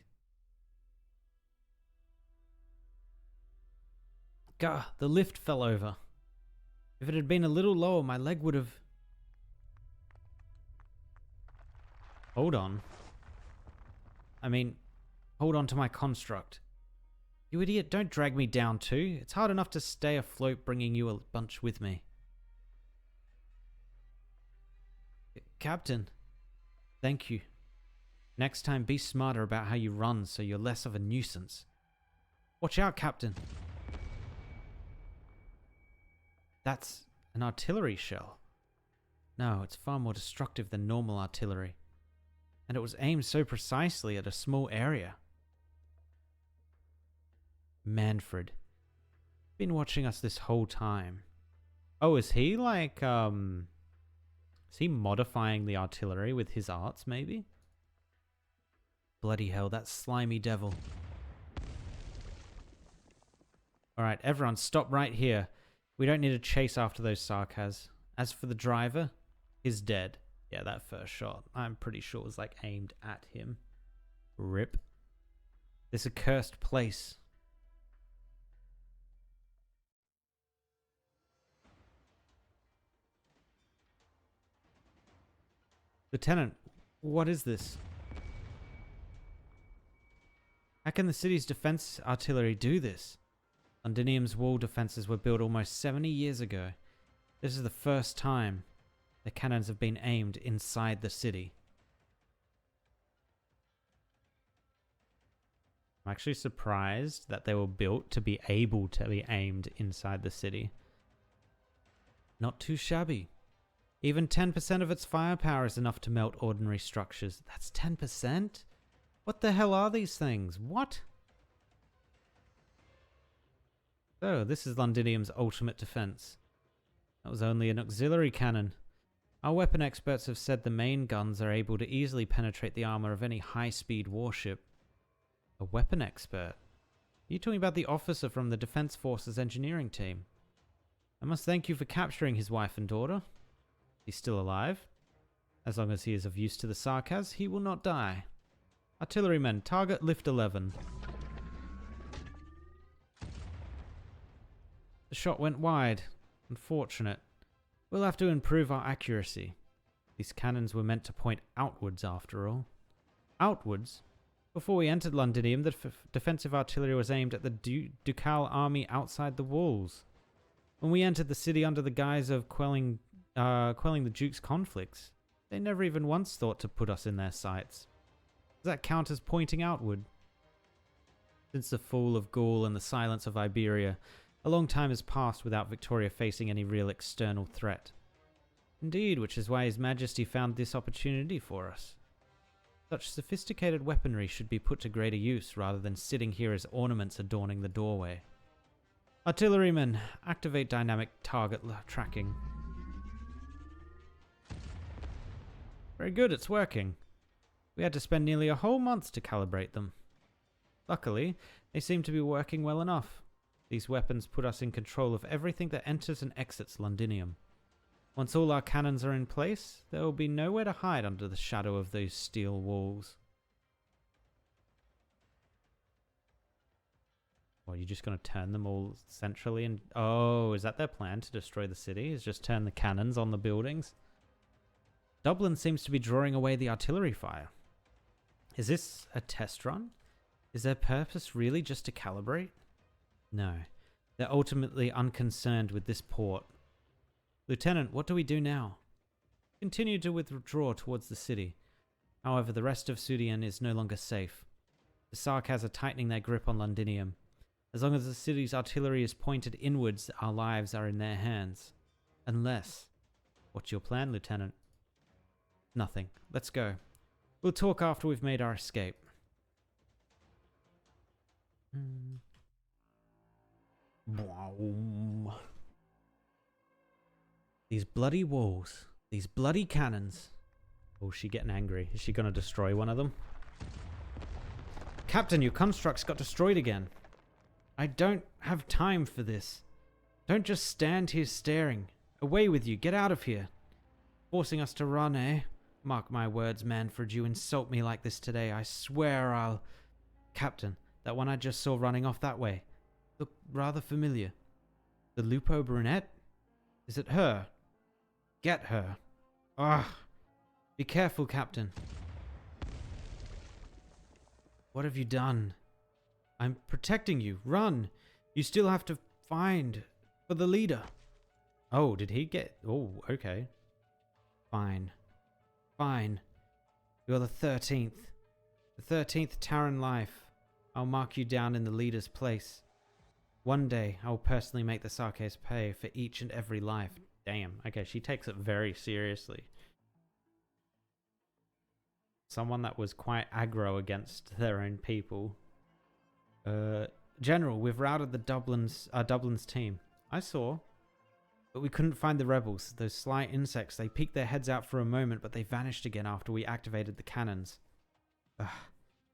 Gah, the lift fell over. If it had been a little lower, my leg would have... Hold on. I mean, hold on to my construct. You idiot, don't drag me down too. It's hard enough to stay afloat bringing you a bunch with me. Captain, thank you. Next time, be smarter about how you run so you're less of a nuisance. Watch out, Captain. That's an artillery shell. No, it's far more destructive than normal artillery. And it was aimed so precisely at a small area. Manfred. Been watching us this whole time. Oh, is he like, is he modifying the artillery with his arts, maybe? Bloody hell, that slimy devil. Alright, everyone, stop right here. We don't need to chase after those Sarkaz. As for the driver, he's dead. Yeah, that first shot, I'm pretty sure was like aimed at him. RIP. This accursed place. Lieutenant, what is this? How can the city's defense artillery do this? Londinium's wall defenses were built almost 70 years ago. This is the first time the cannons have been aimed inside the city. I'm actually surprised that they were built to be able to be aimed inside the city. Not too shabby. Even 10% of its firepower is enough to melt ordinary structures. That's 10%? What the hell are these things? What? So, this is Londinium's ultimate defense. That was only an auxiliary cannon. Our weapon experts have said the main guns are able to easily penetrate the armor of any high-speed warship. A weapon expert? Are you talking about the officer from the Defense Forces engineering team? I must thank you for capturing his wife and daughter. He's still alive. As long as he is of use to the Sarkaz, he will not die. Artillerymen, target lift 11. The shot went wide. Unfortunate. We'll have to improve our accuracy. These cannons were meant to point outwards after all. Outwards? Before we entered Londinium, the defensive artillery was aimed at the Ducal army outside the walls. When we entered the city under the guise of quelling the Duke's conflicts, they never even once thought to put us in their sights. Does that count as pointing outward? Since the fall of Gaul and the silence of Iberia, a long time has passed without Victoria facing any real external threat. Indeed, which is why His Majesty found this opportunity for us. Such sophisticated weaponry should be put to greater use rather than sitting here as ornaments adorning the doorway. Artillerymen, activate dynamic target tracking. Very good, it's working. We had to spend nearly a whole month to calibrate them. Luckily, they seem to be working well enough. These weapons put us in control of everything that enters and exits Londinium. Once all our cannons are in place, there will be nowhere to hide under the shadow of those steel walls. Well, you're just going to turn them all centrally and... Oh, is that their plan to destroy the city? Is just turn the cannons on the buildings? Dublin seems to be drawing away the artillery fire. Is this a test run? Is their purpose really just to calibrate? No. They're ultimately unconcerned with this port. Lieutenant, what do we do now? Continue to withdraw towards the city. However, the rest of Sudian is no longer safe. The Sarkaz are tightening their grip on Londinium. As long as the city's artillery is pointed inwards, our lives are in their hands. Unless... What's your plan, Lieutenant? Nothing. Let's go. We'll talk after we've made our escape. These bloody walls. These bloody cannons. Oh, is she getting angry? Is she going to destroy one of them? Captain, your constructs got destroyed again. I don't have time for this. Don't just stand here staring. Away with you. Get out of here. Forcing us to run, eh? Mark my words, Manfred. You insult me like this today. I swear I'll... Captain, that one I just saw running off that way. Looked rather familiar. The Lupo brunette? Is it her? Get her. Ugh. Be careful, Captain. What have you done? I'm protecting you. Run. You still have to find for the leader. Oh, did he get... Oh, okay. Fine. Fine. You're the 13th. The 13th Terran life. I'll mark you down in the leader's place. One day, I will personally make the Sarkaz pay for each and every life. Damn. Okay, she takes it very seriously. Someone that was quite aggro against their own people. General, we've routed the Dublin's team. I saw. But we couldn't find the rebels. Those sly insects, they peeked their heads out for a moment, but they vanished again after we activated the cannons. Ugh.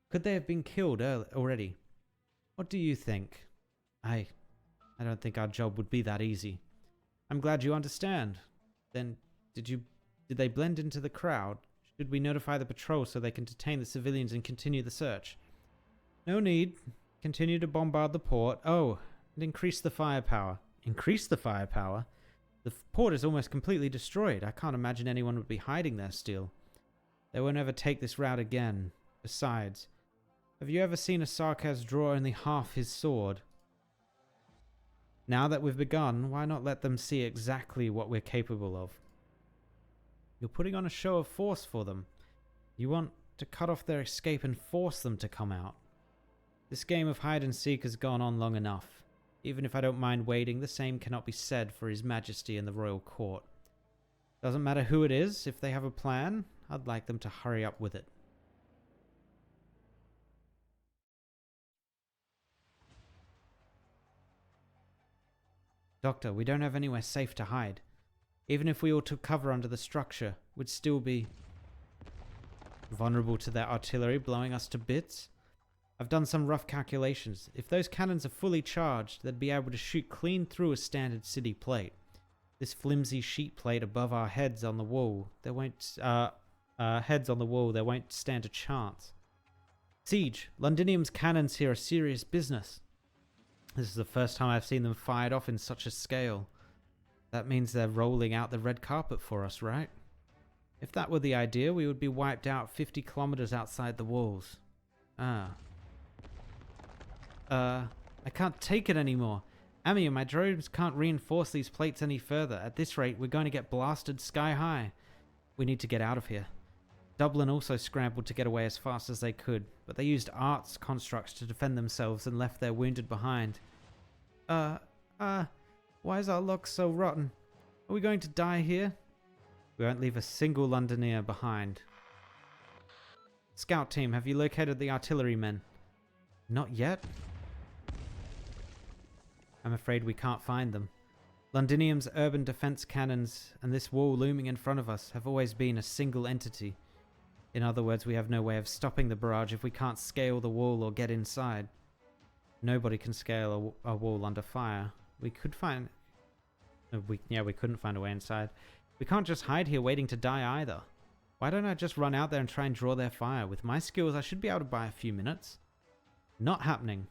Could they have been killed already? What do you think? I don't think our job would be that easy. I'm glad you understand. Then, did they blend into the crowd? Should we notify the patrol so they can detain the civilians and continue the search? No need. Continue to bombard the port. Oh, and increase the firepower. Increase the firepower? The port is almost completely destroyed. I can't imagine anyone would be hiding there still. They won't ever take this route again. Besides, have you ever seen a Sarkaz draw only half his sword? Now that we've begun, why not let them see exactly what we're capable of? You're putting on a show of force for them. You want to cut off their escape and force them to come out. This game of hide and seek has gone on long enough. Even if I don't mind waiting, the same cannot be said for His Majesty and the royal court. Doesn't matter who it is, if they have a plan, I'd like them to hurry up with it. Doctor, we don't have anywhere safe to hide. Even if we all took cover under the structure, we'd still be vulnerable to their artillery blowing us to bits. I've done some rough calculations. If those cannons are fully charged, they'd be able to shoot clean through a standard city plate. This flimsy sheet plate above our heads on the wall, there won't stand a chance. Siege, Londinium's cannons here are serious business. This is the first time I've seen them fired off in such a scale. That means they're rolling out the red carpet for us, right? If that were the idea, we would be wiped out 50 kilometers outside the walls. I can't take it anymore. Ami and my drones can't reinforce these plates any further. At this rate, we're going to get blasted sky high. We need to get out of here. Dublin also scrambled to get away as fast as they could, but they used arts constructs to defend themselves and left their wounded behind. Why is our luck so rotten? Are we going to die here? We won't leave a single Londoner behind. Scout team, have you located the artillerymen? Not yet? I'm afraid we can't find them. Londinium's urban defense cannons and this wall looming in front of us have always been a single entity. In other words, we have no way of stopping the barrage if we can't scale the wall or get inside. Nobody can scale a wall under fire. We could find... we couldn't find a way inside. We can't just hide here waiting to die either. Why don't I just run out there and try and draw their fire? With my skills, I should be able to buy a few minutes. Not happening.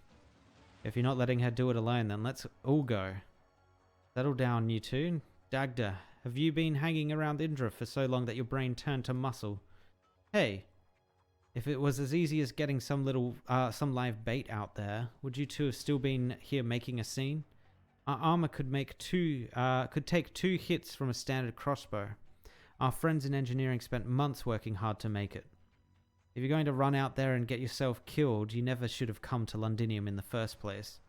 If you're not letting her do it alone, then let's all go. Settle down, you two. Dagda, have you been hanging around Indra for so long that your brain turned to muscle? Hey, if it was as easy as getting some live bait out there, would you two have still been here making a scene? Our armor could take 2 hits from a standard crossbow. Our friends in engineering spent months working hard to make it. If you're going to run out there and get yourself killed, you never should have come to Londinium in the first place.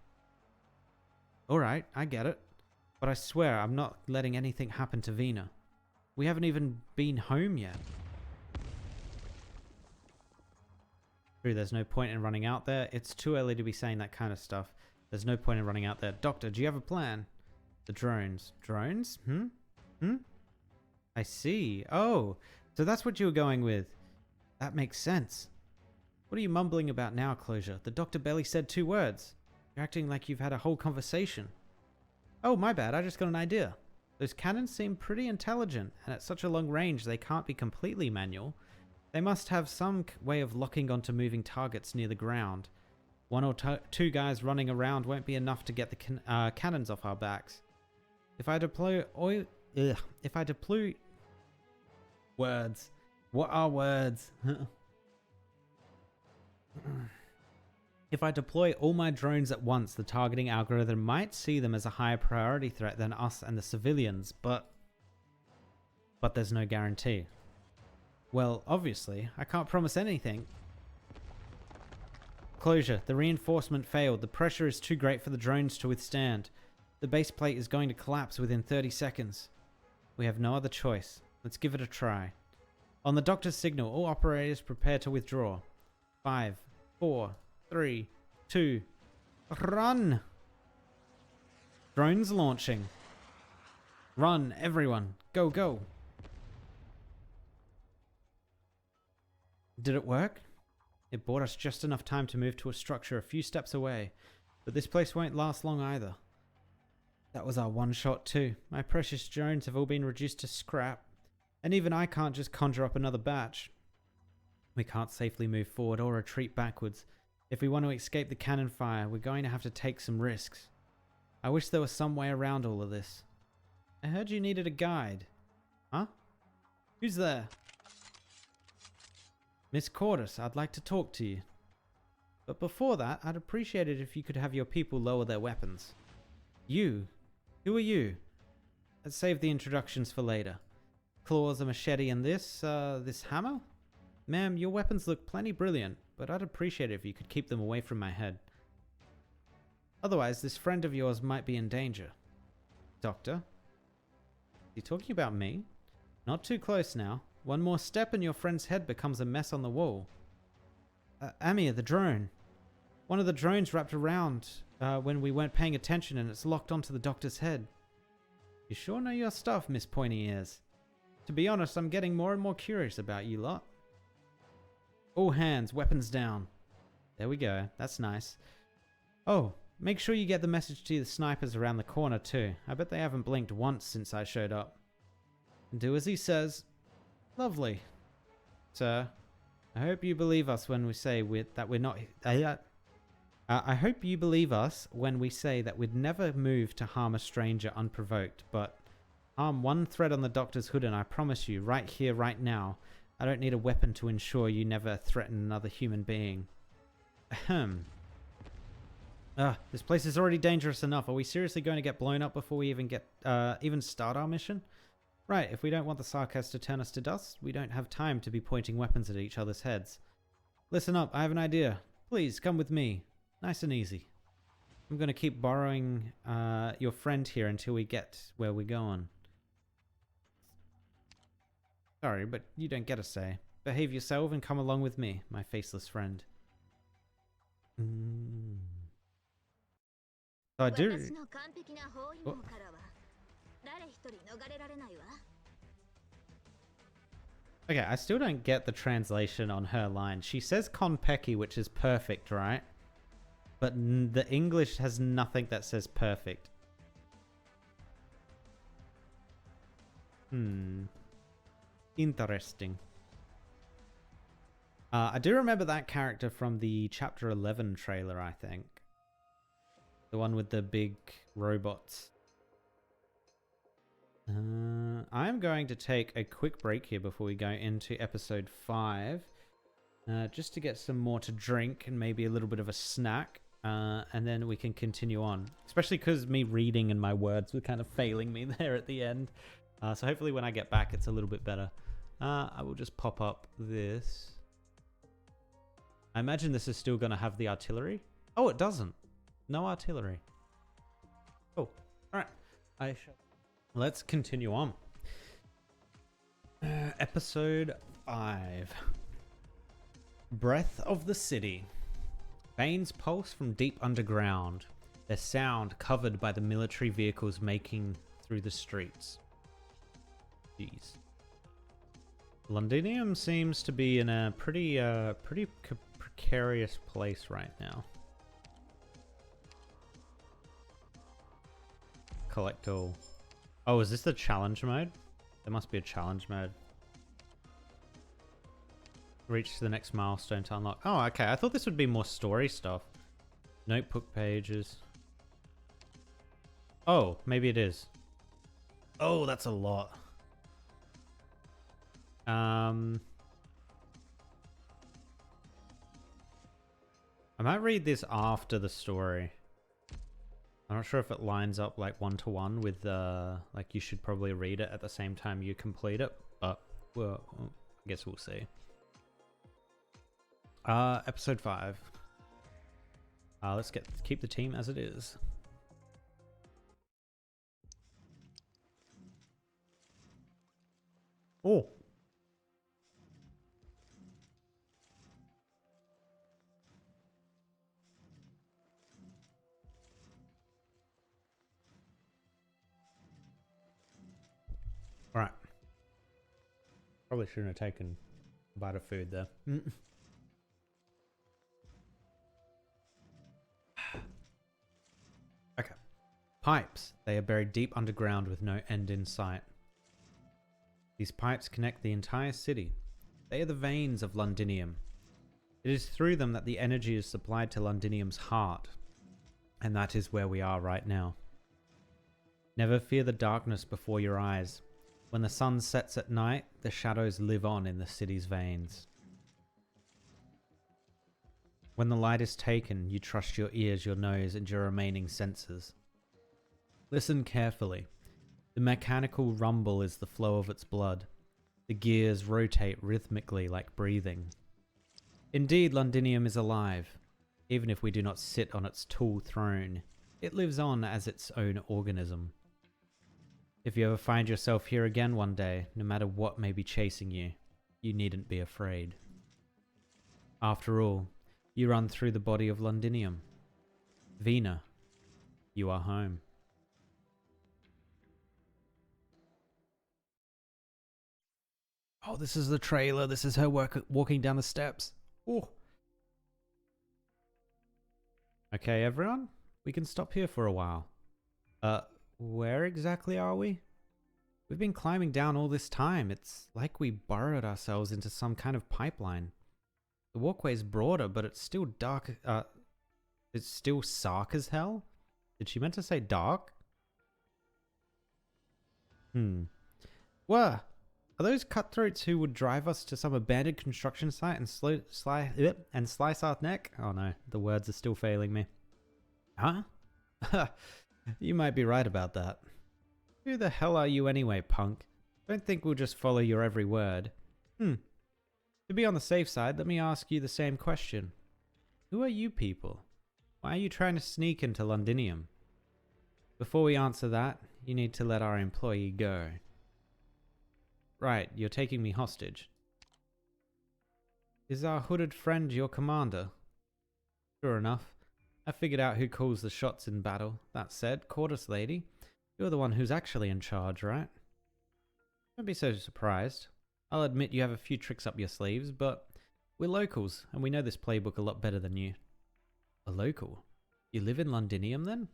Alright, I get it. But I swear I'm not letting anything happen to Vina. We haven't even been home yet. True, there's no point in running out there. It's too early to be saying that kind of stuff. There's no point in running out there. Doctor, do you have a plan? The drones. Drones? I see. Oh, so that's what you were going with. That makes sense. What are you mumbling about now, Closure? The doctor barely said 2 words. You're acting like you've had a whole conversation. Oh, my bad. I just got an idea. Those cannons seem pretty intelligent, and at such a long range, they can't be completely manual. They must have some way of locking onto moving targets near the ground. 1 or 2 guys running around won't be enough to get the cannons off our backs. If I deploy words. What are words? If I deploy all my drones at once, the targeting algorithm might see them as a higher priority threat than us and the civilians, but there's no guarantee. Well, obviously, I can't promise anything. Closure, the reinforcement failed. The pressure is too great for the drones to withstand. The base plate is going to collapse within 30 seconds. We have no other choice. Let's give it a try. On the doctor's signal, all operators prepare to withdraw. 5, 4, 3, 2, run! Drones launching. Run, everyone. Go, go. Did it work? It bought us just enough time to move to a structure a few steps away, but this place won't last long either. That was our one shot too. My precious drones have all been reduced to scrap, and even I can't just conjure up another batch. We can't safely move forward or retreat backwards. If we want to escape the cannon fire, we're going to have to take some risks. I wish there was some way around all of this. I heard you needed a guide. Huh? Who's there? Miss Cordis, I'd like to talk to you. But before that, I'd appreciate it if you could have your people lower their weapons. You? Who are you? Let's save the introductions for later. Claws, a machete, and this hammer? Ma'am, your weapons look plenty brilliant, but I'd appreciate it if you could keep them away from my head. Otherwise, this friend of yours might be in danger. Doctor? Are you talking about me? Not too close now. One more step and your friend's head becomes a mess on the wall. Amir, the drone. One of the drones wrapped around when we weren't paying attention and it's locked onto the doctor's head. You sure know your stuff, Miss Pointy Ears. To be honest, I'm getting more and more curious about you lot. All hands, weapons down. There we go. That's nice. Oh, make sure you get the message to the snipers around the corner too. I bet they haven't blinked once since I showed up. And do as he says. Lovely. Sir, I hope you believe us when we say that we're not... I hope you believe us when we say that we'd never move to harm a stranger unprovoked, but harm one thread on the doctor's hood and I promise you, right here, right now, I don't need a weapon to ensure you never threaten another human being. Ahem. This place is already dangerous enough. Are we seriously going to get blown up before we even start our mission? Right, if we don't want the Sarkas to turn us to dust, we don't have time to be pointing weapons at each other's heads. Listen up, I have an idea. Please, come with me. Nice and easy. I'm going to keep borrowing your friend here until we get where we're going. Sorry, but you don't get a say. Behave yourself and come along with me, my faceless friend. So I do... Oh. Okay, I still don't get the translation on her line. She says Konpeki, which is perfect, right? But the English has nothing that says perfect. Interesting. I do remember that character from the Chapter 11 trailer, I think. The one with the big robots. I'm going to take a quick break here before we go into episode 5. Just to get some more to drink and maybe a little bit of a snack. And then we can continue on. Especially because me reading and my words were kind of failing me there at the end. So hopefully when I get back it's a little bit better. I will just pop up this. I imagine this is still going to have the artillery. Oh, it doesn't. No artillery. Oh, alright. Let's continue on. Episode 5. Breath of the City. Veins pulse from deep underground, their sound covered by the military vehicles making through the streets. Jeez. Londinium seems to be in a pretty precarious place right now. Collect all. Oh, is this the challenge mode? There must be a challenge mode. Reach the next milestone to unlock. Oh, okay. I thought this would be more story stuff. Notebook pages. Oh, maybe it is. Oh, that's a lot. I might read this after the story. I'm not sure if it lines up like one-to-one with like you should probably read it at the same time you complete it, but well, I guess we'll see. Episode 5. Let's keep the team as it is. Oh. Alright. Probably shouldn't have taken a bite of food there. Okay. Pipes. They are buried deep underground with no end in sight. These pipes connect the entire city. They are the veins of Londinium. It is through them that the energy is supplied to Londinium's heart. And that is where we are right now. Never fear the darkness before your eyes. When the sun sets at night, the shadows live on in the city's veins. When the light is taken, you trust your ears, your nose, and your remaining senses. Listen carefully. The mechanical rumble is the flow of its blood. The gears rotate rhythmically like breathing. Indeed, Londinium is alive. Even if we do not sit on its tall throne, it lives on as its own organism. If you ever find yourself here again one day, no matter what may be chasing you, you needn't be afraid. After all, you run through the body of Londinium. Vina, you are home. Oh, this is the trailer. This is her walking down the steps. Oh. Okay, everyone. We can stop here for a while. Where exactly are we? We've been climbing down all this time. It's like we burrowed ourselves into some kind of pipeline. The walkway's broader, but it's still dark. It's still sark as hell? Did she meant to say dark? What? Are those cutthroats who would drive us to some abandoned construction site and slice our neck? Oh no, the words are still failing me. Huh? You might be right about that. Who the hell are you anyway, punk? Don't think we'll just follow your every word. To be on the safe side, let me ask you the same question. Who are you people? Why are you trying to sneak into Londinium? Before we answer that, you need to let our employee go. Right, you're taking me hostage. Is our hooded friend your commander? Sure enough. I figured out who calls the shots in battle. That said, Quartus lady, you're the one who's actually in charge, right? Don't be so surprised. I'll admit you have a few tricks up your sleeves, but we're locals, and we know this playbook a lot better than you. A local? You live in Londinium then?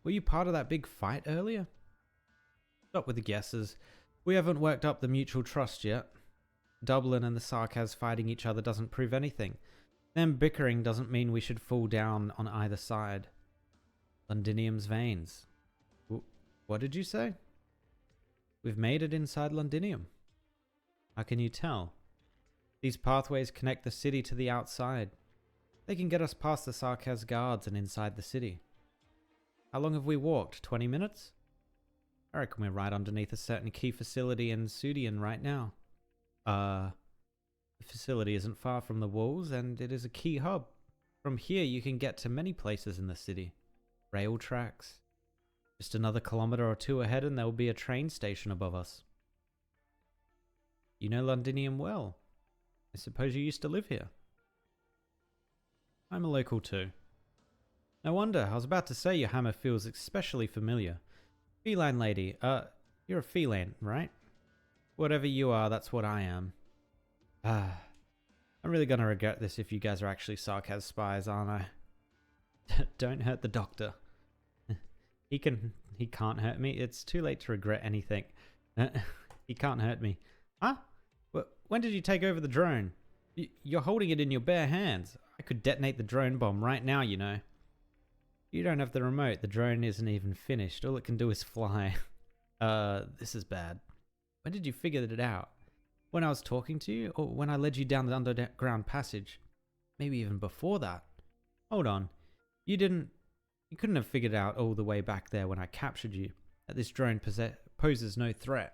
Were you part of that big fight earlier? Stop with the guesses. We haven't worked up the mutual trust yet. Dublin and the Sarkaz fighting each other doesn't prove anything. Them bickering doesn't mean we should fall down on either side. Londinium's veins. What did you say? We've made it inside Londinium. How can you tell? These pathways connect the city to the outside. They can get us past the Sarkaz guards and inside the city. How long have we walked? 20 minutes? I reckon we're right underneath a certain key facility in Sudian right now. The facility isn't far from the walls, and it is a key hub. From here you can get to many places in the city. Rail tracks. Just another kilometer or two ahead and there will be a train station above us. You know Londinium well. I suppose you used to live here. I'm a local too. No wonder, I was about to say your hammer feels especially familiar. Feline lady, you're a feline, right? Whatever you are, that's what I am. I'm really gonna regret this if you guys are actually Sarkaz spies, aren't I? Don't hurt the doctor. He can't hurt me. It's too late to regret anything. He can't hurt me. Huh? When did you take over the drone? You're holding it in your bare hands. I could detonate the drone bomb right now, you know. You don't have the remote. The drone isn't even finished. All it can do is fly. This is bad. When did you figure it out? When I was talking to you? Or when I led you down the underground passage? Maybe even before that? Hold on. You couldn't have figured out all the way back there when I captured you that this drone poses no threat.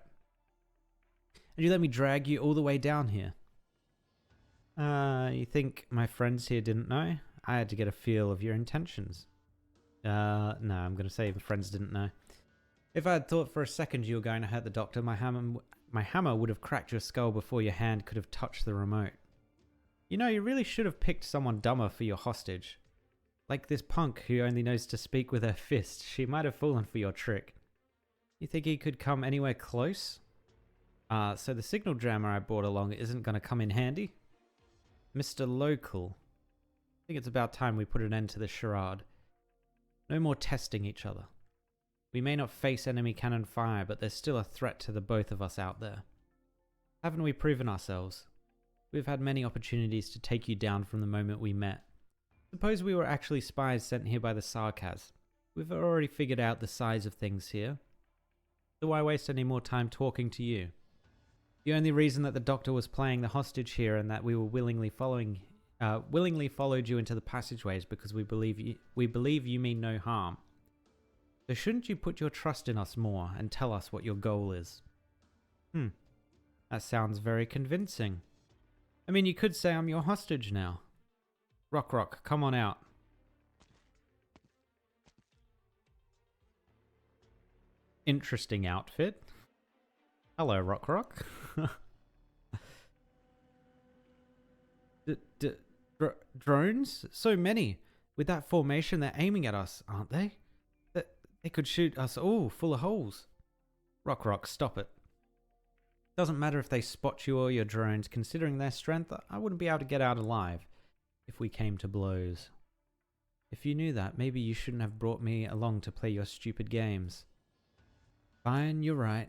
And you let me drag you all the way down here. You think my friends here didn't know? I had to get a feel of your intentions. No, I'm going to say the friends didn't know. If I had thought for a second you were going to hurt the doctor, my hammer would have cracked your skull before your hand could have touched the remote. You know, you really should have picked someone dumber for your hostage. Like this punk who only knows to speak with her fist. She might have fallen for your trick. You think he could come anywhere close? So the signal jammer I brought along isn't going to come in handy? Mr. Local. I think it's about time we put an end to this charade. No more testing each other. We may not face enemy cannon fire, but there's still a threat to the both of us out there. Haven't we proven ourselves? We've had many opportunities to take you down from the moment we met. Suppose we were actually spies sent here by the Sarkaz. We've already figured out the size of things here. So why waste any more time talking to you? The only reason that the doctor was playing the hostage here and that we were willingly following willingly followed you into the passageways because we believe you mean no harm. So shouldn't you put your trust in us more and tell us what your goal is? That sounds very convincing. I mean, you could say I'm your hostage now. Rock, come on out. Interesting outfit. Hello, Rock. Drones? So many. With that formation, they're aiming at us, aren't they? They could shoot us all full of holes. Rock, stop it. Doesn't matter if they spot you or your drones. Considering their strength, I wouldn't be able to get out alive if we came to blows. If you knew that, maybe you shouldn't have brought me along to play your stupid games. Fine, you're right.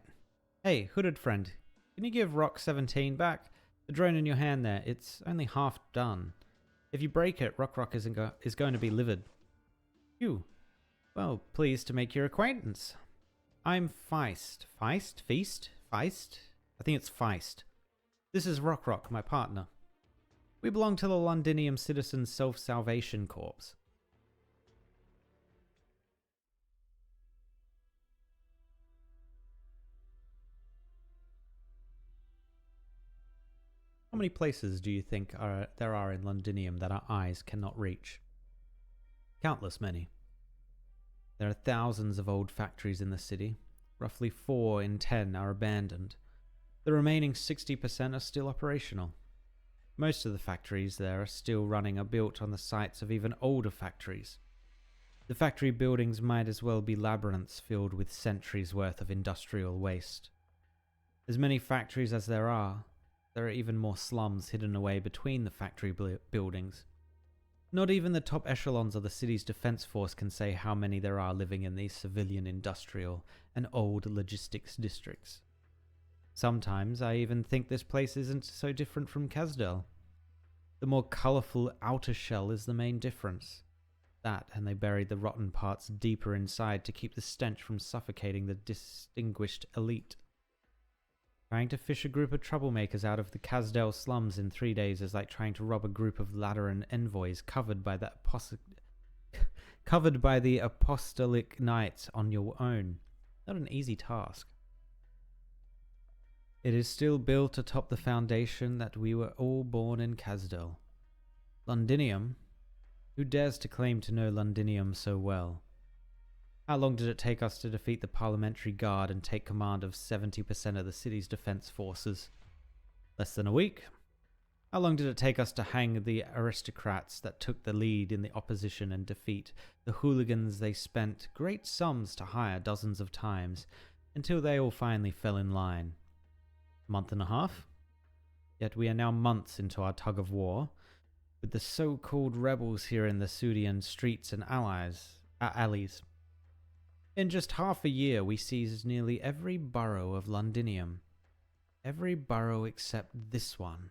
Hey, hooded friend, can you give Rock 17 back? The drone in your hand there, it's only half done. If you break it, Rock is going to be livid. You. Well, pleased to make your acquaintance. I'm Feist. Feist? I think it's Feist. This is Rock, my partner. We belong to the Londinium Citizens Self-Salvation Corps. How many places do you think there are in Londinium that our eyes cannot reach? Countless many. There are thousands of old factories in the city. Roughly 4 in 10 are abandoned. The remaining 60% are still operational. Most of the factories there are still running are built on the sites of even older factories. The factory buildings might as well be labyrinths filled with centuries worth of industrial waste. As many factories as there are even more slums hidden away between the factory buildings. Not even the top echelons of the city's defense force can say how many there are living in these civilian industrial and old logistics districts. Sometimes I even think this place isn't so different from Kasdel. The more colourful outer shell is the main difference. That, and they buried the rotten parts deeper inside to keep the stench from suffocating the distinguished elite. Trying to fish a group of troublemakers out of the Kasdel slums in 3 days is like trying to rob a group of Lateran envoys covered by the apostolic knights on your own. Not an easy task. It is still built atop the foundation that we were all born in Kasdel. Londinium? Who dares to claim to know Londinium so well? How long did it take us to defeat the Parliamentary Guard and take command of 70% of the city's defense forces? Less than a week. How long did it take us to hang the aristocrats that took the lead in the opposition and defeat the hooligans they spent great sums to hire dozens of times until they all finally fell in line? A month and a half? Yet we are now months into our tug of war, with the so-called rebels here in the Sudian streets and alleys. In just half a year, we seized nearly every borough of Londinium. Every borough except this one.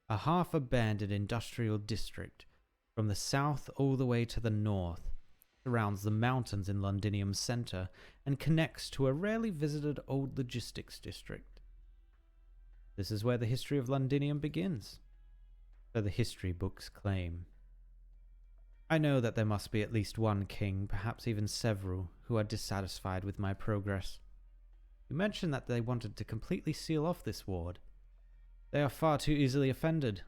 A half-abandoned industrial district, from the south all the way to the north, surrounds the mountains in Londinium's center and connects to a rarely visited old logistics district. This is where the history of Londinium begins, so the history books claim. I know that there must be at least one king, perhaps even several, who are dissatisfied with my progress. You mentioned that they wanted to completely seal off this ward. They are far too easily offended.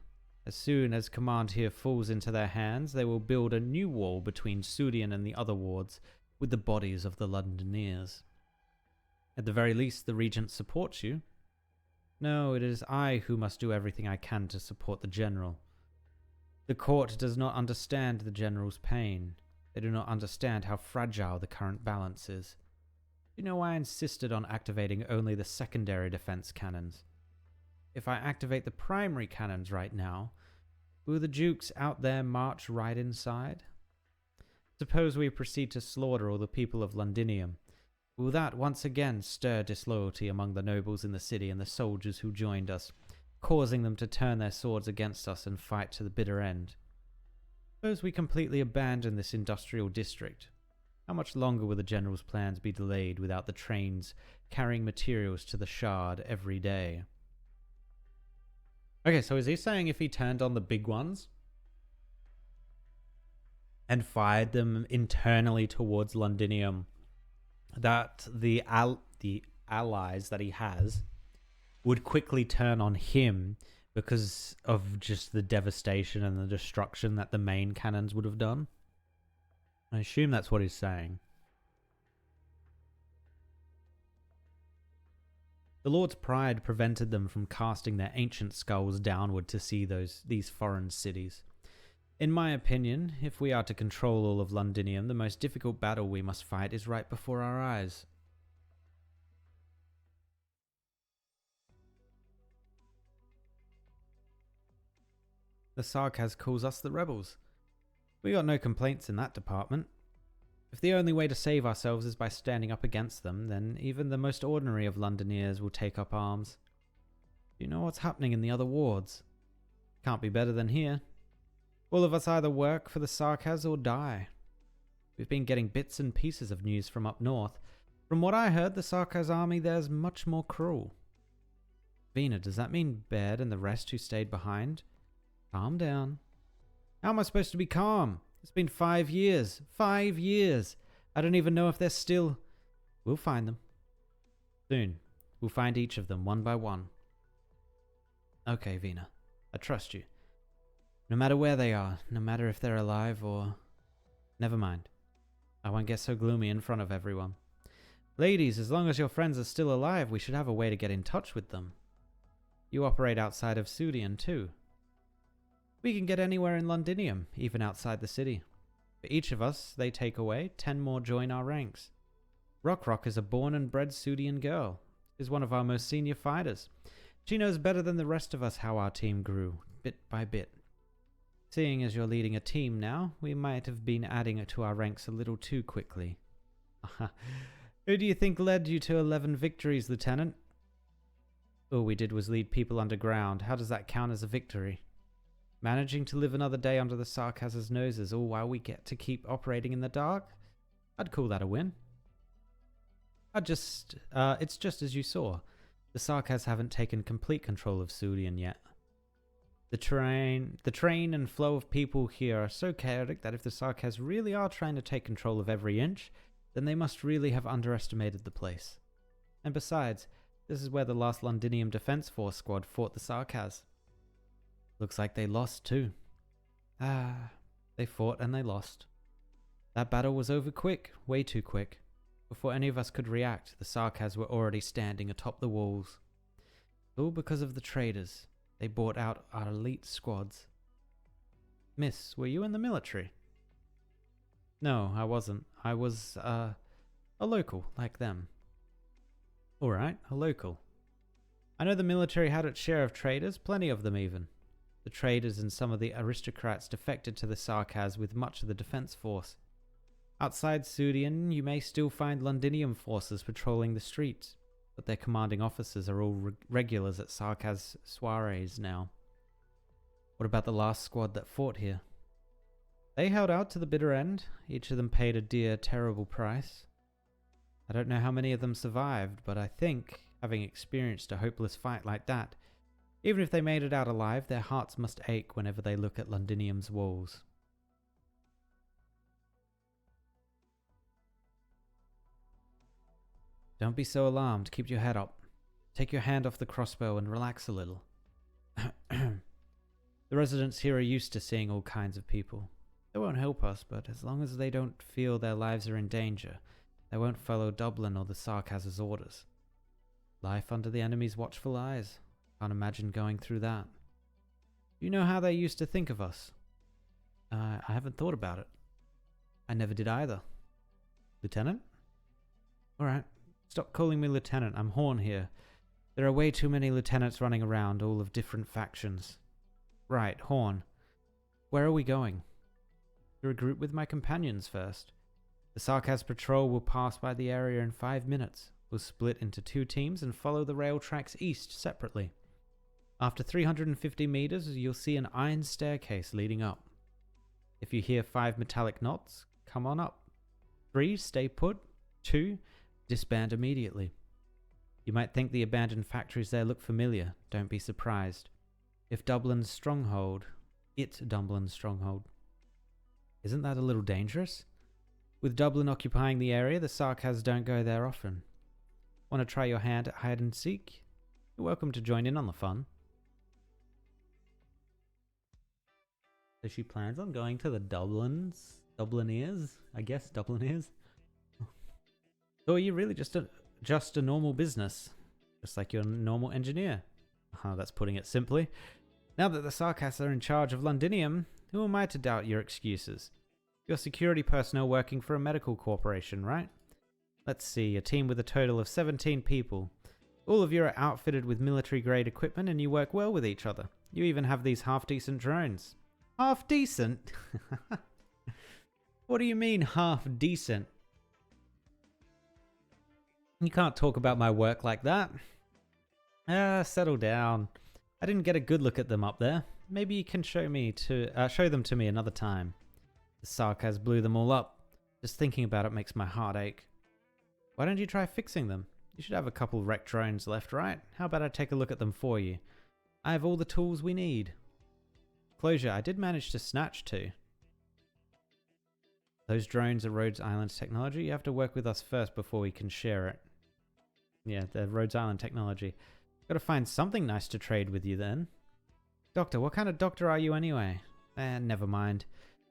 As soon as command here falls into their hands, they will build a new wall between Sudian and the other wards with the bodies of the Londoners. At the very least, the regent supports you. No, it is I who must do everything I can to support the general. The court does not understand the general's pain. They do not understand how fragile the current balance is. You know why I insisted on activating only the secondary defense cannons? If I activate the primary cannons right now, will the dukes out there march right inside? Suppose we proceed to slaughter all the people of Londinium. Will that once again stir disloyalty among the nobles in the city and the soldiers who joined us, causing them to turn their swords against us and fight to the bitter end? Suppose we completely abandon this industrial district. How much longer will the general's plans be delayed without the trains carrying materials to the Shard every day? Okay, so is he saying if he turned on the big ones, and fired them internally towards Londinium, that the allies that he has would quickly turn on him because of just the devastation and the destruction that the main cannons would have done. I assume that's what he's saying. The Lord's pride prevented them from casting their ancient skulls downward to see these foreign cities. In my opinion, if we are to control all of Londinium, the most difficult battle we must fight is right before our eyes. The Sarkaz calls us the rebels. We got no complaints in that department. If the only way to save ourselves is by standing up against them, then even the most ordinary of Londoniers will take up arms. You know what's happening in the other wards? Can't be better than here. All of us either work for the Sarkaz or die. We've been getting bits and pieces of news from up north. From what I heard, the Sarkaz army there's much more cruel. Vina, does that mean Baird and the rest who stayed behind? Calm down. How am I supposed to be calm? It's been 5 years. 5 years. I don't even know if they're still... We'll find them. Soon. We'll find each of them one by one. Okay, Vina. I trust you. No matter where they are, no matter if they're alive or... Never mind. I won't get so gloomy in front of everyone. Ladies, as long as your friends are still alive, we should have a way to get in touch with them. You operate outside of Sudian too. We can get anywhere in Londinium, even outside the city. For each of us they take away, 10 more join our ranks. Rock is a born and bred Sudian girl. She's one of our most senior fighters. She knows better than the rest of us how our team grew, bit by bit. Seeing as you're leading a team now, we might have been adding it to our ranks a little too quickly. Who do you think led you to 11 victories, Lieutenant? All we did was lead people underground. How does that count as a victory? Managing to live another day under the Sarkaz's noses, all while we get to keep operating in the dark? I'd call that a win. It's just as you saw. The Sarkaz haven't taken complete control of Sudian yet. The train and flow of people here are so chaotic that if the Sarkaz really are trying to take control of every inch, then they must really have underestimated the place. And besides, this is where the last Londinium Defense Force squad fought the Sarkaz. Looks like they lost too. They fought and they lost. That battle was over quick, way too quick. Before any of us could react, the Sarkaz were already standing atop the walls. All because of the traders. They bought out our elite squads. Miss, were you in the military? No, I wasn't. I was, a local, like them. Alright, a local. I know the military had its share of traders, plenty of them even. The traders and some of the aristocrats defected to the Sarkaz with much of the defense force. Outside Sudian, you may still find Londinium forces patrolling the streets, but their commanding officers are all regulars at Sarkaz soirees now. What about the last squad that fought here? They held out to the bitter end. Each of them paid a dear, terrible price. I don't know how many of them survived, but I think, having experienced a hopeless fight like that, even if they made it out alive, their hearts must ache whenever they look at Londinium's walls. Don't be so alarmed. Keep your head up. Take your hand off the crossbow and relax a little. The residents here are used to seeing all kinds of people. They won't help us, but as long as they don't feel their lives are in danger, they won't follow Dublin or the Sarkaz's orders. Life under the enemy's watchful eyes. Can't imagine going through that. You know how they used to think of us? I haven't thought about it. I never did either. Lieutenant? Alright. Stop calling me Lieutenant. I'm Horn here. There are way too many lieutenants running around, all of different factions. Right, Horn. Where are we going? To regroup with my companions first. The Sarkaz patrol will pass by the area in 5 minutes. We'll split into 2 teams and follow the rail tracks east separately. After 350 meters, you'll see an iron staircase leading up. If you hear 5 metallic knots, come on up. 3, stay put. 2, disband immediately. You might think the abandoned factories there look familiar. Don't be surprised. It's Dublin's stronghold. Isn't that a little dangerous? With Dublin occupying the area, the Sarkaz don't go there often. Want to try your hand at hide and seek? You're welcome to join in on the fun. So she plans on going to the Dublineers? I guess Dublineers. So are you really just a normal business? Just like your normal engineer? That's putting it simply. Now that the Sarkaz are in charge of Londinium, who am I to doubt your excuses? You're security personnel working for a medical corporation, right? Let's see, a team with a total of 17 people. All of you are outfitted with military-grade equipment and you work well with each other. You even have these half-decent drones. Half-decent? What do you mean, half-decent? You can't talk about my work like that. Settle down. I didn't get a good look at them up there. Maybe you can show them to me another time. The Sarkaz blew them all up. Just thinking about it makes my heart ache. Why don't you try fixing them? You should have a couple wrecked drones left, right? How about I take a look at them for you? I have all the tools we need. Closure, I did manage to snatch 2. Those drones are Rhodes Island technology. You have to work with us first before we can share it. Yeah, the Rhodes Island technology. Gotta find something nice to trade with you then. Doctor, what kind of doctor are you anyway? Never mind.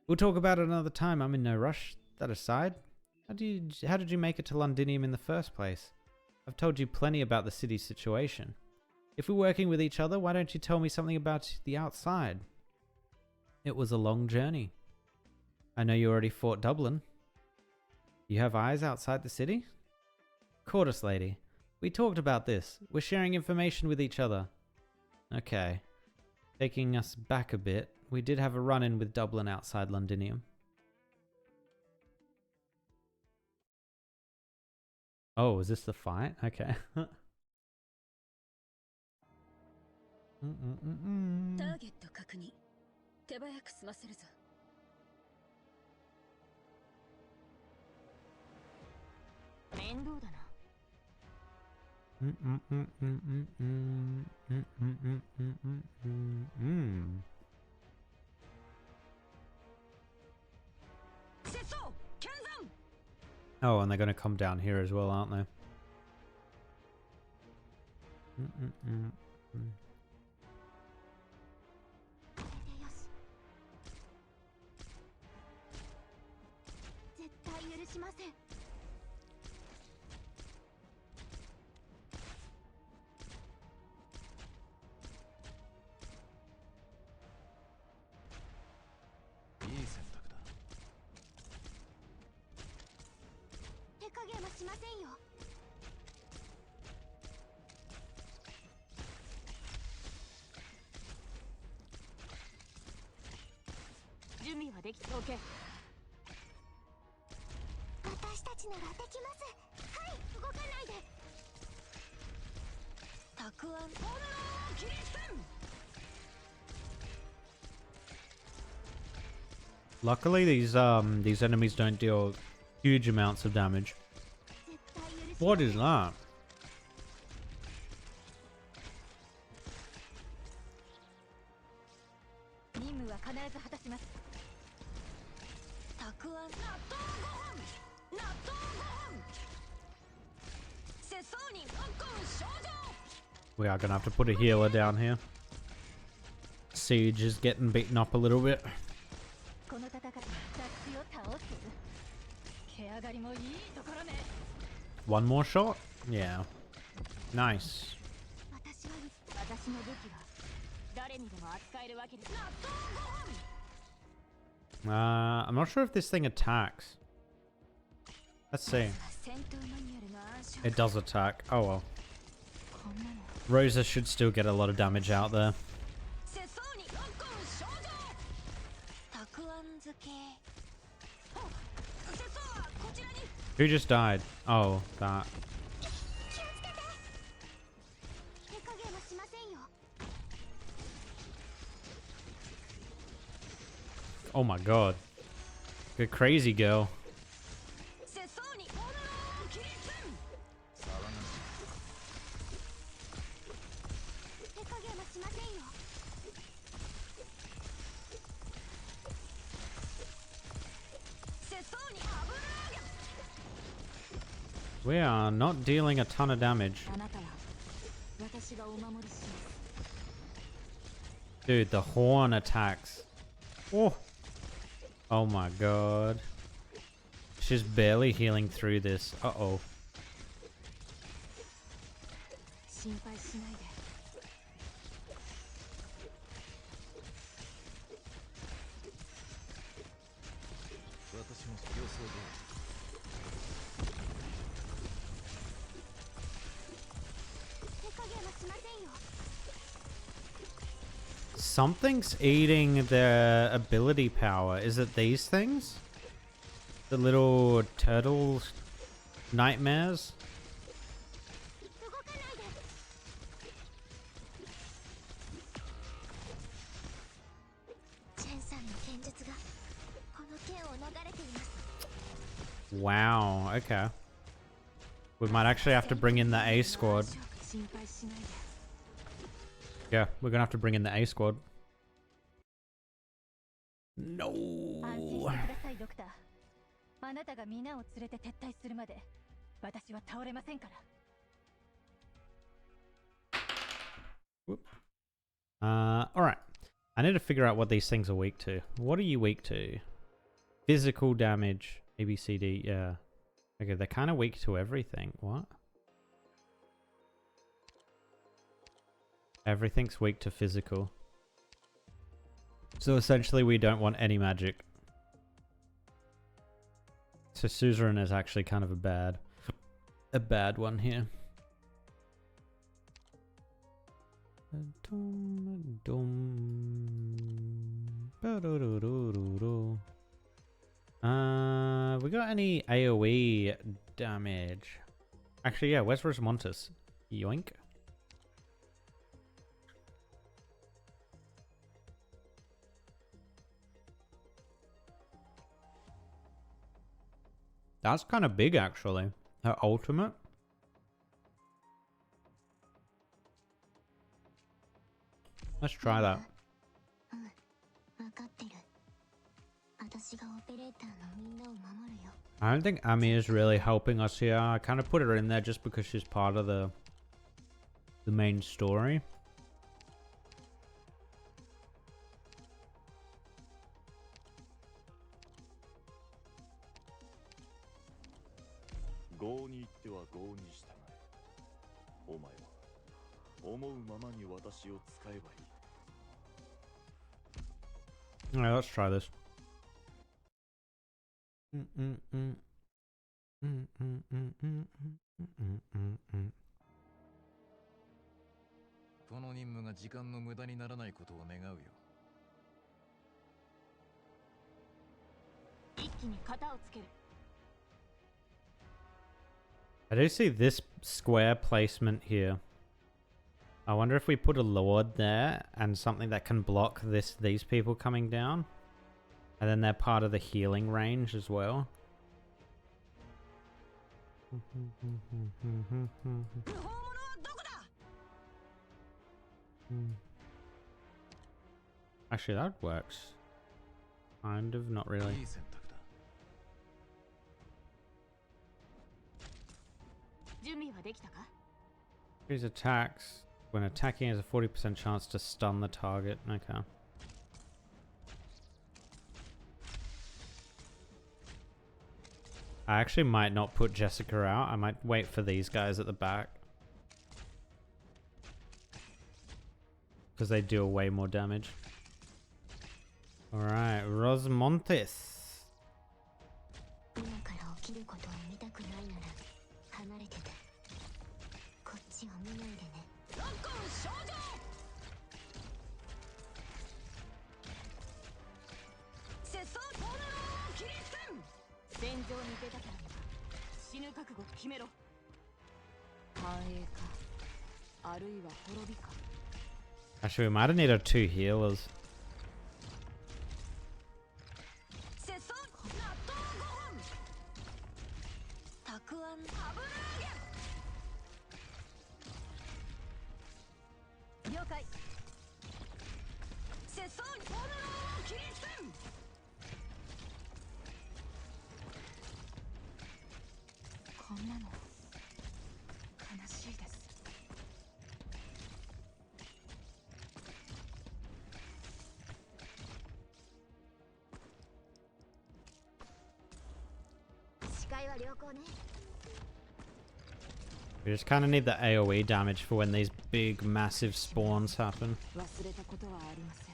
We'll talk about it another time. I'm in no rush. That aside, how did you make it to Londinium in the first place? I've told you plenty about the city's situation. If we're working with each other, why don't you tell me something about the outside? It was a long journey. I know you already fought Dublin. You have eyes outside the city? Cordis lady. We talked about this. We're sharing information with each other. Okay. Taking us back a bit, we did have a run-in with Dublin outside Londinium. Oh, is this the fight? Okay. Oh, and they're going to come down here as well, aren't they? Luckily, these enemies don't deal huge amounts of damage. What is that? We are gonna have to put a healer down here. Siege is getting beaten up a little bit. One more shot? Yeah. Nice. I'm not sure if this thing attacks. Let's see. It does attack. Oh well. Rosa should still get a lot of damage out there. Who just died? Oh, that. Oh my god. Good crazy girl. We are not dealing a ton of damage. あなたは私がお守りします Dude, the horn attacks. Oh. Oh my god. She's barely healing through this. Uh-oh. 心配しないで Something's eating their ability power. Is it these things? The little turtle nightmares? 動かないでチェンさんの剣術がこの剣を流れています Wow, okay. We might actually have to bring in the A squad. 心配しないで Yeah, we're gonna have to bring in the A squad. No. 安心してくださいドクターあなたが皆を連れて撤退するまで私は倒れませんから Whoop. Alright. I need to figure out what these things are weak to. What are you weak to? Physical damage. ABCD, yeah. Okay, they're kind of weak to everything. What? Everything's weak to physical. So essentially we don't want any magic. So suzerain is actually kind of a bad one here. We got any AoE damage? Actually, yeah, where's Rosmontus? Yoink. That's kind of big, actually. Her ultimate. Let's try that. 分かってる私がオペレーターのみんなを守るよ I don't think Ami is really helping us here. I kind of put her in there just because she's part of the main story. Alright, let's try this. Mm-mm-mm. Mm-mm-mm-mm-mm-mm-mm. この任務が時間の無駄にならないことを願うよ。一気に型をつける I do see this square placement here. I wonder if we put a lord there and something that can block these people coming down. And then they're part of the healing range as well. Actually, that works. Kind of, not really. いい選択だ。準備はできたか These attacks, when attacking, has a 40% chance to stun the target. Okay. I actually might not put Jessica out. I might wait for these guys at the back. Because they deal way more damage. Alright, Rosmontis. 今から起きることを見たくないなら離れててこっちを見ないでねロッコン少女拙僧トーナローキリステン戦場に出たからには死ぬ覚悟を決めろ繁栄かあるいは滅びか Actually, we might have needed 2 healers. 拙僧納豆5本たくあん油揚げ了解拙僧トーナローキリステンこんなの We just kind of need the AoE damage for when these big, massive spawns happen. 忘れたことはありません。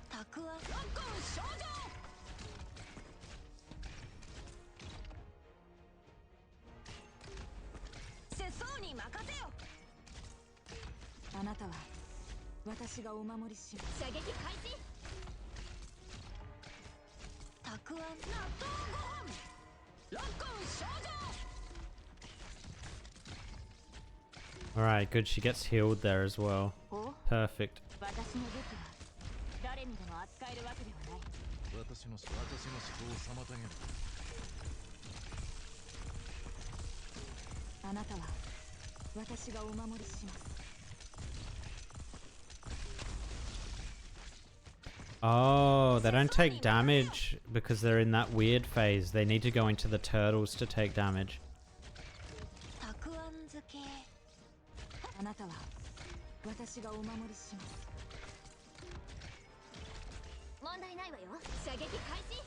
たくあんロッコン少女。世相に任せよ。あなたは私がお守りします。射撃開始。たくあん納豆ご飯。ロッコン少女。 Alright, good. She gets healed there as well. Perfect. 私の武器は誰にでも扱えるわけではない。私の思考を妨げる。あなたは私がお守りします。 Oh, they don't take damage because they're in that weird phase. They need to go into the turtles to take damage. たくあん漬け。あなたは私がお守りします。問題ないわよ。射撃開始。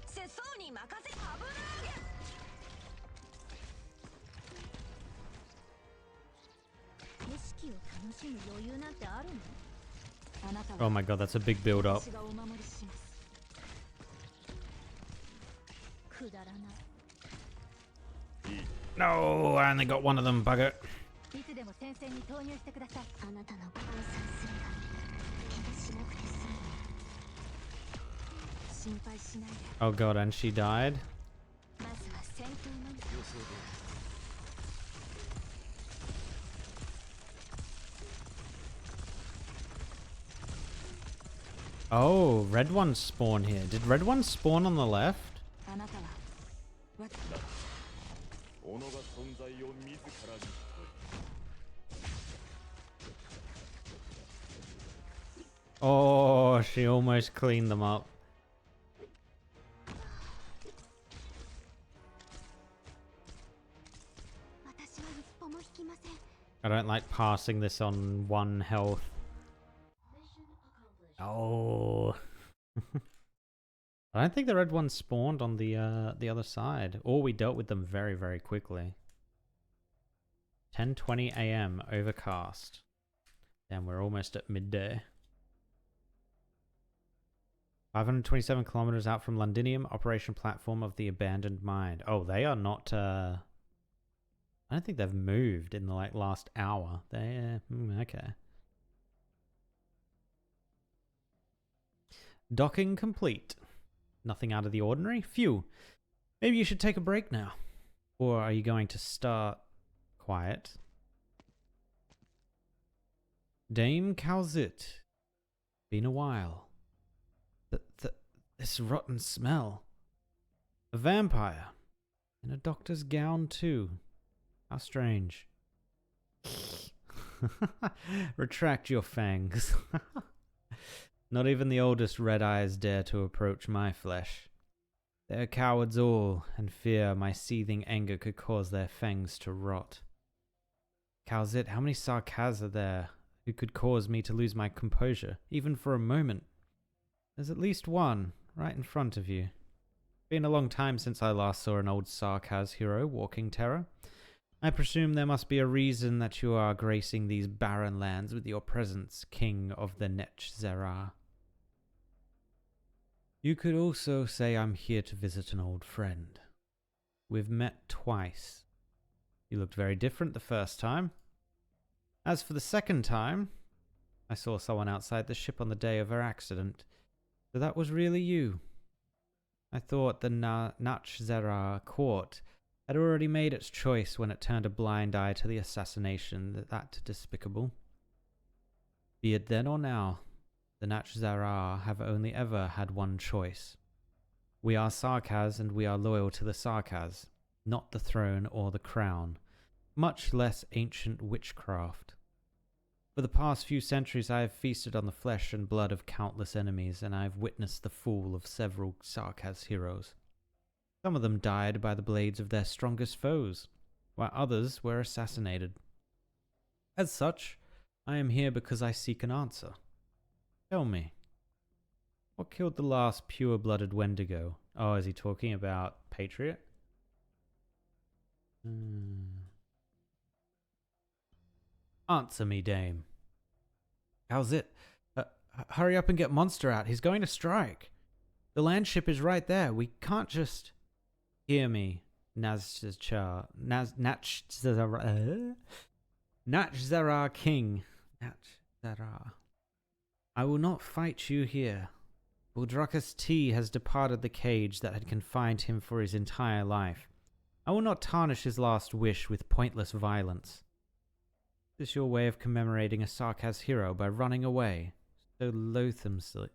世相に任せ。油揚げ。景色を楽しむ余裕なんてあるの？ Oh my god, that's a big build up. No, I only got one of them, bugger. Oh god, and she died? Oh, red ones spawn here. Did red ones spawn on the left? Oh, she almost cleaned them up. I don't like passing this on 1 health. Oh. I don't think the red ones spawned on the other side. Or we dealt with them very, very quickly. 10:20 AM, overcast. Damn, we're almost at midday. 527 kilometers out from Londinium, operation platform of the abandoned mine. Oh, they are not... I don't think they've moved in the last hour. They... okay. Docking complete. Nothing out of the ordinary? Phew. Maybe you should take a break now. Or are you going to start... quiet? Dame Calzit. Been a while. This rotten smell. A vampire. In a doctor's gown too. How strange. Retract your fangs. Not even the oldest red eyes dare to approach my flesh. They're cowards all, and fear my seething anger could cause their fangs to rot. Calzit, how many Sarkaz are there who could cause me to lose my composure, even for a moment? There's at least one, right in front of you. Been a long time since I last saw an old Sarkaz hero walking terror. I presume there must be a reason that you are gracing these barren lands with your presence, King of the Netch Zerah. You could also say I'm here to visit an old friend. We've met twice. You looked very different the first time. As for the second time, I saw someone outside the ship on the day of her accident. So that was really you. I thought the Netch Zerah court had already made its choice when it turned a blind eye to the assassination that despicable. Be it then or now, the Netch Zerah have only ever had one choice. We are Sarkaz and we are loyal to the Sarkaz, not the throne or the crown, much less ancient witchcraft. For the past few centuries I have feasted on the flesh and blood of countless enemies, and I have witnessed the fall of several Sarkaz heroes. Some of them died by the blades of their strongest foes, while others were assassinated. As such, I am here because I seek an answer. Tell me, What killed the last pure-blooded Wendigo? Oh, is he talking about Patriot? Answer me, dame. How's it? Hurry up and get Monster out. He's going to strike. The land ship is right there. We can't just... Hear me, Nachzara King. Nachzara. I will not fight you here. Buldrakus T has departed the cage that had confined him for his entire life. I will not tarnish his last wish with pointless violence. Is this your way of commemorating a Sarkaz hero by running away so loathsomely?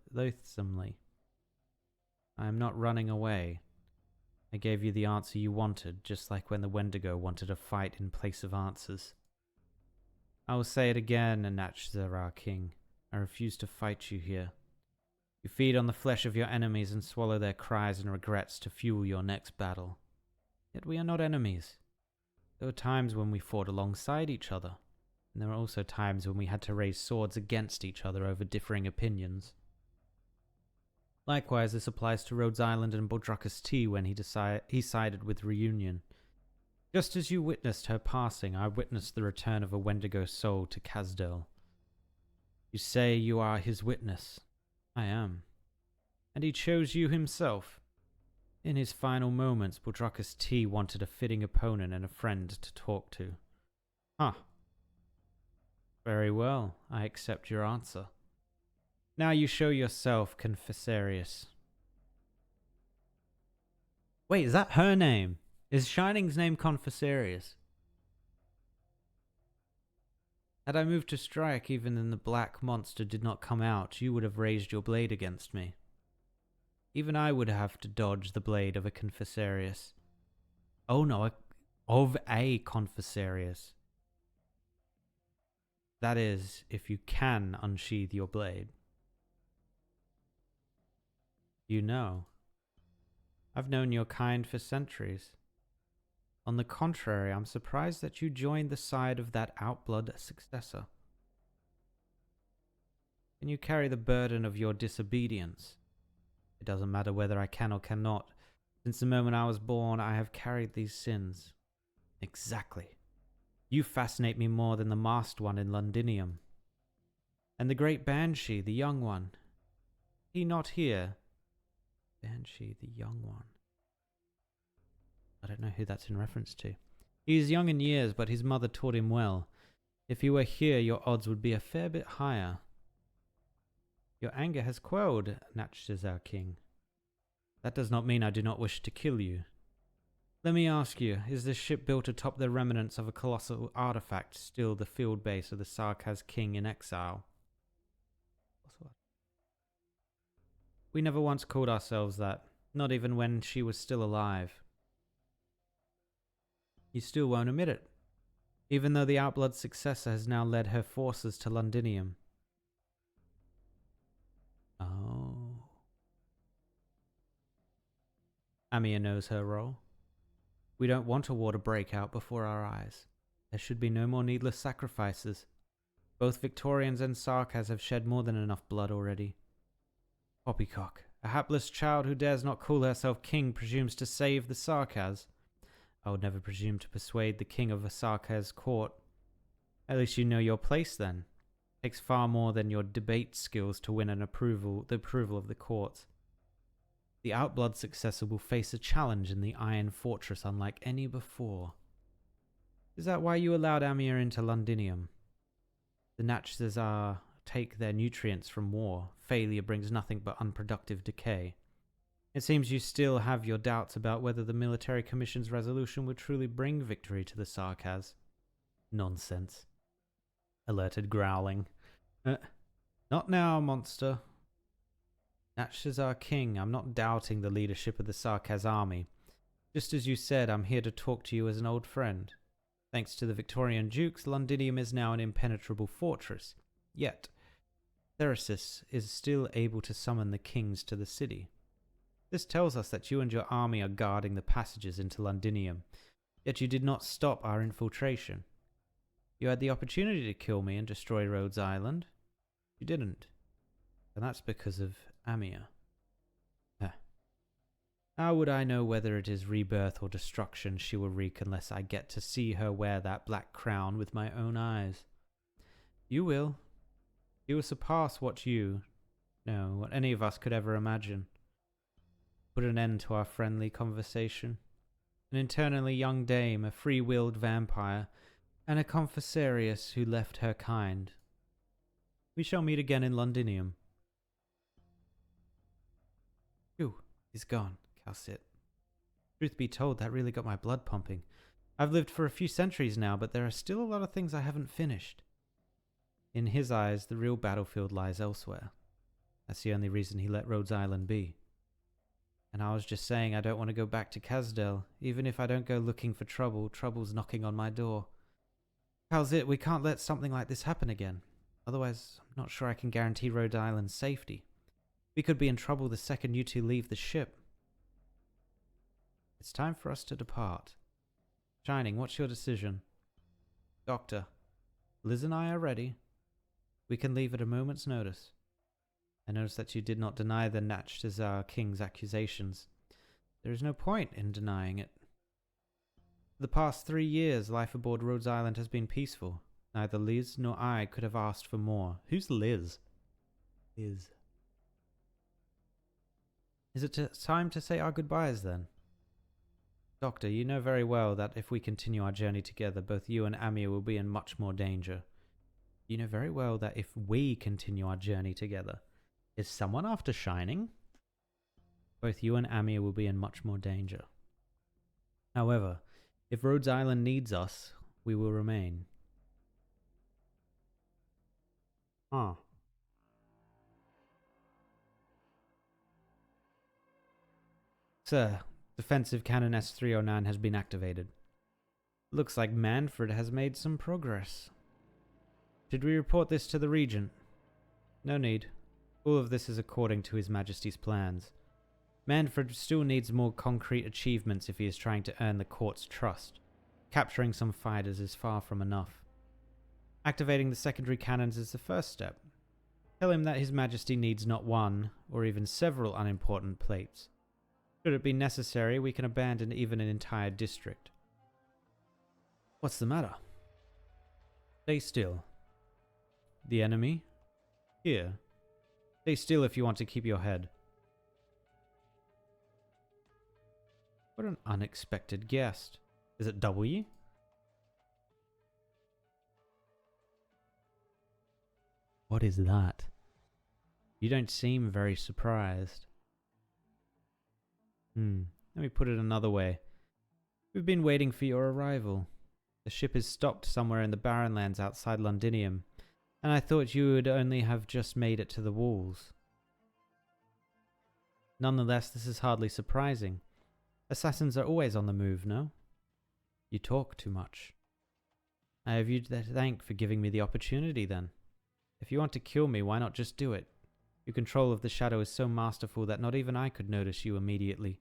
I am not running away. I gave you the answer you wanted, just like when the Wendigo wanted a fight in place of answers. I will say it again, Nachzara King. I refuse to fight you here. You feed on the flesh of your enemies and swallow their cries and regrets to fuel your next battle. Yet we are not enemies. There were times when we fought alongside each other, and there were also times when we had to raise swords against each other over differing opinions. Likewise, this applies to Rhodes Island and Buldrakus T when he sided with Reunion. Just as you witnessed her passing, I witnessed the return of a Wendigo soul to Kazdel. You say you are his witness. I am. And he chose you himself. In his final moments, Buldrakus T wanted a fitting opponent and a friend to talk to. Huh. Very well, I accept your answer. Now you show yourself, Confessarius. Wait, is that her name? Is Shining's name Confessarius? Had I moved to strike, even then the black monster did not come out, you would have raised your blade against me. Even I would have to dodge the blade of a Confessarius. Oh no, of a Confessarius. That is, if you can unsheath your blade. You know. I've known your kind for centuries. On the contrary, I'm surprised that you joined the side of that outblood successor. Can you carry the burden of your disobedience? It doesn't matter whether I can or cannot. Since the moment I was born, I have carried these sins. Exactly. You fascinate me more than the masked one in Londinium. And the great Banshee, the young one. He not here. Banshee, the young one. I don't know who that's in reference to. He is young in years, but his mother taught him well. If he were here, your odds would be a fair bit higher. Your anger has quelled, Nachzara King. That does not mean I do not wish to kill you. Let me ask you, is this ship built atop the remnants of a colossal artifact still the field base of the Sarkaz King in exile? We never once called ourselves that, not even when she was still alive. You still won't admit it, even though the Outblood successor has now led her forces to Londinium. Oh. Amir knows her role. We don't want a war to break out before our eyes. There should be no more needless sacrifices. Both Victorians and Sarkaz have shed more than enough blood already. Poppycock, a hapless child who dares not call herself king, presumes to save the Sarkaz. I would never presume to persuade the king of a Sarkaz court. At least you know your place then. It takes far more than your debate skills to win the approval of the court. The Outblood successor will face a challenge in the Iron Fortress unlike any before. Is that why you allowed Amir into Londinium? The Nachzara take their nutrients from war. Failure brings nothing but unproductive decay. It seems you still have your doubts about whether the Military Commission's resolution would truly bring victory to the Sarkaz. Nonsense. Alerted growling. Not now, monster. Nachzara King, I'm not doubting the leadership of the Sarkaz army. Just as you said, I'm here to talk to you as an old friend. Thanks to the Victorian Dukes, Londinium is now an impenetrable fortress. Yet, Theresis is still able to summon the kings to the city. This tells us that you and your army are guarding the passages into Londinium, yet you did not stop our infiltration. You had the opportunity to kill me and destroy Rhodes Island. You didn't. And that's because of Amia. Huh. How would I know whether it is rebirth or destruction she will wreak unless I get to see her wear that black crown with my own eyes? You will. You will surpass what what any of us could ever imagine. Put an end to our friendly conversation. An internally young dame, a free-willed vampire, and a confessorius who left her kind. We shall meet again in Londinium. Phew, he's gone. Calcit. Truth be told, that really got my blood pumping. I've lived for a few centuries now, but there are still a lot of things I haven't finished. In his eyes, the real battlefield lies elsewhere. That's the only reason he let Rhodes Island be. And I was just saying I don't want to go back to Casdell. Even if I don't go looking for trouble, trouble's knocking on my door. Calcit, we can't let something like this happen again. Otherwise, I'm not sure I can guarantee Rhode Island's safety. We could be in trouble the second you two leave the ship. It's time for us to depart. Shining, what's your decision? Doctor, Liz and I are ready. We can leave at a moment's notice. I noticed that you did not deny the Natchtazar King's accusations. There is no point in denying it. For the past 3 years, life aboard Rhodes Island has been peaceful. Neither Liz nor I could have asked for more. Who's Liz? Liz. Is it time to say our goodbyes then? Doctor, you know very well that if we continue our journey together, both you and Amir will be in much more danger. You know very well that if we continue our journey together, is someone after Shining? Both you and Amir will be in much more danger. However, if Rhodes Island needs us, we will remain. Huh. Sir, defensive cannon S-309 has been activated. Looks like Manfred has made some progress. Should we report this to the Regent? No need. All of this is according to His Majesty's plans. Manfred still needs more concrete achievements if he is trying to earn the court's trust. Capturing some fighters is far from enough. Activating the secondary cannons is the first step. Tell him that His Majesty needs not one, or even several unimportant plates. Should it be necessary, we can abandon even an entire district. What's the matter? Stay still. The enemy? Here. Stay still if you want to keep your head. What an unexpected guest. Is it W? What is that? You don't seem very surprised. Let me put it another way. We've been waiting for your arrival. The ship is stopped somewhere in the barren lands outside Londinium, and I thought you would only have just made it to the walls. Nonetheless, this is hardly surprising. Assassins are always on the move, no? You talk too much. I have you to thank for giving me the opportunity, then. If you want to kill me, why not just do it? Your control of the shadow is so masterful that not even I could notice you immediately.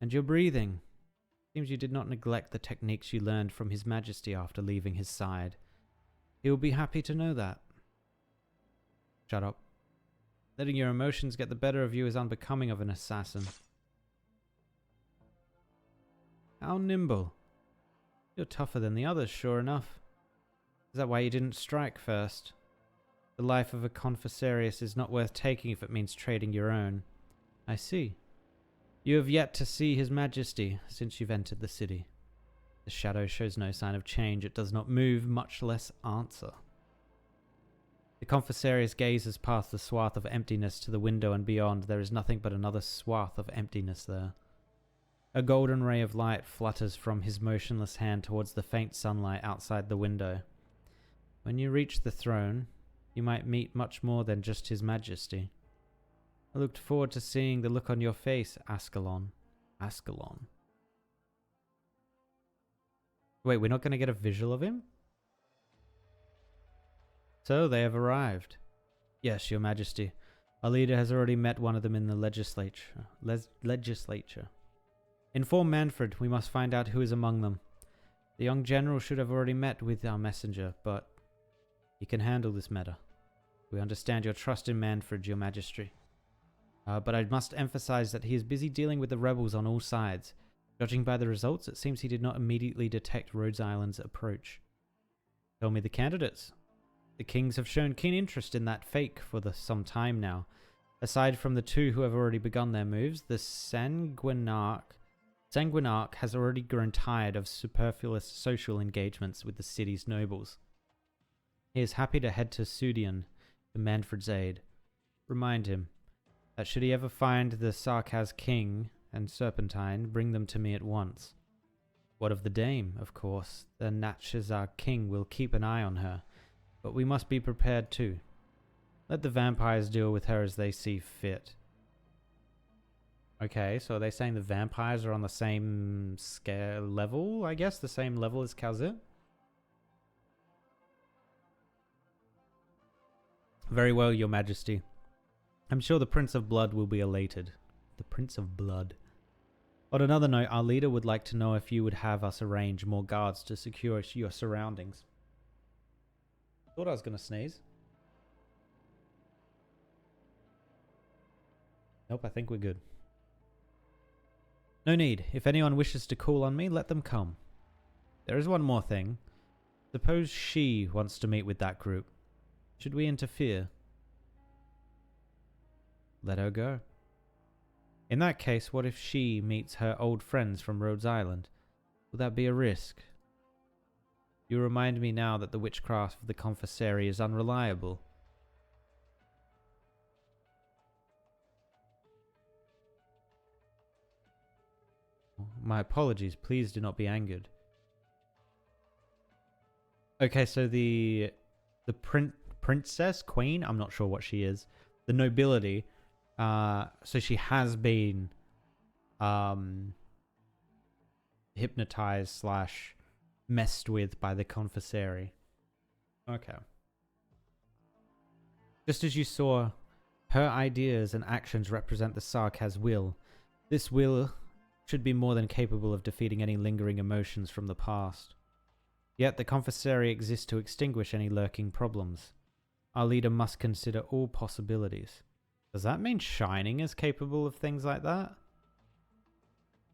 And your breathing. Seems you did not neglect the techniques you learned from His Majesty after leaving his side. He will be happy to know that. Shut up. Letting your emotions get the better of you is unbecoming of an assassin. How nimble. You're tougher than the others, sure enough. Is that why you didn't strike first? The life of a confessorius is not worth taking if it means trading your own. I see. You have yet to see His Majesty since you've entered the city. The shadow shows no sign of change. It does not move, much less answer. The confessorius gazes past the swath of emptiness to the window and beyond. There is nothing but another swath of emptiness there. A golden ray of light flutters from his motionless hand towards the faint sunlight outside the window. When you reach the throne, you might meet much more than just His Majesty. I looked forward to seeing the look on your face, Ascalon. Ascalon. Wait, we're not going to get a visual of him? So, they have arrived. Yes, Your Majesty. Our leader has already met one of them in the legislature. Inform Manfred. We must find out who is among them. The young general should have already met with our messenger, but he can handle this matter. We understand your trust in Manfred, Your Majesty. But I must emphasize that he is busy dealing with the rebels on all sides. Judging by the results, it seems he did not immediately detect Rhodes Island's approach. Tell me the candidates. The Kings have shown keen interest in that fake for some time now. Aside from the two who have already begun their moves, the Sanguinarch has already grown tired of superfluous social engagements with the city's nobles. He is happy to head to Sudian, to Manfred's aid. Remind him that should he ever find the Sarkaz King and Serpentine, bring them to me at once. What of the dame, of course? The Natchazar King will keep an eye on her, but we must be prepared too. Let the vampires deal with her as they see fit. Okay, so are they saying the vampires are on the same scale level, I guess? The same level as Khazit? Very well, your majesty. I'm sure the Prince of Blood will be elated. The Prince of Blood. On another note, our leader would like to know if you would have us arrange more guards to secure your surroundings. Thought I was going to sneeze. Nope, I think we're good. No need. If anyone wishes to call on me, let them come. There is one more thing. Suppose she wants to meet with that group. Should we interfere? Let her go. In that case, what if she meets her old friends from Rhodes Island? Will that be a risk? You remind me now that the witchcraft of the Confessary is unreliable. My apologies, please do not be angered. Okay, so the princess, queen, I'm not sure what she is. The nobility, so she has been hypnotized / messed with by the Confessary. Okay. Just as you saw, her ideas and actions represent the Sarkaz will. This will should be more than capable of defeating any lingering emotions from the past. Yet the Confessary exists to extinguish any lurking problems. Our leader must consider all possibilities. Does that mean Shining is capable of things like that?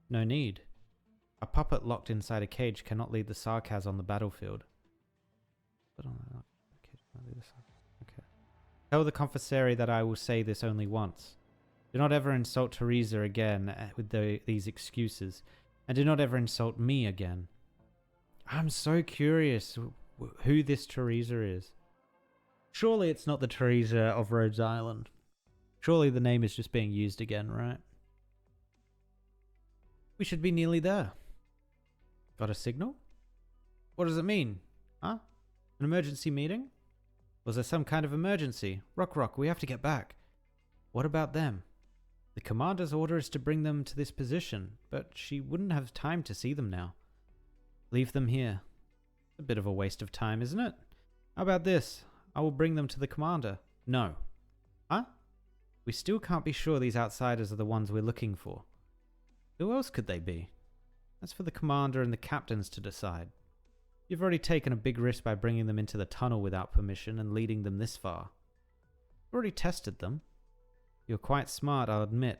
No need. A puppet locked inside a cage cannot lead the Sarkaz on the battlefield. Okay. Tell the Confessary that I will say this only once. Do not ever insult Teresa again with these excuses, and do not ever insult me again. I'm so curious who this Teresa is. Surely it's not the Teresa of Rhodes Island. Surely the name is just being used again, right? We should be nearly there. Got a signal? What does it mean? Huh? An emergency meeting? Was there some kind of emergency? Rock, we have to get back. What about them? The commander's order is to bring them to this position, but she wouldn't have time to see them now. Leave them here. A bit of a waste of time, isn't it? How about this? I will bring them to the commander. No. Huh? We still can't be sure these outsiders are the ones we're looking for. Who else could they be? That's for the commander and the captains to decide. You've already taken a big risk by bringing them into the tunnel without permission and leading them this far. You've already tested them. You're quite smart, I'll admit,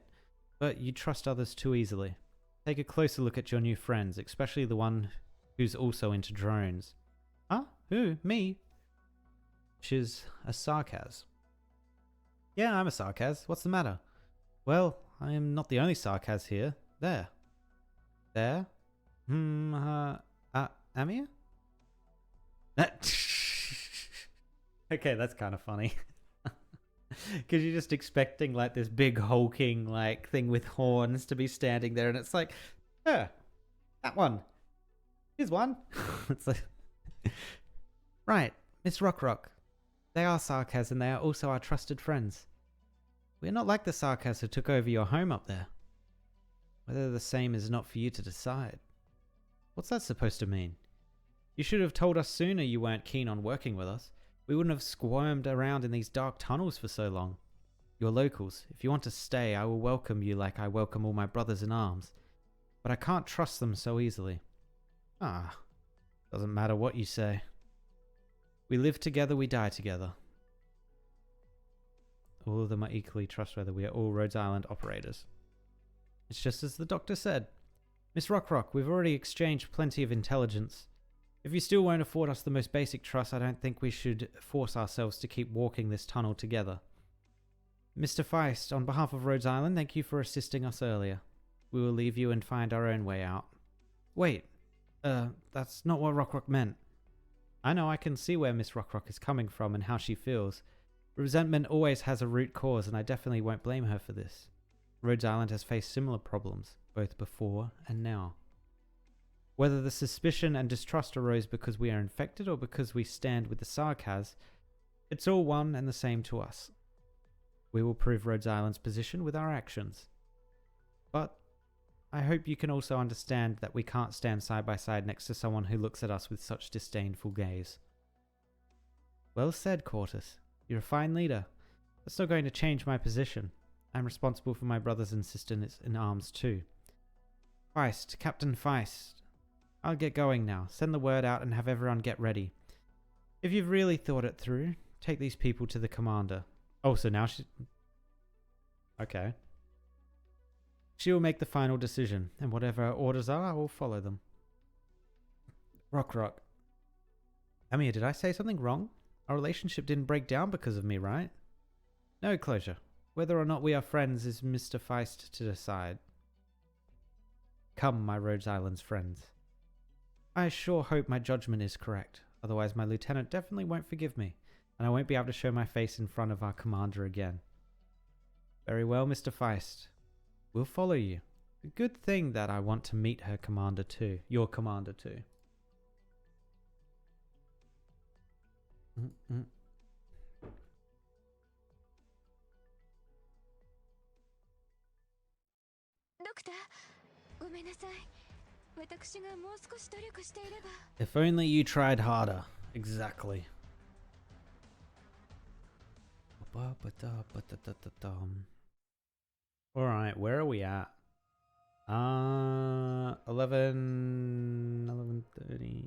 but you trust others too easily. Take a closer look at your new friends, especially the one who's also into drones. Huh? Who? Me? She's a Sarkaz. Yeah, I'm a Sarkaz. What's the matter? Well, I am not the only Sarkaz here. There. There? Amir? Okay, that's kind of funny. Because you're just expecting like this big hulking like thing with horns to be standing there, and it's like, yeah, that one. Here's one. It's like, right, Miss Rock. They are Sarkaz, and they are also our trusted friends. We're not like the Sarkaz who took over your home up there. Whether they're the same is not for you to decide. What's that supposed to mean? You should have told us sooner you weren't keen on working with us. We wouldn't have squirmed around in these dark tunnels for so long. You're locals. If you want to stay, I will welcome you like I welcome all my brothers in arms. But I can't trust them so easily. Doesn't matter what you say. We live together, we die together. All of them are equally trustworthy. We are all Rhodes Island operators. It's just as the doctor said. Miss Rockrock, we've already exchanged plenty of intelligence. If you still won't afford us the most basic trust, I don't think we should force ourselves to keep walking this tunnel together. Mr. Feist, on behalf of Rhodes Island, thank you for assisting us earlier. We will leave you and find our own way out. Wait, that's not what Rockrock meant. I know, I can see where Miss Rockrock is coming from and how she feels. Resentment always has a root cause, and I definitely won't blame her for this. Rhodes Island has faced similar problems, both before and now. Whether the suspicion and distrust arose because we are infected or because we stand with the Sarkaz, it's all one and the same to us. We will prove Rhodes Island's position with our actions. But I hope you can also understand that we can't stand side by side next to someone who looks at us with such disdainful gaze. Well said, Cortus. You're a fine leader. That's not going to change my position. I'm responsible for my brothers and sisters in arms too. Feist, Captain Feist. I'll get going now. Send the word out and have everyone get ready. If you've really thought it through, take these people to the commander. Oh, so now she... Okay. She will make the final decision, and whatever her orders are, I will follow them. Rock. Amir, did I say something wrong? Our relationship didn't break down because of me, right? No, Closure. Whether or not we are friends is Mr. Feist to decide. Come, my Rhodes Island's friends. I sure hope my judgment is correct. Otherwise, my lieutenant definitely won't forgive me, and I won't be able to show my face in front of our commander again. Very well, Mr. Feist. We'll follow you. A good thing that I want to meet her commander too. Your commander too. If only you tried harder. Exactly. Alright, where are we at? 11:30.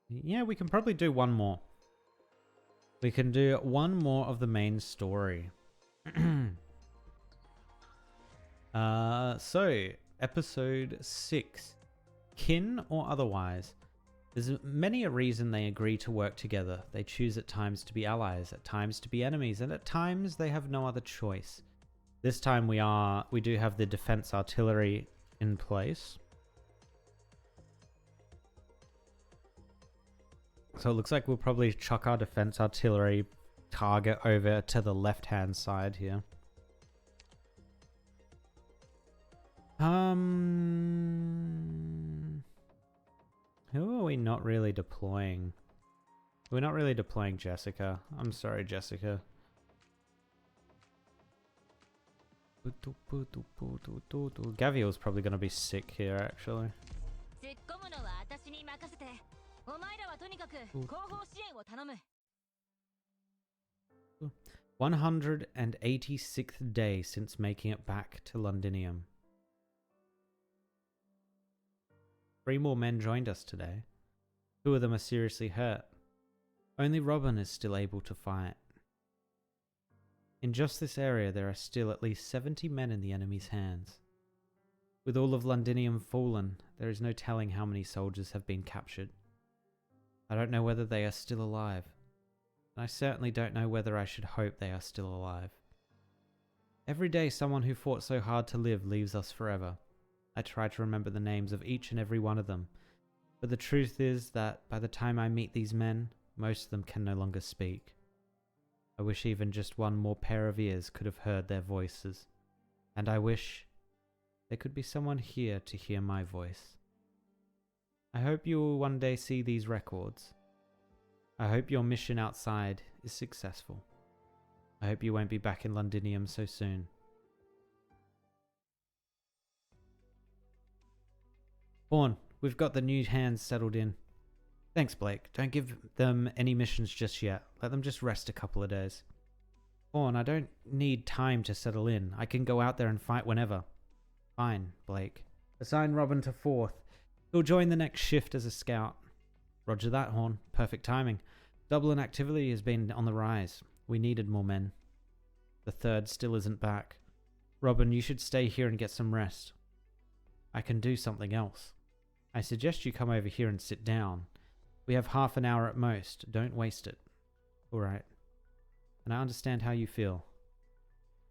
Yeah, we can probably do one more. We can do one more of the main story. So, episode 6. Kin or otherwise. There's many a reason they agree to work together. They choose at times to be allies, at times to be enemies, and at times they have no other choice. This time we do have the defense artillery in place. So it looks like we'll probably chuck our defense artillery target over to the left-hand side here. Who are we not really deploying? We're not really deploying Jessica. I'm sorry, Jessica. Gaviel's probably going to be sick here, actually. 186th day since making it back to Londinium. 3 more men joined us today. 2 of them are seriously hurt. Only Robin is still able to fight. In just this area, there are still at least 70 men in the enemy's hands. With all of Londinium fallen, there is no telling how many soldiers have been captured. I don't know whether they are still alive. And I certainly don't know whether I should hope they are still alive. Every day someone who fought so hard to live leaves us forever. I try to remember the names of each and every one of them, but the truth is that by the time I meet these men, most of them can no longer speak. I wish even just one more pair of ears could have heard their voices, and I wish there could be someone here to hear my voice. I hope you will one day see these records. I hope your mission outside is successful. I hope you won't be back in Londinium so soon. Vaughn, we've got the new hands settled in. Thanks, Blake. Don't give them any missions just yet. Let them just rest a couple of days. Vaughn, I don't need time to settle in. I can go out there and fight whenever. Fine, Blake. Assign Robin to 4th. He'll join the next shift as a scout. Roger that, Horn. Perfect timing. Dublin activity has been on the rise. We needed more men. The third still isn't back. Robin, you should stay here and get some rest. I can do something else. I suggest you come over here and sit down. We have half an hour at most. Don't waste it. All right. And I understand how you feel.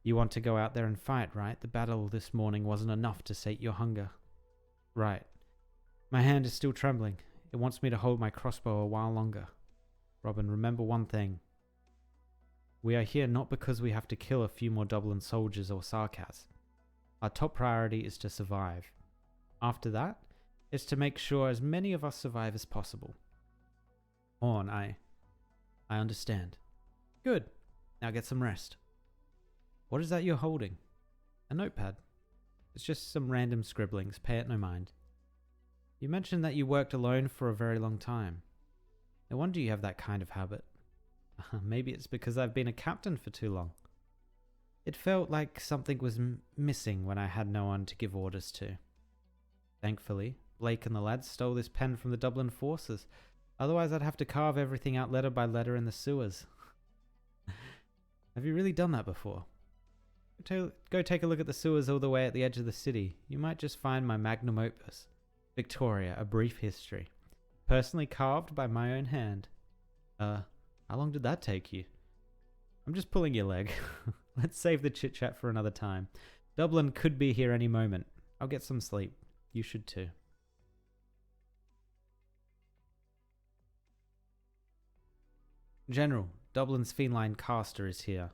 You want to go out there and fight, right? The battle this morning wasn't enough to sate your hunger. Right. My hand is still trembling. It wants me to hold my crossbow a while longer. Robin, remember one thing. We are here not because we have to kill a few more Dublin soldiers or Sarkaz. Our top priority is to survive. After that, it's to make sure as many of us survive as possible. Horn, I understand. Good. Now get some rest. What is that you're holding? A notepad. It's just some random scribblings. Pay it no mind. You mentioned that you worked alone for a very long time. No wonder you have that kind of habit. Maybe it's because I've been a captain for too long. It felt like something was missing when I had no one to give orders to. Thankfully, Blake and the lads stole this pen from the Dublin forces. Otherwise, I'd have to carve everything out letter by letter in the sewers. Have you really done that before? Go take a look at the sewers all the way at the edge of the city. You might just find my magnum opus, Victoria, A Brief History. Personally carved by my own hand. How long did that take you? I'm just pulling your leg. Let's save the chit-chat for another time. Dublin could be here any moment. I'll get some sleep. You should too. General, Dublin's feline caster is here.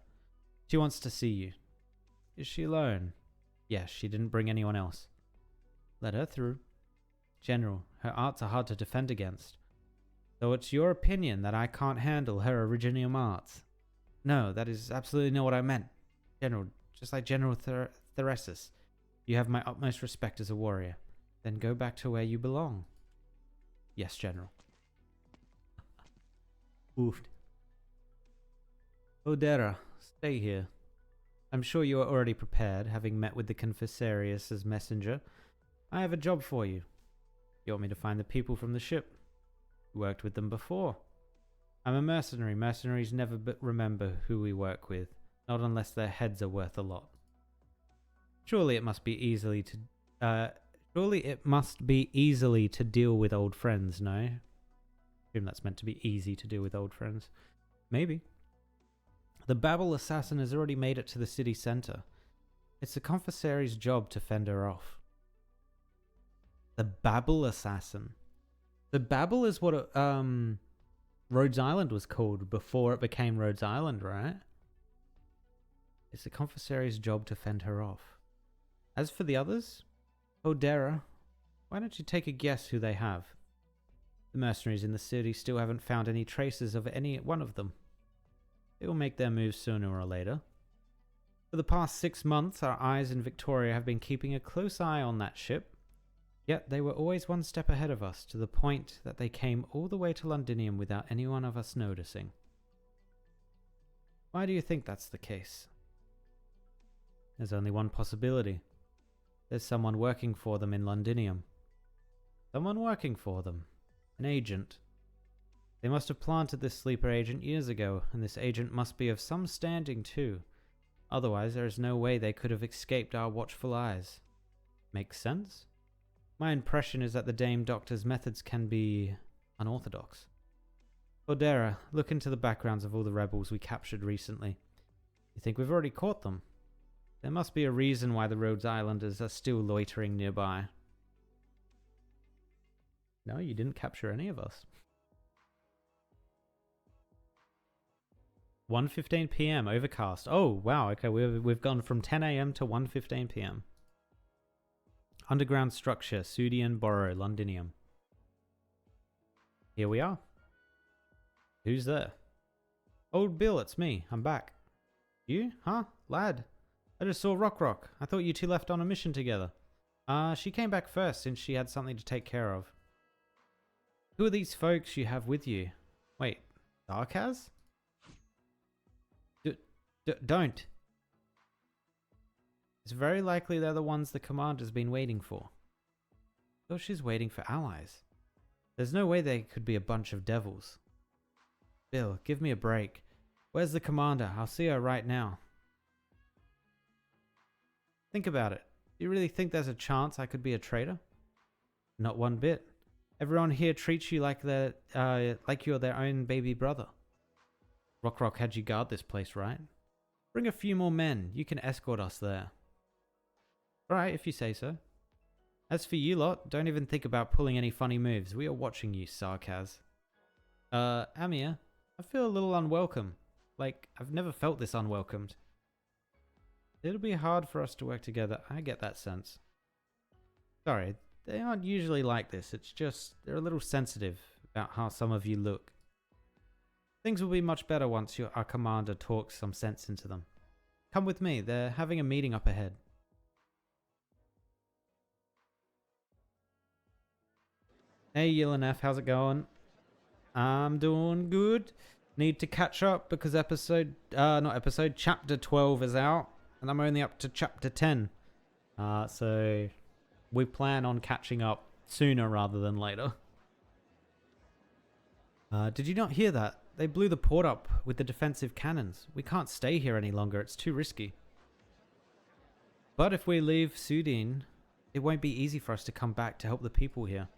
She wants to see you. Is she alone? Yes, she didn't bring anyone else. Let her through. General, her arts are hard to defend against. Though it's your opinion that I can't handle her Originium arts. No, that is absolutely not what I meant. General, just like General Theresis, you have my utmost respect as a warrior. Then go back to where you belong. Yes, General. Oofed. Odera, stay here. I'm sure you are already prepared, having met with the Confessarius' messenger. I have a job for you. You want me to find the people from the ship? You worked with them before. I'm a mercenary. Mercenaries never remember who we work with, not unless their heads are worth a lot. Surely it must be easily to deal with old friends, no? I assume that's meant to be easy to deal with old friends. Maybe. The Babel assassin has already made it to the city center. It's the Confessary's job to fend her off. The Babel assassin. The Babel is what Rhodes Island was called before it became Rhodes Island, right? It's the Confessary's job to fend her off. As for the others, Odera, why don't you take a guess who they have? The mercenaries in the city still haven't found any traces of any one of them. They will make their moves sooner or later. For the past 6 months, our eyes in Victoria have been keeping a close eye on that ship. Yet they were always one step ahead of us, to the point that they came all the way to Londinium without any one of us noticing. Why do you think that's the case? There's only one possibility. There's someone working for them in Londinium. Someone working for them. An agent. They must have planted this sleeper agent years ago, and this agent must be of some standing too. Otherwise, there is no way they could have escaped our watchful eyes. Makes sense? My impression is that the Dame Doctor's methods can be unorthodox. Odera, look into the backgrounds of all the rebels we captured recently. You think we've already caught them? There must be a reason why the Rhodes Islanders are still loitering nearby. No, you didn't capture any of us. 1:15 p.m. overcast. Oh, wow. Okay, we've gone from 10 a.m. to 1:15 p.m. Underground structure, Sudian Borough, Londinium. Here we are. Who's there? Old Bill, it's me. I'm back. You? Huh? Lad? I just saw Rock. I thought you two left on a mission together. She came back first since she had something to take care of. Who are these folks you have with you? Wait, Sarkaz? Don't. It's very likely they're the ones the commander's been waiting for. So she's waiting for allies. There's no way they could be a bunch of devils. Bill, give me a break. Where's the commander? I'll see her right now. Think about it. Do you really think there's a chance I could be a traitor? Not one bit. Everyone here treats you like you're their own baby brother. Rock had you guard this place, right? Bring a few more men. You can escort us there. Alright, if you say so. As for you lot, don't even think about pulling any funny moves. We are watching you, Sarkaz. Amir, I feel a little unwelcome. Like, I've never felt this unwelcomed. It'll be hard for us to work together. I get that sense. Sorry, they aren't usually like this. It's just, they're a little sensitive about how some of you look. Things will be much better once our commander talks some sense into them. Come with me. They're having a meeting up ahead. Hey, Yelena, how's it going? I'm doing good. Need to catch up because chapter 12 is out, and I'm only up to chapter 10. So we plan on catching up sooner rather than later. Did you not hear that? They blew the port up with the defensive cannons. We can't stay here any longer. It's too risky. But if we leave Sudin, it won't be easy for us to come back to help the people here.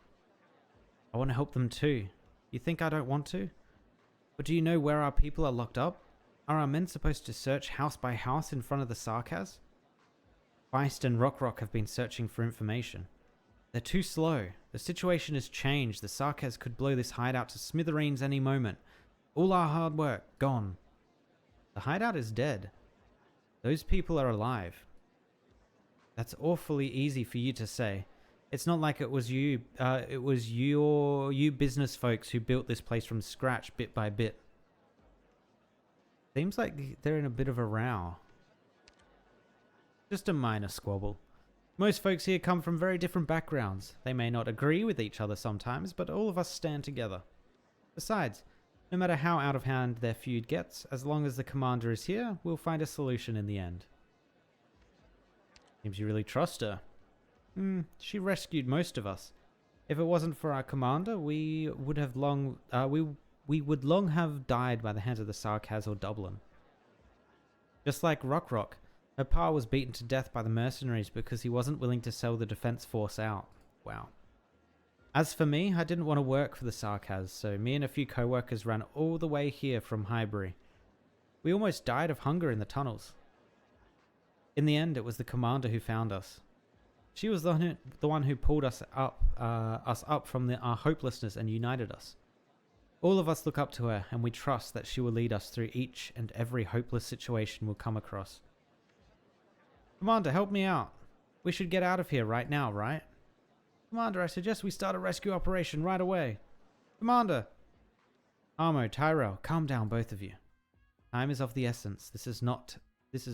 I want to help them too. You think I don't want to? But do you know where our people are locked up? Are our men supposed to search house by house in front of the Sarkaz? Feist and Rock have been searching for information. They're too slow. The situation has changed. The Sarkaz could blow this hideout to smithereens any moment. All our hard work, gone. The hideout is dead. Those people are alive. That's awfully easy for you to say. It's not like it was you, you business folks who built this place from scratch bit by bit. Seems like they're in a bit of a row. Just a minor squabble. Most folks here come from very different backgrounds. They may not agree with each other sometimes, but all of us stand together. Besides, no matter how out of hand their feud gets, as long as the commander is here, we'll find a solution in the end. Seems you really trust her. She rescued most of us. If it wasn't for our commander, we would long have died by the hands of the Sarkaz or Dublin. Just like Rock, her pa was beaten to death by the mercenaries because he wasn't willing to sell the defense force out. Wow. As for me, I didn't want to work for the Sarkaz, so me and a few co-workers ran all the way here from Highbury. We almost died of hunger in the tunnels. In the end, it was the commander who found us. She was the one who pulled us up from our hopelessness and united us. All of us look up to her, and we trust that she will lead us through each and every hopeless situation we'll come across. Commander, help me out. We should get out of here right now, right? Commander, I suggest we start a rescue operation right away. Commander! Armo, Tyrell, calm down, both of you. Time is of the essence. This is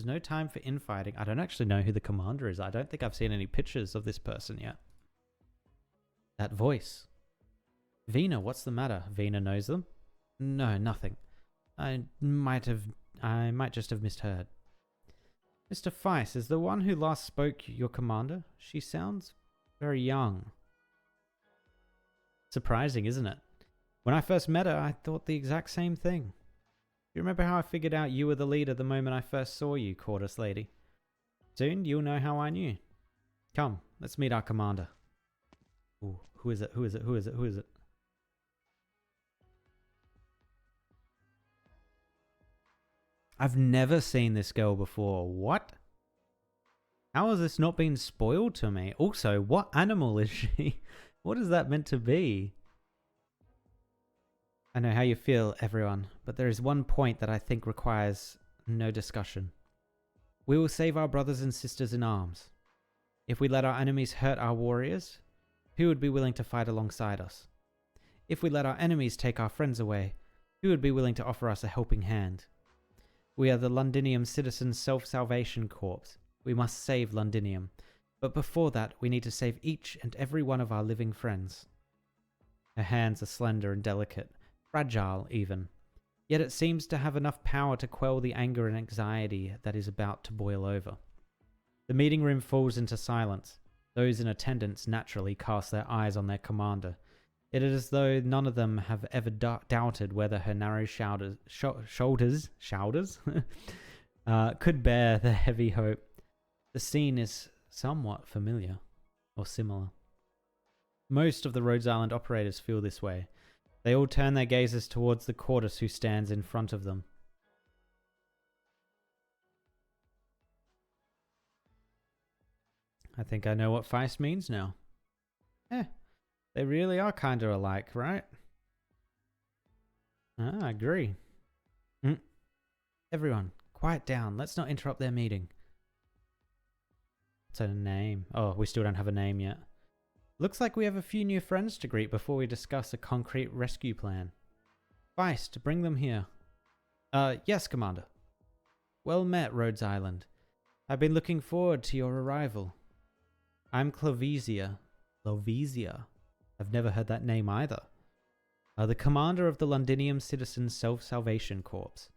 no time for infighting. I don't actually know who the commander is. I don't think I've seen any pictures of this person yet. That voice. Vina, what's the matter? Vina knows them? No, nothing. I might just have misheard. Mr. Feist, is the one who last spoke your commander? She sounds very young. Surprising, isn't it? When I first met her, I thought the exact same thing. You remember how I figured out you were the leader the moment I first saw you, Cordus Lady? Soon you'll know how I knew. Come, let's meet our commander. Ooh, who is it? Who is it? Who is it? Who is it? I've never seen this girl before. What? How has this not been spoiled to me? Also, what animal is she? What is that meant to be? I know how you feel, everyone, but there is one point that I think requires no discussion. We will save our brothers and sisters in arms. If we let our enemies hurt our warriors, who would be willing to fight alongside us? If we let our enemies take our friends away, who would be willing to offer us a helping hand? We are the Londinium Citizens Self-Salvation Corps. We must save Londinium. But before that, we need to save each and every one of our living friends. Her hands are slender and delicate, fragile even. Yet it seems to have enough power to quell the anger and anxiety that is about to boil over. The meeting room falls into silence. Those in attendance naturally cast their eyes on their commander. It is as though none of them have ever doubted whether her narrow shoulders could bear the heavy hope. The scene is somewhat familiar, or similar. Most of the Rhodes Island operators feel this way. They all turn their gazes towards the Cordis who stands in front of them. I think I know what Feist means now. They really are kinda alike, right? I agree. Everyone, quiet down. Let's not interrupt their meeting. What's her name? Oh, we still don't have a name yet. Looks like we have a few new friends to greet before we discuss a concrete rescue plan. Feist, bring them here. Yes, Commander. Well met, Rhodes Island. I've been looking forward to your arrival. I'm Clovesia. Clovesia? I've never heard that name either. The commander of the Londinium Citizen Self-Salvation Corps.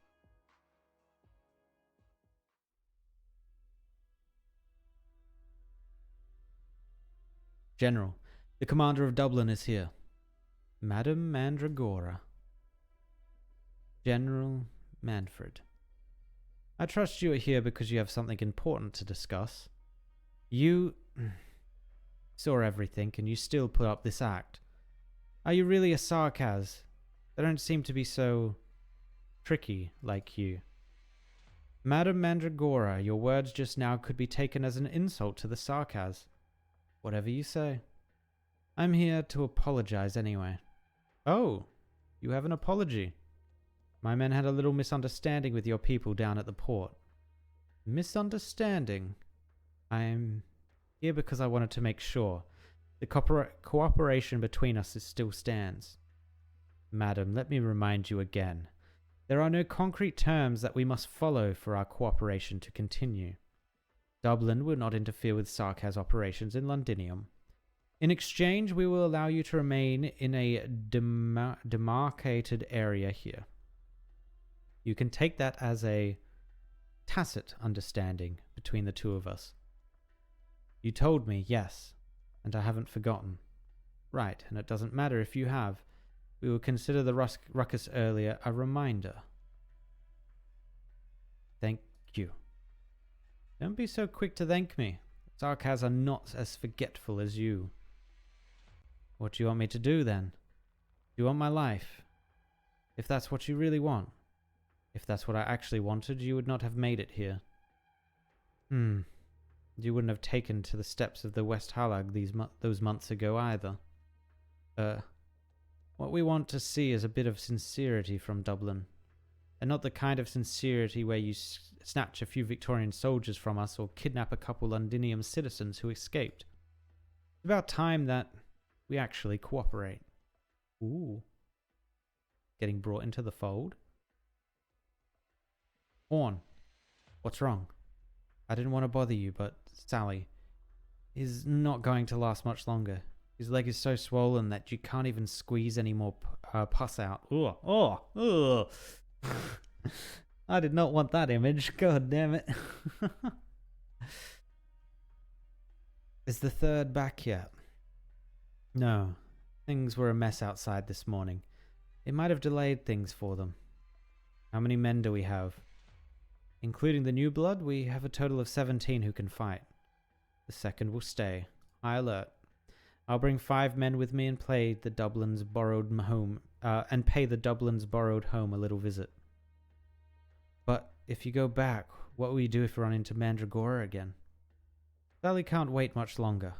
General, the commander of Dublin is here. Madam Mandragora. General Manfred. I trust you are here because you have something important to discuss. You saw everything and you still put up this act. Are you really a sarcas? They don't seem to be so tricky like you. Madam Mandragora, your words just now could be taken as an insult to the sarcas. Whatever you say. I'm here to apologize anyway. Oh, you have an apology. My men had a little misunderstanding with your people down at the port. Misunderstanding? I'm here because I wanted to make sure the cooperation between us still stands. Madam, let me remind you again. There are no concrete terms that we must follow for our cooperation to continue. Dublin will not interfere with Sarkaz operations in Londinium. In exchange, we will allow you to remain in a demarcated area here. You can take that as a tacit understanding between the two of us. You told me, yes, and I haven't forgotten. Right, and it doesn't matter if you have. We will consider the ruckus earlier a reminder. Thank you. Don't be so quick to thank me. Sarkaz are not as forgetful as you. What do you want me to do then? Do you want my life? If that's what you really want. If that's what I actually wanted, you would not have made it here. You wouldn't have taken to the steps of the West Halag those months ago either. What we want to see is a bit of sincerity from Dublin. And not the kind of sincerity where you snatch a few Victorian soldiers from us or kidnap a couple Londinium citizens who escaped. It's about time that we actually cooperate. Ooh. Getting brought into the fold? Horn, what's wrong? I didn't want to bother you, but Sally is not going to last much longer. His leg is so swollen that you can't even squeeze any more pus out. Ugh. I did not want that image. God damn it. Is the third back yet? No. Things were a mess outside this morning. It might have delayed things for them. How many men do we have? Including the new blood, we have a total of 17 who can fight. The second will stay. High alert. I'll bring 5 men with me and pay the Dublin's borrowed home a little visit. But if you go back, what will you do if you run into Mandragora again? Sally can't wait much longer.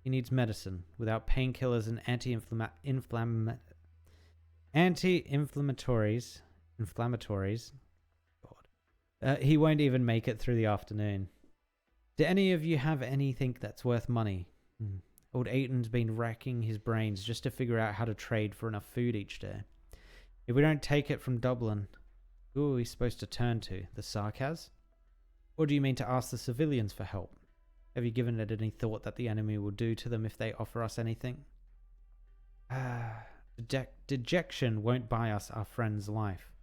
He needs medicine. Without painkillers and anti-inflammatories, he won't even make it through the afternoon. Do any of you have anything that's worth money? Old Aiton's been racking his brains just to figure out how to trade for enough food each day. If we don't take it from Dublin, who are we supposed to turn to? The Sarkaz? Or do you mean to ask the civilians for help? Have you given it any thought that the enemy will do to them if they offer us anything? Dejection won't buy us our friend's life.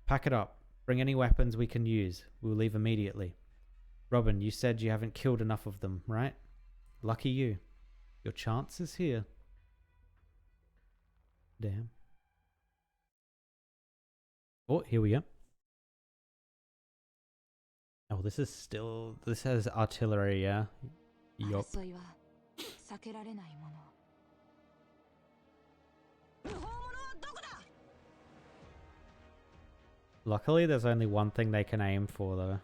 Pack it up. Bring any weapons we can use. We'll leave immediately. Robin, you said you haven't killed enough of them, right? Lucky you. Your chance is here. Damn. Oh, here we go. Oh, this has artillery, yeah. Yup. 争いは避けられないもの。無法者はどこだ。 Luckily, there's only one thing they can aim for, though.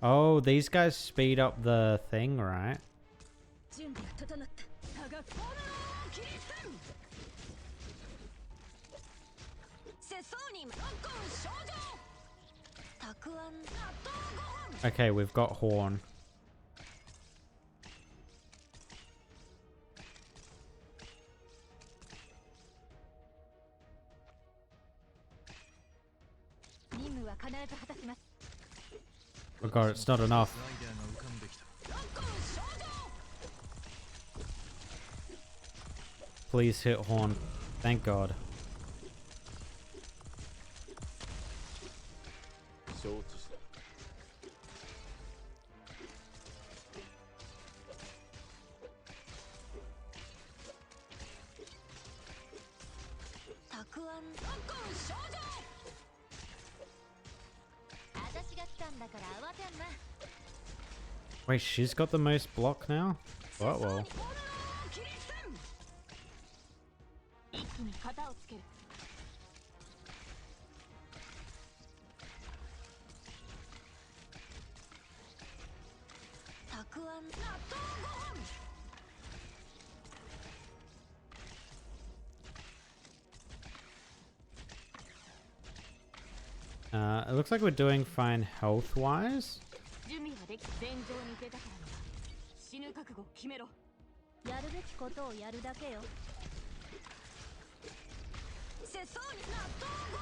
Oh, these guys speed up the thing, right? 準備が整った。だが炎を切り捨てん。世相にノックン症状。たくあん納豆ご飯。 Okay, we've got horn. 任務は必ず果たします。 Oh god, it's not enough. Please hit horn. Thank god. Wait, she's got the most block now? Oh, well. 一気に型をつける。たくあん納豆ご飯。 It looks like we're doing fine health-wise. 準備ができ戦場に出たからには死ぬ覚悟を決めろ。やるべきことをやるだけよ。世相に納豆ご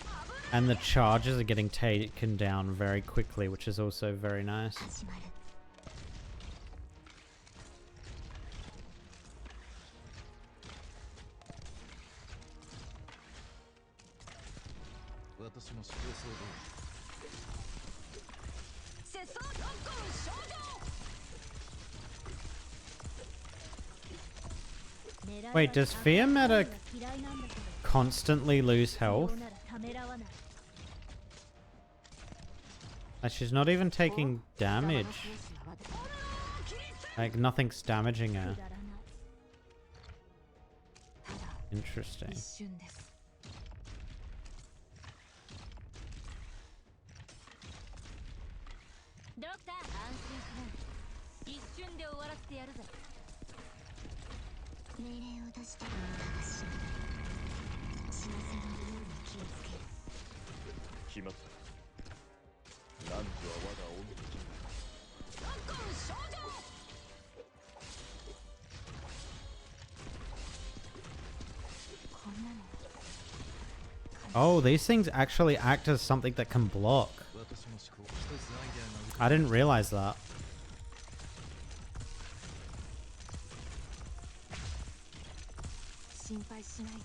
飯。 And the charges are getting taken down very quickly, which is also very nice. 私の思想通り。 世相ノックン症状。 Wait, does Fear Meta constantly lose health? Like, she's not even taking damage. Like, nothing's damaging her. Interesting. 一瞬です。 ドクター、安心しない。一瞬で終わらせてやるぜ。命令を出したら無駄がしない。死なせないように気をつける。決まった。なんとは我が恩義。ノックン症状。 こんなの。 Oh, these things actually act as something that can block. 私の思考、一つアイデアが浮か I didn't realize that. 心配しないで。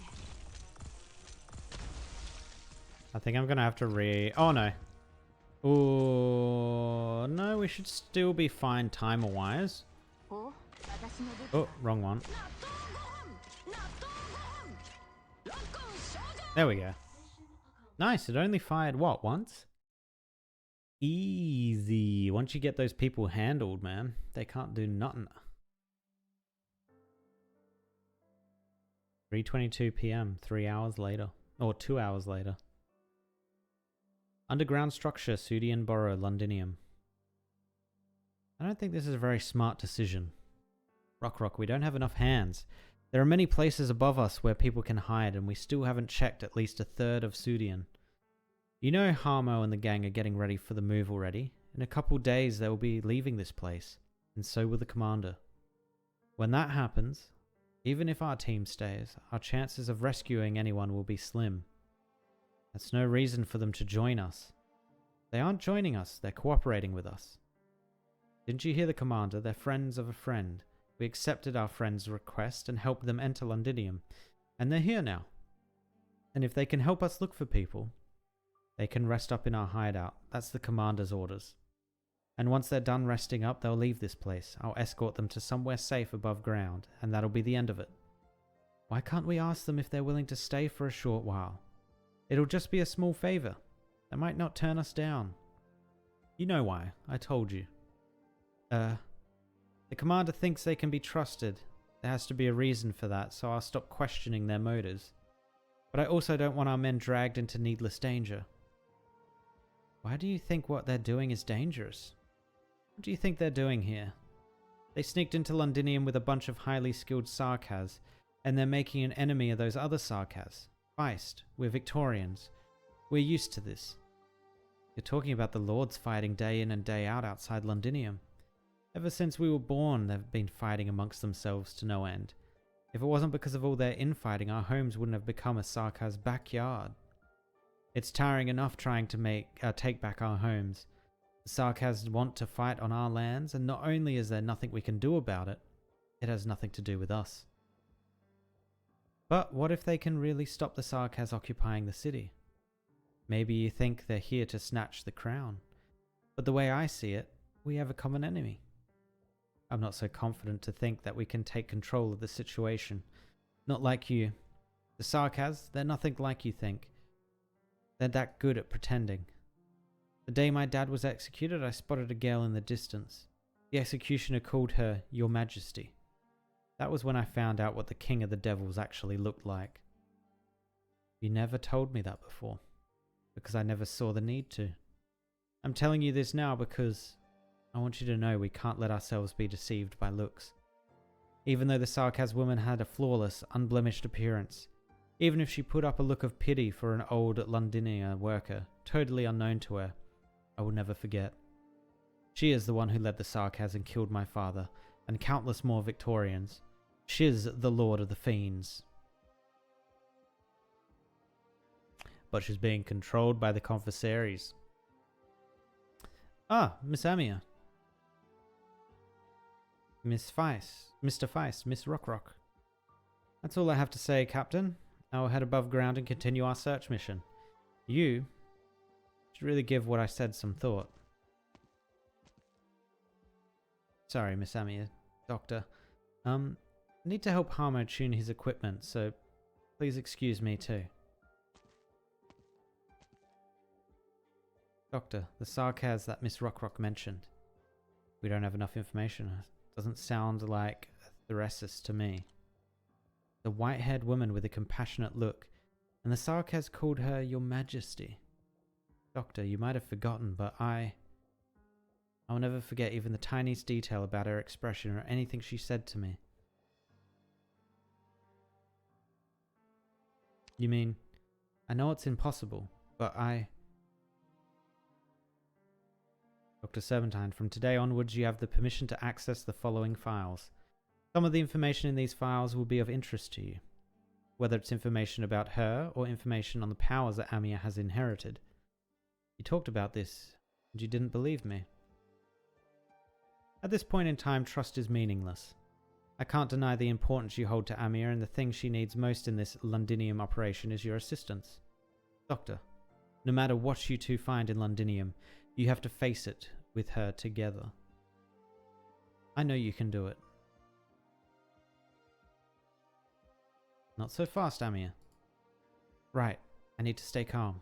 I think I'm gonna have to Oh no. Oh no, we should still be fine timer-wise. お、私の武器 Oh, wrong one. 納豆ご飯。納豆ご飯。ノックン症状。 There we go. Nice, it only fired what, once? Easy. Once you get those people handled, man, they can't do nothing. 3:22 p.m., 3 hours later. Or 2 hours later. Underground structure, Sudian Borough, Londinium. I don't think this is a very smart decision. Rock, we don't have enough hands. There are many places above us where people can hide, and we still haven't checked at least a third of Sudian. You know Harmo and the gang are getting ready for the move already. In a couple days they will be leaving this place, and so will the commander. When that happens, even if our team stays, our chances of rescuing anyone will be slim. That's no reason for them to join us. They aren't joining us, they're cooperating with us. Didn't you hear the commander? They're friends of a friend. We accepted our friend's request and helped them enter Londinium, and they're here now. And if they can help us look for people, they can rest up in our hideout. That's the commander's orders. And once they're done resting up, they'll leave this place. I'll escort them to somewhere safe above ground, and that'll be the end of it. Why can't we ask them if they're willing to stay for a short while? It'll just be a small favor. They might not turn us down. You know why. I told you. The commander thinks they can be trusted. There has to be a reason for that, so I'll stop questioning their motives. But I also don't want our men dragged into needless danger. Why do you think what they're doing is dangerous? What do you think they're doing here? They sneaked into Londinium with a bunch of highly skilled Sarkaz, and they're making an enemy of those other Sarkaz. Feist, we're Victorians. We're used to this. You're talking about the Lords fighting day in and day out outside Londinium. Ever since we were born, they've been fighting amongst themselves to no end. If it wasn't because of all their infighting, our homes wouldn't have become a Sarkaz backyard. It's tiring enough trying to take back our homes. The Sarkaz want to fight on our lands, and not only is there nothing we can do about it, it has nothing to do with us. But what if they can really stop the Sarkaz occupying the city? Maybe you think they're here to snatch the crown. But the way I see it, we have a common enemy. I'm not so confident to think that we can take control of the situation. Not like you. The Sarkaz, they're nothing like you think. They're that good at pretending. The day my dad was executed, I spotted a girl in the distance. The executioner called her Your Majesty. That was when I found out what the King of the Devils actually looked like. You never told me that before, because I never saw the need to. I'm telling you this now because I want you to know we can't let ourselves be deceived by looks. Even though the Sarkaz woman had a flawless, unblemished appearance, even if she put up a look of pity for an old Londinium worker, totally unknown to her, I will never forget. She is the one who led the Sarkaz and killed my father, and countless more Victorians. She's the Lord of the Fiends. But she's being controlled by the Confessaries. Ah, Miss Amia. Miss Feist, Mr. Feist, Miss Rockrock. That's all I have to say, Captain. I'll head above ground and continue our search mission. You should really give what I said some thought. Sorry, Miss Amia, Doctor. I need to help Harmo tune his equipment, so please excuse me too. Doctor, the Sarkaz that Miss Rockrock mentioned. We don't have enough information. Doesn't sound like a Theresis to me. The white-haired woman with a compassionate look, and the Sarkaz called her Your Majesty. Doctor, you might have forgotten, but I'll never forget even the tiniest detail about her expression or anything she said to me. You mean, I know it's impossible, but Dr. Serpentine, from today onwards you have the permission to access the following files. Some of the information in these files will be of interest to you, whether it's information about her or information on the powers that Amia has inherited. You talked about this, and you didn't believe me. At this point in time, trust is meaningless. I can't deny the importance you hold to Amia, and the thing she needs most in this Londinium operation is your assistance. Doctor, no matter what you two find in Londinium, you have to face it with her together. I know you can do it. Not so fast, Amia. Right, I need to stay calm.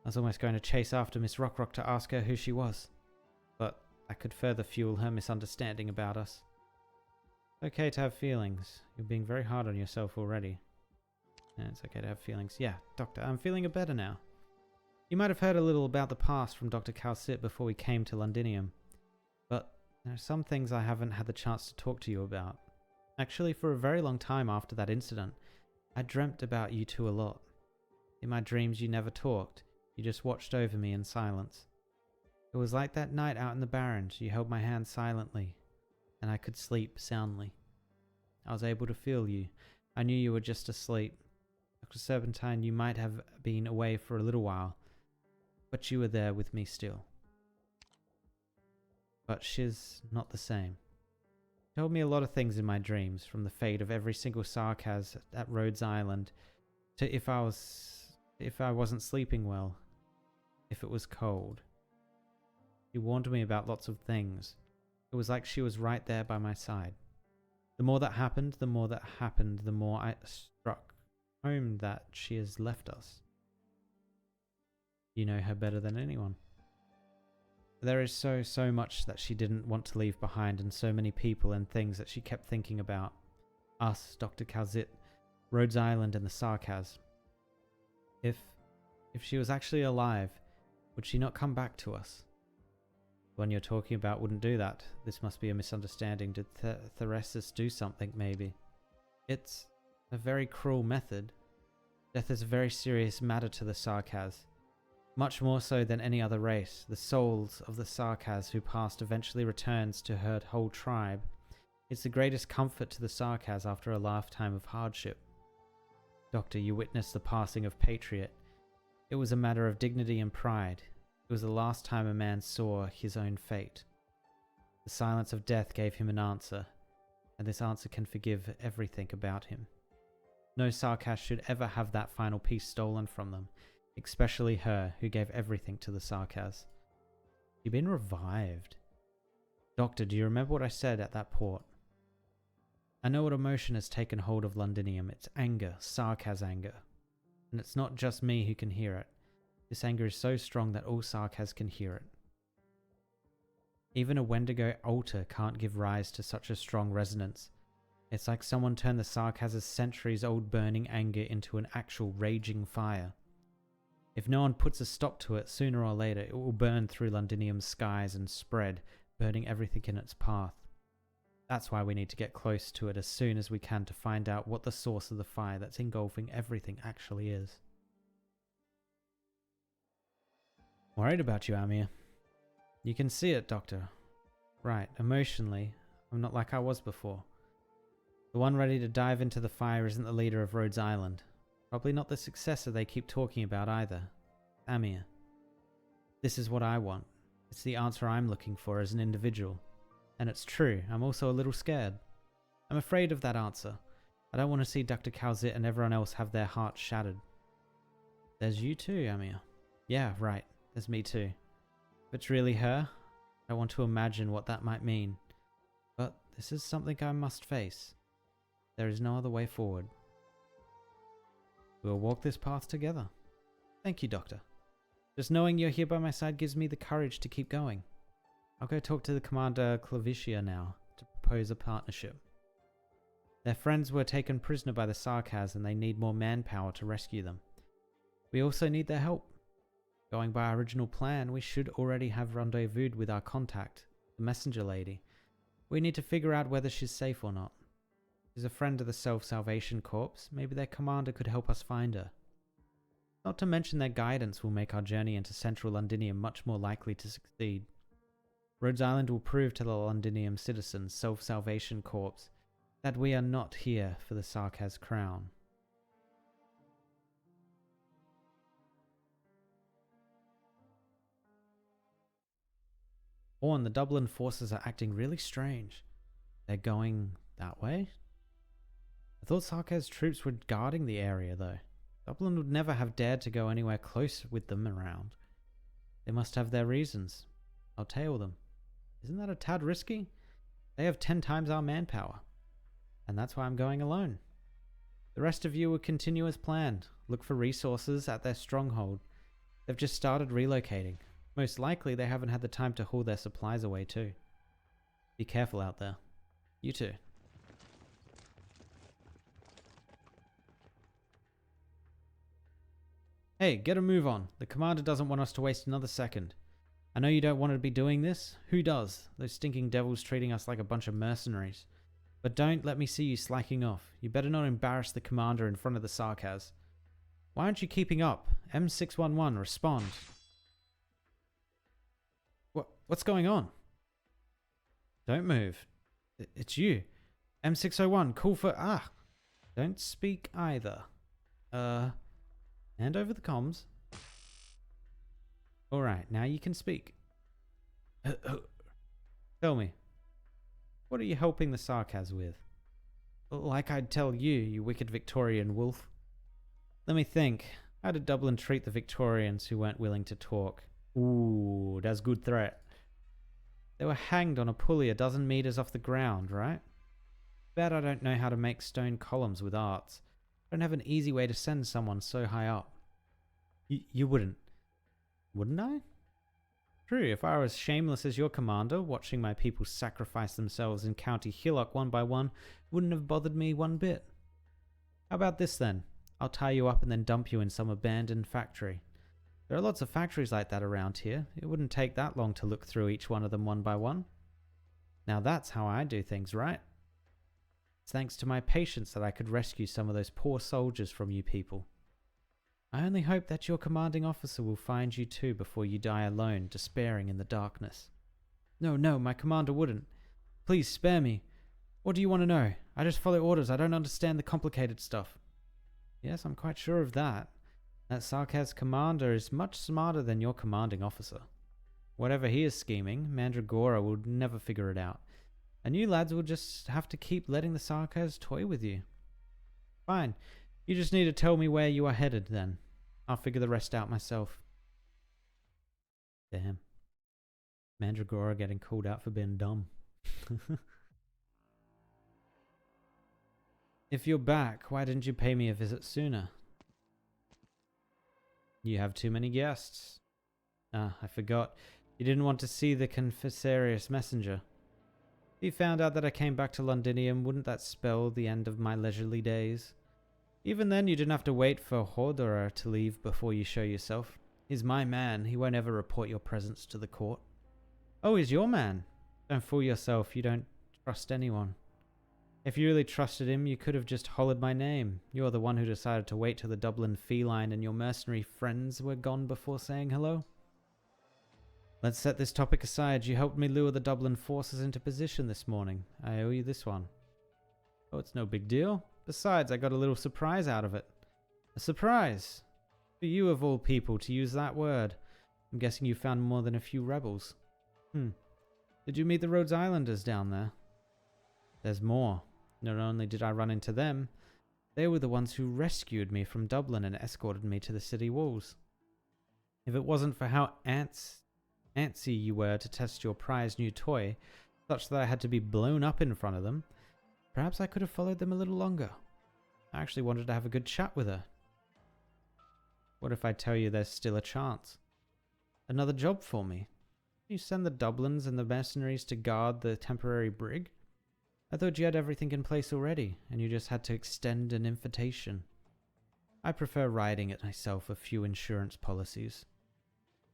I was almost going to chase after Miss Rockrock to ask her who she was, but I could further fuel her misunderstanding about us. It's okay to have feelings. You're being very hard on yourself already. Yeah, it's okay to have feelings. Yeah, Doctor, I'm feeling better now. You might have heard a little about the past from Dr. Calcit before we came to Londinium, but there are some things I haven't had the chance to talk to you about. Actually, for a very long time after that incident, I dreamt about you two a lot. In my dreams, you never talked. You just watched over me in silence. It was like that night out in the Barrens. You held my hand silently, and I could sleep soundly. I was able to feel you. I knew you were just asleep. A Dr. Serpentine, you might have been away for a little while, but you were there with me still. But she's not the same. She told me a lot of things in my dreams, from the fate of every single Sarkaz at Rhodes Island, to if I wasn't sleeping well, if it was cold. She warned me about lots of things. It was like she was right there by my side. The more that happened, the more I struck home that she has left us. You know her better than anyone. There is so much that she didn't want to leave behind, and so many people and things that she kept thinking about. Us, Dr. Calzit, Rhodes Island, and the Sarkaz. If she was actually alive, would she not come back to us? The one you're talking about wouldn't do that. This must be a misunderstanding. Did Theresis do something, maybe? It's a very cruel method. Death is a very serious matter to the Sarkaz. Much more so than any other race. The souls of the Sarkaz who passed eventually returns to her whole tribe. It's the greatest comfort to the Sarkaz after a lifetime of hardship. Doctor, you witnessed the passing of Patriot. It was a matter of dignity and pride. It was the last time a man saw his own fate. The silence of death gave him an answer, and this answer can forgive everything about him. No Sarkaz should ever have that final piece stolen from them, especially her, who gave everything to the Sarkaz. You've been revived. Doctor, do you remember what I said at that port? I know what emotion has taken hold of Londinium. It's anger, Sarkaz anger. And it's not just me who can hear it. This anger is so strong that all Sarkaz can hear it. Even a Wendigo altar can't give rise to such a strong resonance. It's like someone turned the Sarkaz's centuries-old burning anger into an actual raging fire. If no one puts a stop to it, sooner or later it will burn through Londinium's skies and spread, burning everything in its path. That's why we need to get close to it as soon as we can to find out what the source of the fire that's engulfing everything actually is. Worried about you, Amir. You can see it, Doctor. Right, emotionally, I'm not like I was before. The one ready to dive into the fire isn't the leader of Rhodes Island. Probably not the successor they keep talking about either. Amir. This is what I want. It's the answer I'm looking for as an individual. And it's true, I'm also a little scared. I'm afraid of that answer. I don't want to see Dr. Calzit and everyone else have their hearts shattered. There's you too, Amir. Yeah, right. There's me too. If it's really her, I want to imagine what that might mean. But this is something I must face. There is no other way forward. We'll walk this path together. Thank you, Doctor. Just knowing you're here by my side gives me the courage to keep going. I'll go talk to the Commander Clavitia now to propose a partnership. Their friends were taken prisoner by the Sarkaz and they need more manpower to rescue them. We also need their help. Going by our original plan, we should already have rendezvoused with our contact, the messenger lady. We need to figure out whether she's safe or not. She's a friend of the Self-Salvation Corps. Maybe their commander could help us find her. Not to mention their guidance will make our journey into central Londinium much more likely to succeed. Rhodes Island will prove to the Londinium citizens, Self-Salvation Corps, that we are not here for the Sarkaz crown. And the Dublin forces are acting really strange. They're going that way? I thought Sarkaz troops were guarding the area though. Dublin would never have dared to go anywhere close with them around. They must have their reasons. I'll tail them. Isn't that a tad risky? They have 10 times our manpower. And that's why I'm going alone. The rest of you will continue as planned. Look for resources at their stronghold. They've just started relocating. Most likely they haven't had the time to haul their supplies away too. Be careful out there. You too. Hey, get a move on. The commander doesn't want us to waste another second. I know you don't want to be doing this. Who does? Those stinking devils treating us like a bunch of mercenaries. But don't let me see you slacking off. You better not embarrass the commander in front of the Sarkaz. Why aren't you keeping up? M611, respond. What's going on? Don't move. It's you. M601, call for... Don't speak either. Hand over the comms. Alright, now you can speak. Tell me, what are you helping the Sarkaz with? Like I'd tell you, you wicked Victorian wolf. Let me think. How did Dublin treat the Victorians who weren't willing to talk? Ooh, that's good threat. They were hanged on a pulley 12 meters off the ground, right? Bet I don't know how to make stone columns with arts. I don't have an easy way to send someone so high up. You wouldn't. Wouldn't I? True, if I was shameless as your commander, watching my people sacrifice themselves in County Hillock one by one wouldn't have bothered me one bit. How about this then? I'll tie you up and then dump you in some abandoned factory. There are lots of factories like that around here. It wouldn't take that long to look through each one of them one by one. Now that's how I do things, right? It's thanks to my patience that I could rescue some of those poor soldiers from you people. I only hope that your commanding officer will find you too before you die alone, despairing in the darkness. No, my commander wouldn't. Please spare me. What do you want to know? I just follow orders. I don't understand the complicated stuff. Yes, I'm quite sure of that. That Sarkaz commander is much smarter than your commanding officer. Whatever he is scheming, Mandragora will never figure it out. And you lads will just have to keep letting the Sarkaz toy with you. Fine. You just need to tell me where you are headed then. I'll figure the rest out myself. Damn. Mandragora getting called out for being dumb. If you're back, why didn't you pay me a visit sooner? You have too many guests. Ah, I forgot. You didn't want to see the confessorious messenger. If you found out that I came back to Londinium, wouldn't that spell the end of my leisurely days? Even then, you didn't have to wait for Hodora to leave before you show yourself. He's my man. He won't ever report your presence to the court. Oh, he's your man. Don't fool yourself. You don't trust anyone. If you really trusted him, you could have just hollered my name. You're the one who decided to wait till the Dublin feline and your mercenary friends were gone before saying hello. Let's set this topic aside. You helped me lure the Dublin forces into position this morning. I owe you this one. Oh, it's no big deal. Besides, I got a little surprise out of it. A surprise? For you of all people to use that word. I'm guessing you found more than a few rebels. Did you meet the Rhodes Islanders down there? There's more. Not only did I run into them, they were the ones who rescued me from Dublin and escorted me to the city walls. If it wasn't for how antsy you were to test your prized new toy, such that I had to be blown up in front of them, perhaps I could have followed them a little longer. I actually wanted to have a good chat with her. What if I tell you there's still a chance? Another job for me? You send the Dublins and the mercenaries to guard the temporary brig? I thought you had everything in place already, and you just had to extend an invitation. I prefer writing it myself, a few insurance policies.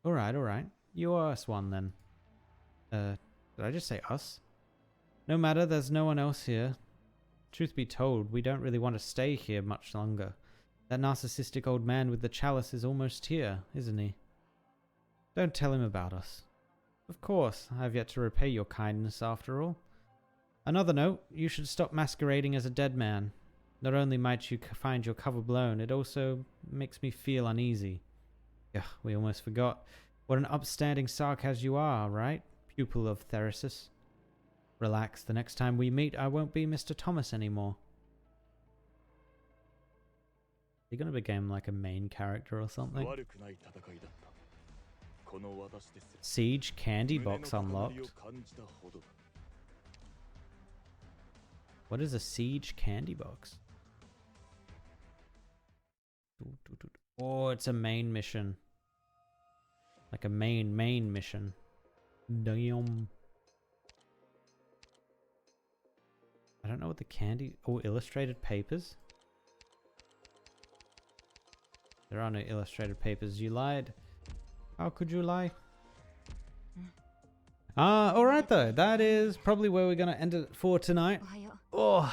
Alright. You owe us one then. Did I just say us? No matter, there's no one else here. Truth be told, we don't really want to stay here much longer. That narcissistic old man with the chalice is almost here, isn't he? Don't tell him about us. Of course, I have yet to repay your kindness after all. Another note, you should stop masquerading as a dead man. Not only might you find your cover blown, it also makes me feel uneasy. Yeah, we almost forgot. What an upstanding Sarkaz you are, right? Pupil of Theresis. Relax, the next time we meet, I won't be Mr. Thomas anymore. You're gonna become like a main character or something? Siege candy box unlocked. What is a siege candy box? Oh, it's a main mission. Like a main mission. Damn. I don't know what the candy... Oh, illustrated papers? There are no illustrated papers. You lied. How could you lie? Alright though. That is probably where we're going to end it for tonight. Oh,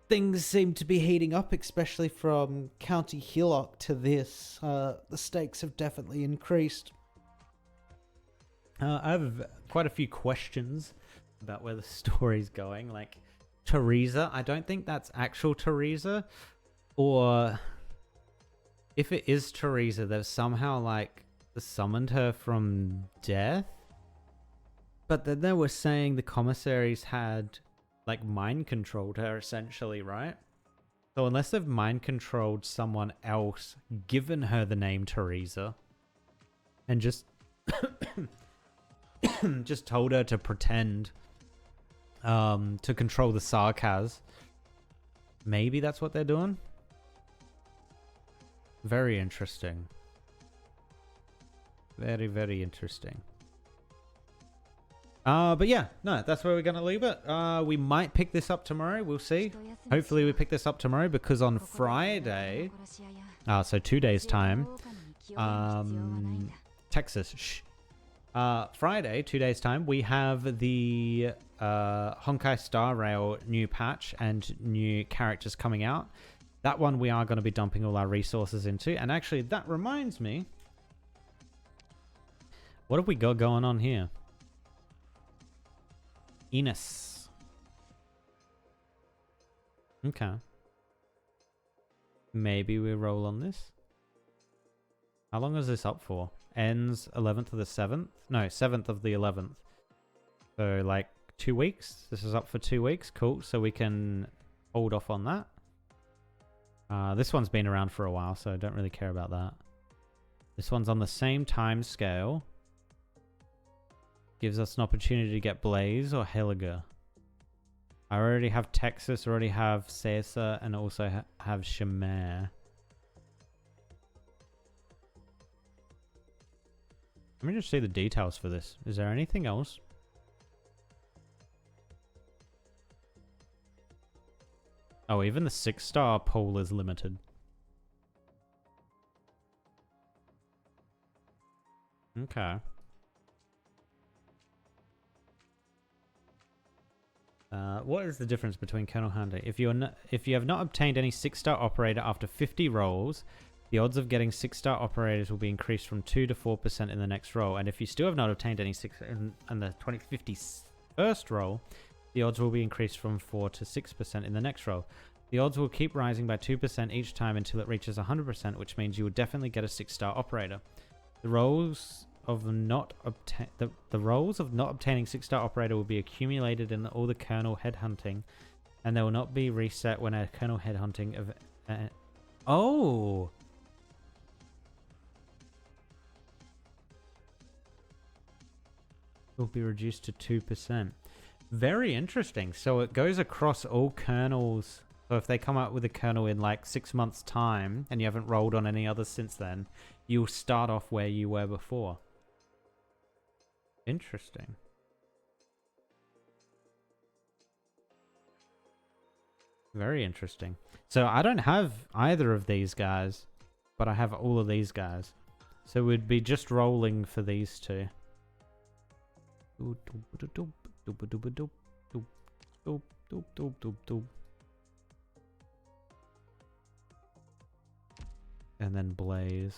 things seem to be heating up, especially from County Hillock to this. The stakes have definitely increased. I have quite a few questions about where the story's going. Like, Teresa, I don't think that's actual Teresa. Or if it is Teresa, they've somehow like summoned her from death. But then they were saying the commissaries had like mind controlled her essentially, right? So unless they've mind controlled someone else, given her the name Teresa, and just just told her to pretend to control the sarcas, maybe that's what they're doing. Very interesting. Very, very interesting. But yeah, no, that's where we're going to leave it. We might pick this up tomorrow. We'll see. Hopefully we pick this up tomorrow because on Friday, so 2 days time, Texas, shh. Friday, 2 days time, we have the Honkai Star Rail new patch and new characters coming out. That one we are going to be dumping all our resources into. And actually, that reminds me, what have we got going on here? Enos. Okay. Maybe we roll on this. How long is this up for? Ends 11th of the 7th? No, 7th of the 11th. So like 2 weeks. This is up for 2 weeks. Cool. So we can hold off on that. This one's been around for a while, so I don't really care about that. This one's on the same time scale. Gives us an opportunity to get Blaze or Helga. I already have Texas, already have Caesar, and also have Shamar. Let me just see the details for this. Is there anything else? Oh, even the 6-star pool is limited. Okay. What is the difference between Colonel Hunter? If you have not obtained any 6-star operator after 50 rolls, the odds of getting 6-star operators will be increased from 2 to 4% in the next roll. And if you still have not obtained any 6 in the 51st roll, the odds will be increased from 4 to 6% in the next roll. The odds will keep rising by 2% each time until it reaches 100%, which means you will definitely get a 6-star operator. The rolls of not obtaining 6-star operator will be accumulated in all the Colonel headhunting, and they will not be reset when a Colonel headhunting of oh. Will be reduced to 2%. Very interesting. So it goes across all Colonels. So if they come out with a Colonel in like 6 months' time and you haven't rolled on any others since then, you'll start off where you were before. Interesting. Very interesting. So I don't have either of these guys, but I have all of these guys. So we'd be just rolling for these two. And then Blaze.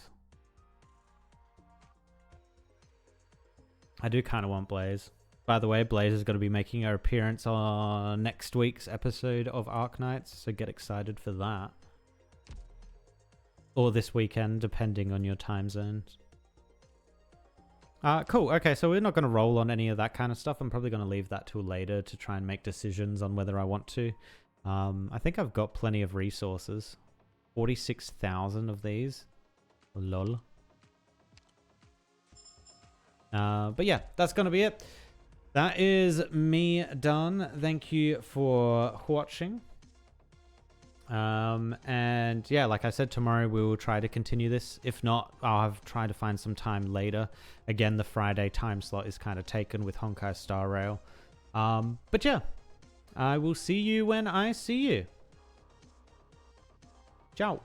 I do kind of want Blaze. By the way, Blaze is going to be making her appearance on next week's episode of Arknights, so get excited for that. Or this weekend, depending on your time zones. Cool. Okay, so we're not going to roll on any of that kind of stuff. I'm probably going to leave that till later to try and make decisions on whether I want to. I think I've got plenty of resources. 46,000 of these. Lol. But yeah, that's going to be it. That is me done. Thank you for watching. And yeah, like I said, tomorrow we will try to continue this. If not, I'll have tried to find some time later. Again, the Friday time slot is kind of taken with Honkai Star Rail. But yeah, I will see you when I see you. Ciao.